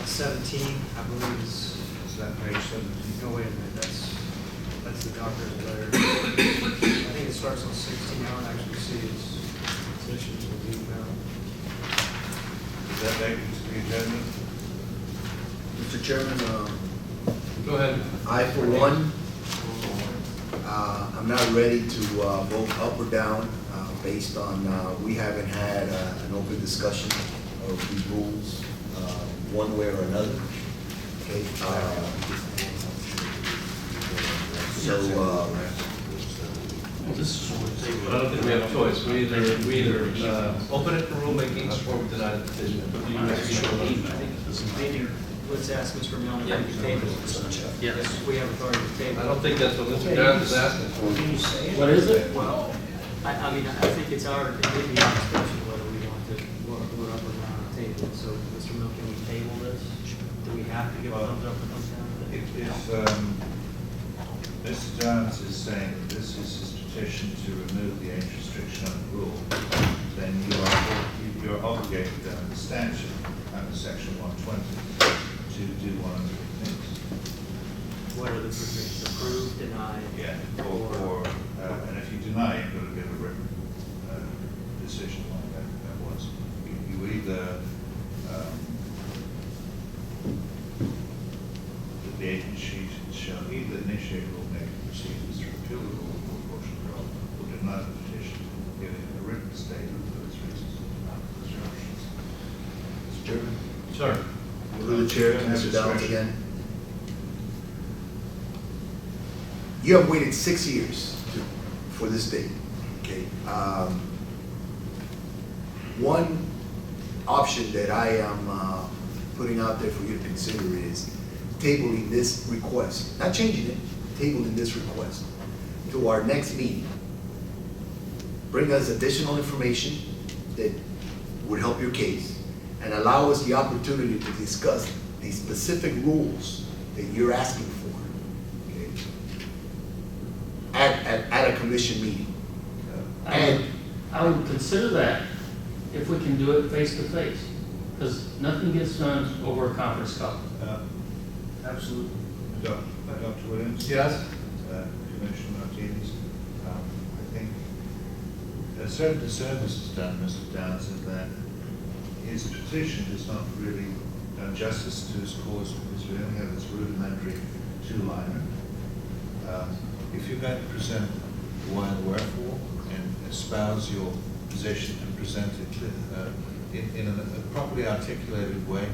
17, I believe is, Is that page 17? no, wait a minute, that's the doctor's letter. I think it starts on 16, I don't actually see its position to the email. Is that make it to the agenda? Mr. Chairman, Go ahead. I, for one, I'm not ready to vote up or down based on, we haven't had an open discussion of these rules one way or another. Okay. I don't think we have a choice. We either open it for rulemaking or we deny the petition. Maybe, let's ask Mr. Milne if we can table it. Yes. If we have authority to table I it. don't think that's what Mr. Downs is asking for. Can you say it? What is it? Well, I mean, I think it's our, it may be our discussion whether we want to vote up or down on the table. So, Mr. Milne, can we table this? Do we have to give a thumbs up or thumbs down? If Mr. Downs is saying that this is his petition to remove the age restriction on the rule, then you're obligated under the statute, under section 120, to do one of the things. What are the provisions? Approved, denied? Yeah, and if you deny, you've got to give a written decision like that was. You either, the agency shall either initiate rulemaking proceedings to repeal the rule or portion thereof, or deny the petition, giving a written statement of its reasons and options. Mr. Chairman? Sir. Through the chair, to You don't have Mr. Downs discretion. again. You have waited 6 years for this date, okay? One option that I am putting out there for you to consider is tabling this request, not changing it, tabling this request to our next meeting. Bring us additional information that would help your case and allow us the opportunity to discuss the specific rules that you're asking for, okay? At a commission meeting. I would consider that if we can do it face to face, because nothing gets done over a conference call. Absolutely. Dr. Williams? Yes? Commissioner Martinez? I think a certain disservice is done, Mr. Downs, in that his petition has not really done justice to his cause because we only have this rudimentary two-liner. If you're going to present why and wherefore and espouse your position and present it in a properly articulated way,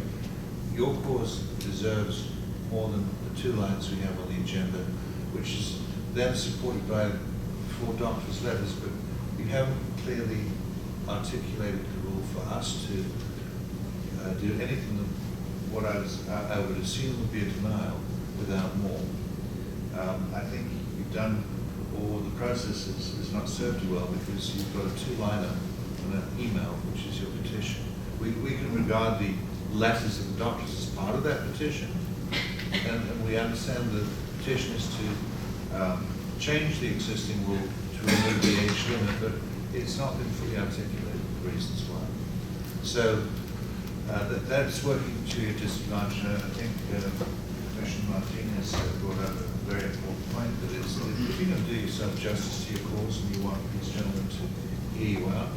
your cause deserves more than the 2 lines we have on the agenda, which is then supported by 4 doctors' letters, but you haven't clearly articulated the rule for us to do anything that what I would assume would be a denial without more. I think you've done, or the process is not served you well because you've got a 2-liner on an email, which is your petition. We can regard the letters of the doctors as part of that petition, and we understand the petition is to change the existing rule to remove the age limit, but it's not been fully articulated, the reasons why. So that's working to your disadvantage. I think Commissioner Martinez brought up a very important point, that is, if you're going to do yourself justice to your cause and you want these gentlemen to hear you out,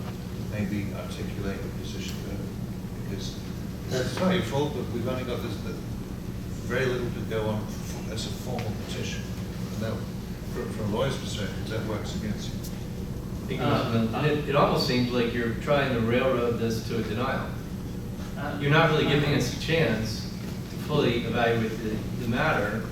maybe articulate your position better, because it's not your fault, but we've only got this very little to go on as a formal petition. And that, from a lawyer's perspective, that works against you. It almost seems like you're trying to railroad this to a denial. You're not really giving us a chance to fully evaluate the matter,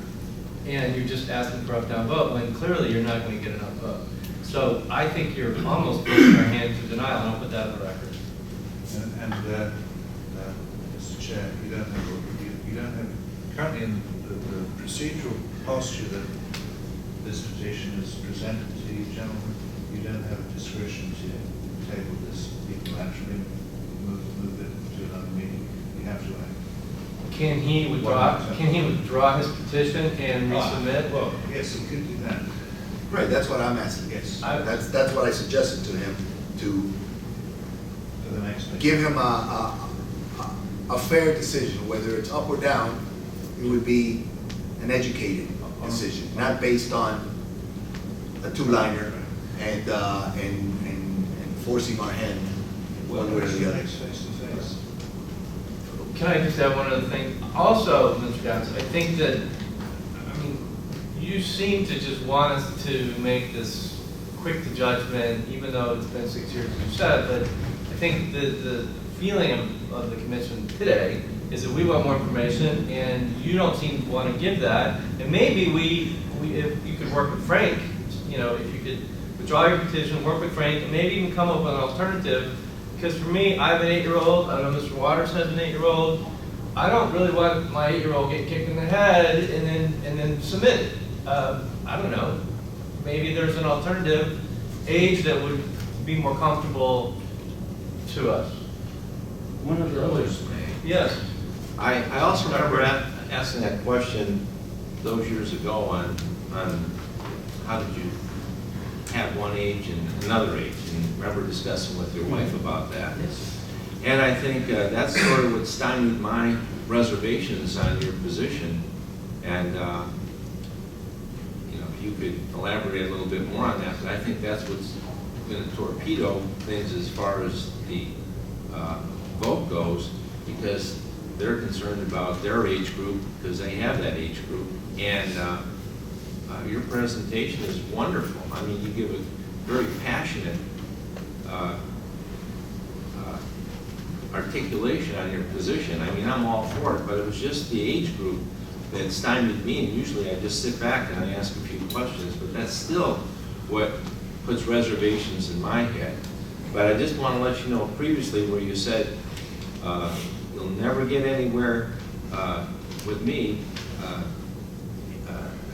and you're just asking for up-down vote when clearly you're not going to get enough vote. So I think you're almost pushing our hand to denial, and I'll put that on the record. And Mr. Chair, you don't have currently in the procedural posture that this petition is presented to you, gentlemen, you don't have discretion to table this. You can actually move it to another meeting. You have to act. Can he withdraw his petition and resubmit? Well, yes, he could do that. Right, that's what I'm asking. Yes. That's what I suggested to him, to For the next meeting. give him a fair decision, whether it's up or down. It would be an educated decision, not based on a two-liner and forcing our hand one way or the other. Next face to face. Can I just add one other thing? Also, Mr. Johnson, I think that, I mean, you seem to just want us to make this quick to judgment, even though it's been 6 years, as you said, but I think the feeling of the commission today is that we want more information, and you don't seem to want to give that. And maybe if you could work with Frank, you know, if you could withdraw your petition, work with Frank, and maybe even come up with an alternative. Because for me, I have an 8-year-old, I know Mr. Waters has an 8-year-old. I don't really want my 8-year-old get kicked in the head and then submit it. I don't know. Maybe there's an alternative age that would be more comfortable to us. One of the others. Yes. I also remember asking that question those years ago on how did you have one age and another age, and remember discussing with your wife about that. Yes. And I think that's sort of what stymied my reservations on your position. And you know, if you could elaborate a little bit more on that, but I think that's what's going to torpedo things as far as the vote goes, because they're concerned about their age group, because they have that age group. And your presentation is wonderful. I mean, you give a very passionate articulation on your position. I mean, I'm all for it, but it was just the age group that stymied me, and usually I just sit back and I ask a few questions, but that's still what puts reservations in my head. But I just want to let you know, previously where you said you'll never get anywhere with me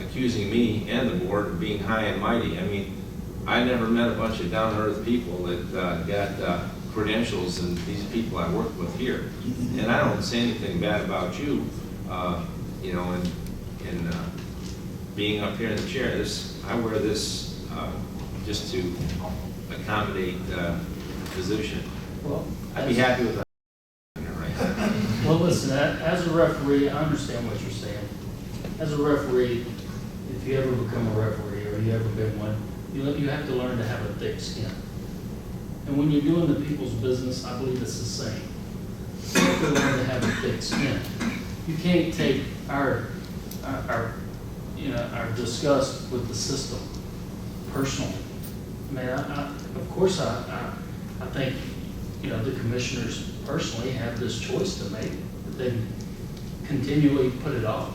accusing me and the board of being high and mighty. I mean, I never met a bunch of down-to-earth people that got credentials and these people I work with here. And I don't say anything bad about you, you know, in being up here in the chair. I wear this just to accommodate the position. Well, I'd be happy with that. well, listen, as a referee, I understand what you're saying. As a referee, if you ever become a referee or you ever been one, you have to learn to have a thick skin. And when you're doing the people's business, I believe it's the same. You have to learn to have a thick skin. You can't take our disgust with the system personally. I mean, of course, I think, you know, the commissioners personally have this choice to make, that they continually put it off,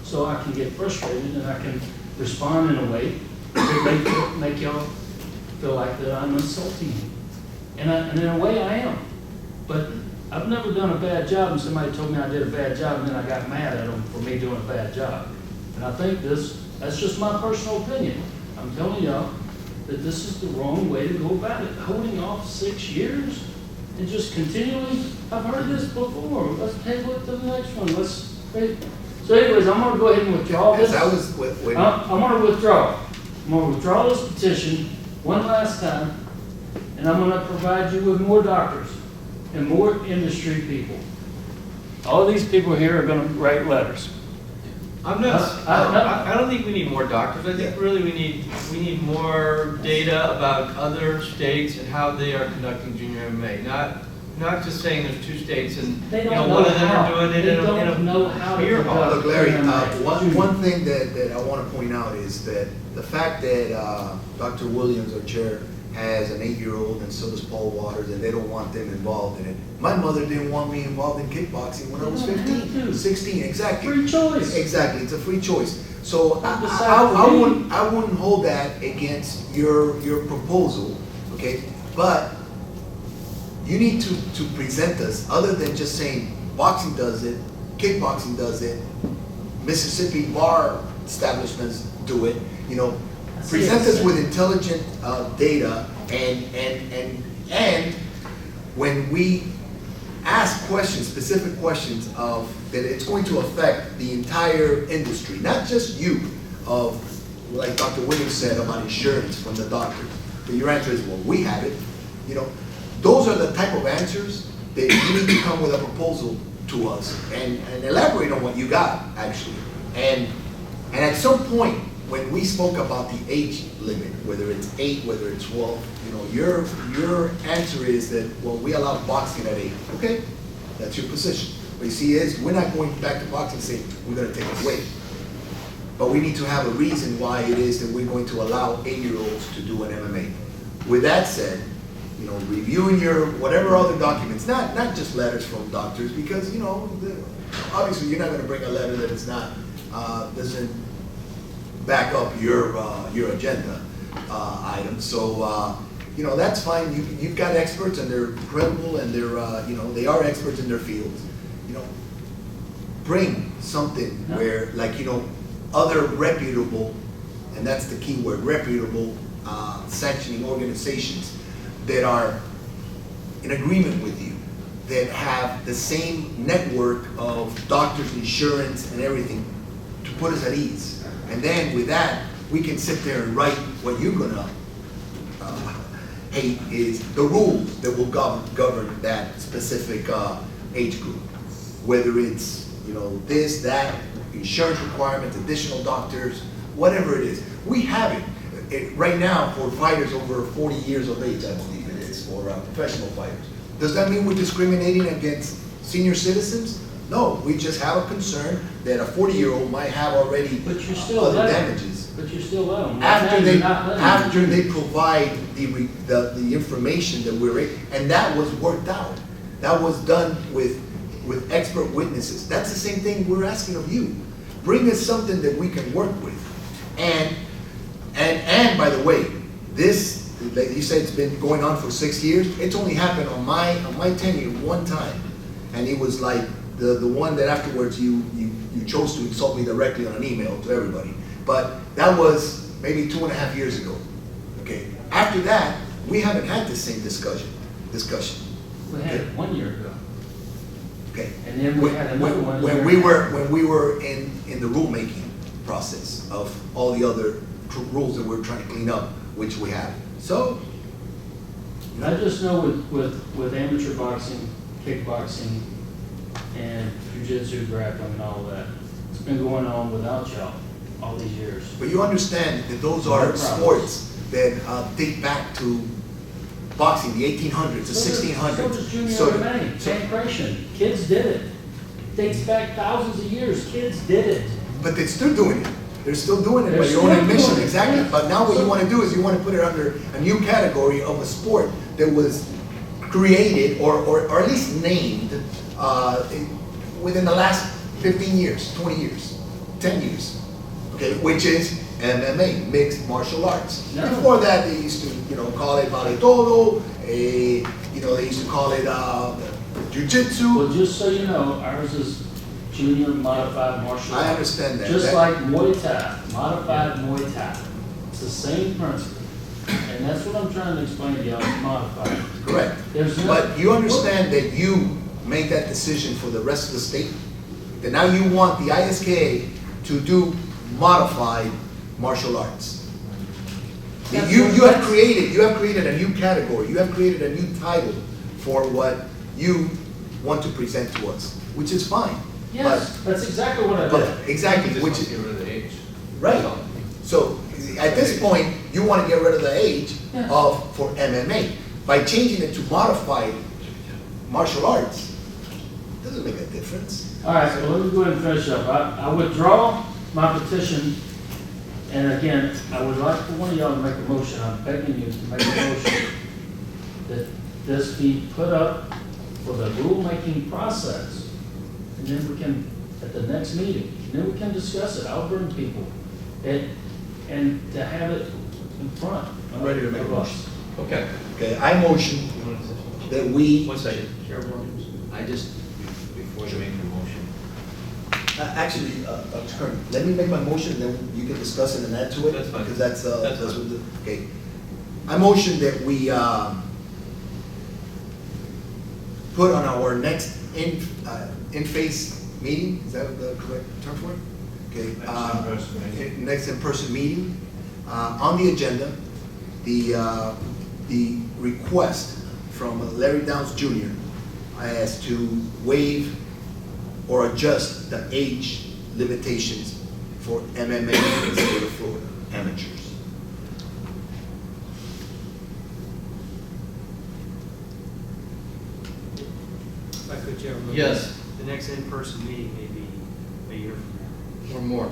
so I can get frustrated and I can respond in a way that make y'all feel like that I'm insulting you. And in a way I am. But I've never done a bad job and somebody told me I did a bad job and then I got mad at them for me doing a bad job. And I think that's just my personal opinion. I'm telling y'all that this is the wrong way to go about it. Holding off 6 years and just continually, I've heard this before. Let's table it to the next one. So anyways, I'm gonna go ahead and withdraw this. I'm gonna withdraw. I'm gonna withdraw this petition one last time, and I'm gonna provide you with more doctors and more industry people. All of these people here are gonna write letters. I don't think we need more doctors. I think really we need more data about other states and how they are conducting junior MMA. Not just saying there's 2 states and one of them are doing it in a beer hall. Look, Larry, one thing that I want to point out is that the fact that Dr. Williams, our chair, has an 8-year-old and so does Paul Waters, and they don't want them involved in it. My mother didn't want me involved in kickboxing when I was 15, 16, exactly. Free choice. Exactly, it's a free choice. So I wouldn't hold that against your proposal, okay? But you need to present us, other than just saying boxing does it, kickboxing does it, Mississippi bar establishments do it, you know, present us with intelligent data, and when we ask questions, specific questions of, that it's going to affect the entire industry, not just you, of, like Dr. Williams said about insurance from the doctor. But your answer is, well, we have it. You know, those are the type of answers that you need to come with a proposal to us and elaborate on what you got, actually. And at some point, when we spoke about the age limit, whether it's 8, whether it's 12, you know, your answer is that, well, we allow boxing at 8. Okay, that's your position. But you see, we're not going back to boxing saying we're going to take it away. But we need to have a reason why it is that we're going to allow 8-year-olds to do an MMA. With that said, you know, reviewing your whatever other documents, not just letters from doctors, because, you know, obviously you're not going to bring a letter that is not doesn't back up your agenda item. So you know, that's fine. You've got experts and they're credible and they're you know, they are experts in their fields. You know, bring something where, like, you know, other reputable, and that's the key word, reputable sanctioning organizations that are in agreement with you, that have the same network of doctors, insurance, and everything to put us at ease. And then with that, we can sit there and write what you're gonna hate is the rules that will govern that specific age group. Whether it's, you know, this, that, insurance requirements, additional doctors, whatever it is. We have it right now for fighters over 40 years of age, I believe it is, for professional fighters. Does that mean we're discriminating against senior citizens? No, we just have a concern that a 40-year-old might have already other damages. But you're still let them. After they provide the information that we're, and that was worked out. That was done with expert witnesses. That's the same thing we're asking of you. Bring us something that we can work with. And by the way, this, like you said, it's been going on for 6 years. It's only happened on my tenure one time. And it was like the one that afterwards you chose to insult me directly on an email to everybody. But that was maybe 2.5 years ago. Okay. After that, we haven't had the same discussion. We had it 1 year ago. Okay. And then we had another one. When we were in the rulemaking process of all the other rules that we're trying to clean up, which we have. So, you know, I just know with amateur boxing, kickboxing, and jiu-jitsu, grappling, and all that, it's been going on without y'all all these years. But you understand that those are sports that date back to boxing, the 1800s, the 1600s. So does junior MMA, pancration. Kids did it. Dates back thousands of years. Kids did it. But they're still doing it. They're still doing it by They're their own still admission, doing it. exactly. Yeah. But now what you want to do is you want to put it under a new category of a sport that was created or at least named within the last 15 years, 20 years, 10 years, okay, which is MMA, mixed martial arts. No. Before that, they used to, you know, call it vale todo, you know, they used to call it jiu-jitsu. Well, just so you know, ours is junior modified martial arts. I understand that. Just like Muay Thai, modified Muay Thai. It's the same principle. And that's what I'm trying to explain to y'all, it's modified. Correct. There's no- But you understand that you made that decision for the rest of the state? That now you want the ISKA to do modified martial arts? You have created a new category, you have created a new title for what you want to present to us, which is fine. Yes, that's exactly what I But did. exactly, You just which want is, to get rid of the age. right. So at this point, you want to get rid of the age Yeah. for MMA. By changing it to modified martial arts, doesn't make a difference. All right, so let me go ahead and finish up. I withdraw my petition, and again, I would like for one of y'all to make a motion. I'm begging you to make a motion that this be put up for the rulemaking process, and then we can, at the next meeting, and then we can discuss it. I'll bring people, and to have it in front. I'm ready to make a of motion. us. Okay. Okay, I motion that we, 1 second. I just, before you make the motion, actually, Attorney, let me make my motion, then you can discuss it and add to it. That's fine. Because that's That's what fine. okay. I motion that we put on our next in-face meeting, is that the correct term for it? Okay. Next in-person meeting. Next in-person meeting, on the agenda, the request from Larry Downs Jr. as to waive or adjust the age limitations for MMA in the state of Florida, amateurs. If I could, Chairman. Yes. The next in-person meeting may be a year from now. Or more.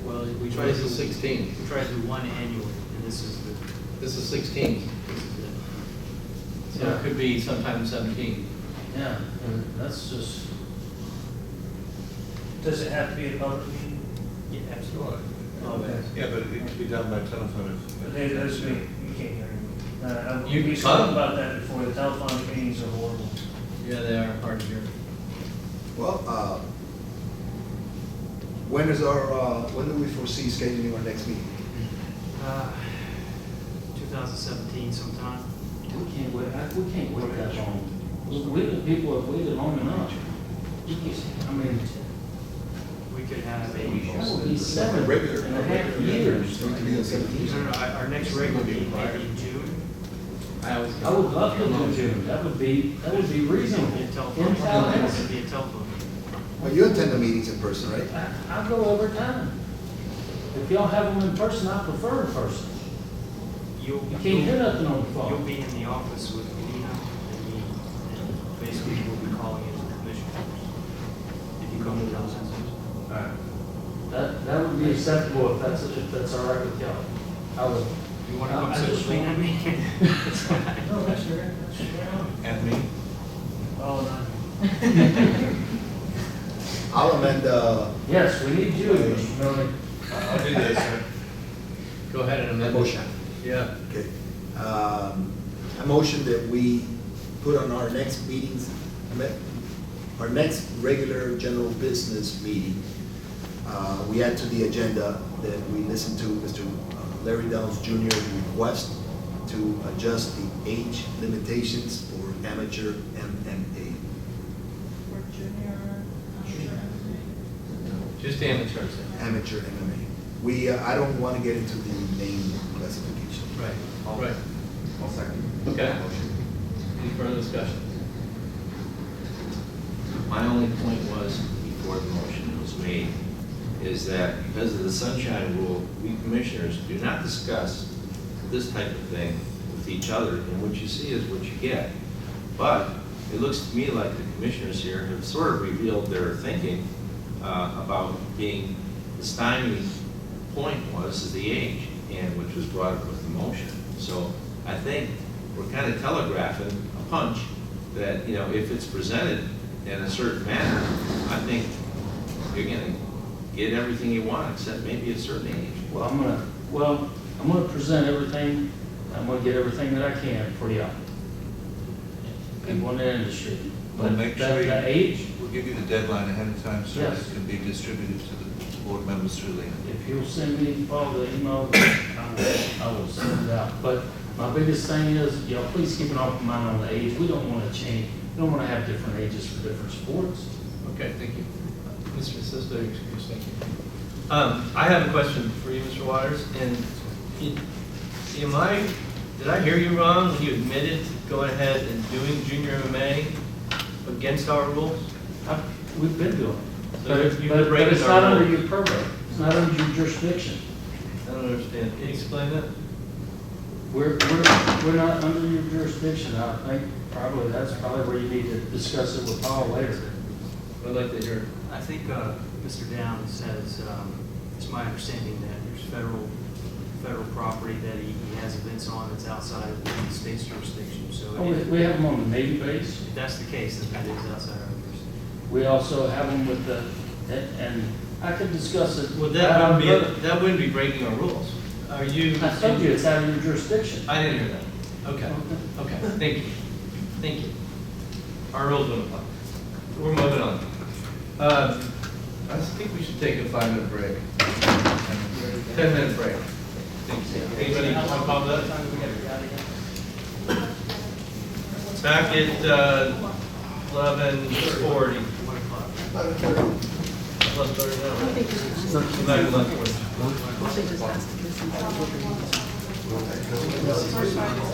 Well, we try to This do. is 16. We try to do one annually, and this is the, This is 16. this is it. So it could be sometime 17. Yeah, and that's just, Does it have to be a public meeting? Yeah, absolutely. Yeah, but it can be done by telephone But if. they, those, you can't hear me. You We can talked come. about that before, the telephone meetings are horrible. Yeah, they are hard to hear. Well, when do we foresee scheduling our next meeting? 2017 sometime. we can't wait that long. People have waited long enough. I mean, We could have that a, would be 7.5 years. our next regular meeting maybe in June. I would love to do June, that would be reasonable. It'd be a In telephone. Tallahassee. It'd be a telephone meeting. Well, you attend the meetings in person, right? I go every time. If y'all have them in person, I prefer in person. You can't hear nothing on the You'll phone. be in the office with Nina and me, and basically we'll be calling in the commissioners. If you come to Tallahassee. Alright. That would be acceptable if that's all right with y'all. I would. You want to come I sit just with me want- and me? No, that's your, And me? Oh, no. I'll amend, Yes, we need you, Mr. Milne. I'll do this, sir. Go ahead and amend. motion. Yeah. Okay. A motion that we put on our next meetings, our next regular general business meeting. We add to the agenda that we listen to Mr. Larry Downs Jr.'s request to adjust the age limitations for amateur MMA. For junior, Just amateurs. Amateur MMA. We, I don't want to get into the name classification. Right. Right. I'll second. Okay. Any further discussion? My only point was, before the motion was made, is that because of the sunshine rule, we commissioners do not discuss this type of thing with each other, and what you see is what you get. But it looks to me like the commissioners here have sort of revealed their thinking about being, the stymied point is the age, and which was brought up with the motion. So I think we're kind of telegraphing a punch that, if it's presented in a certain manner, I think you're going to get everything you want, except maybe a certain age. Well, I'm gonna present everything, I'm gonna get everything that I can for y'all. People in the industry. We'll But make sure the age, we'll give you the deadline ahead of time so that Yes. it can be distributed to the board members through Lena. if you'll send me all the email, I will send it out. But my biggest thing is, y'all please keep an open mind on the age. We don't wanna change, we don't wanna have different ages for different sports. Okay, thank you. Mr. Sisto, excuse, thank you. I have a question for you, Mr. Waters, and did I hear you wrong when you admitted going ahead and doing junior MMA against our rules? We've been doing it. So But you've been but breaking it's our not under rules. your purview, it's not under your jurisdiction. I don't understand. Can you explain that? We're not under your jurisdiction. I think that's probably where you need to discuss it with Paul later. I'd like to hear. I think Mr. Downs has, it's my understanding that there's federal property that he has events on that's outside of the state's jurisdiction. So Oh, we have them on the Navy base. if that's the case, then that is outside our jurisdiction. We also have them with and I could discuss it. Well, with that wouldn't be breaking our rules. Are you? I told you it's out of your jurisdiction. I didn't hear that. Okay, okay, thank you. Thank you. Our rules don't apply. We're moving on. I think we should take a 5-minute break. 10-minute break. Anybody want to call that? Back at 11:40. 11:30 now, right? Come back 11:40. First item.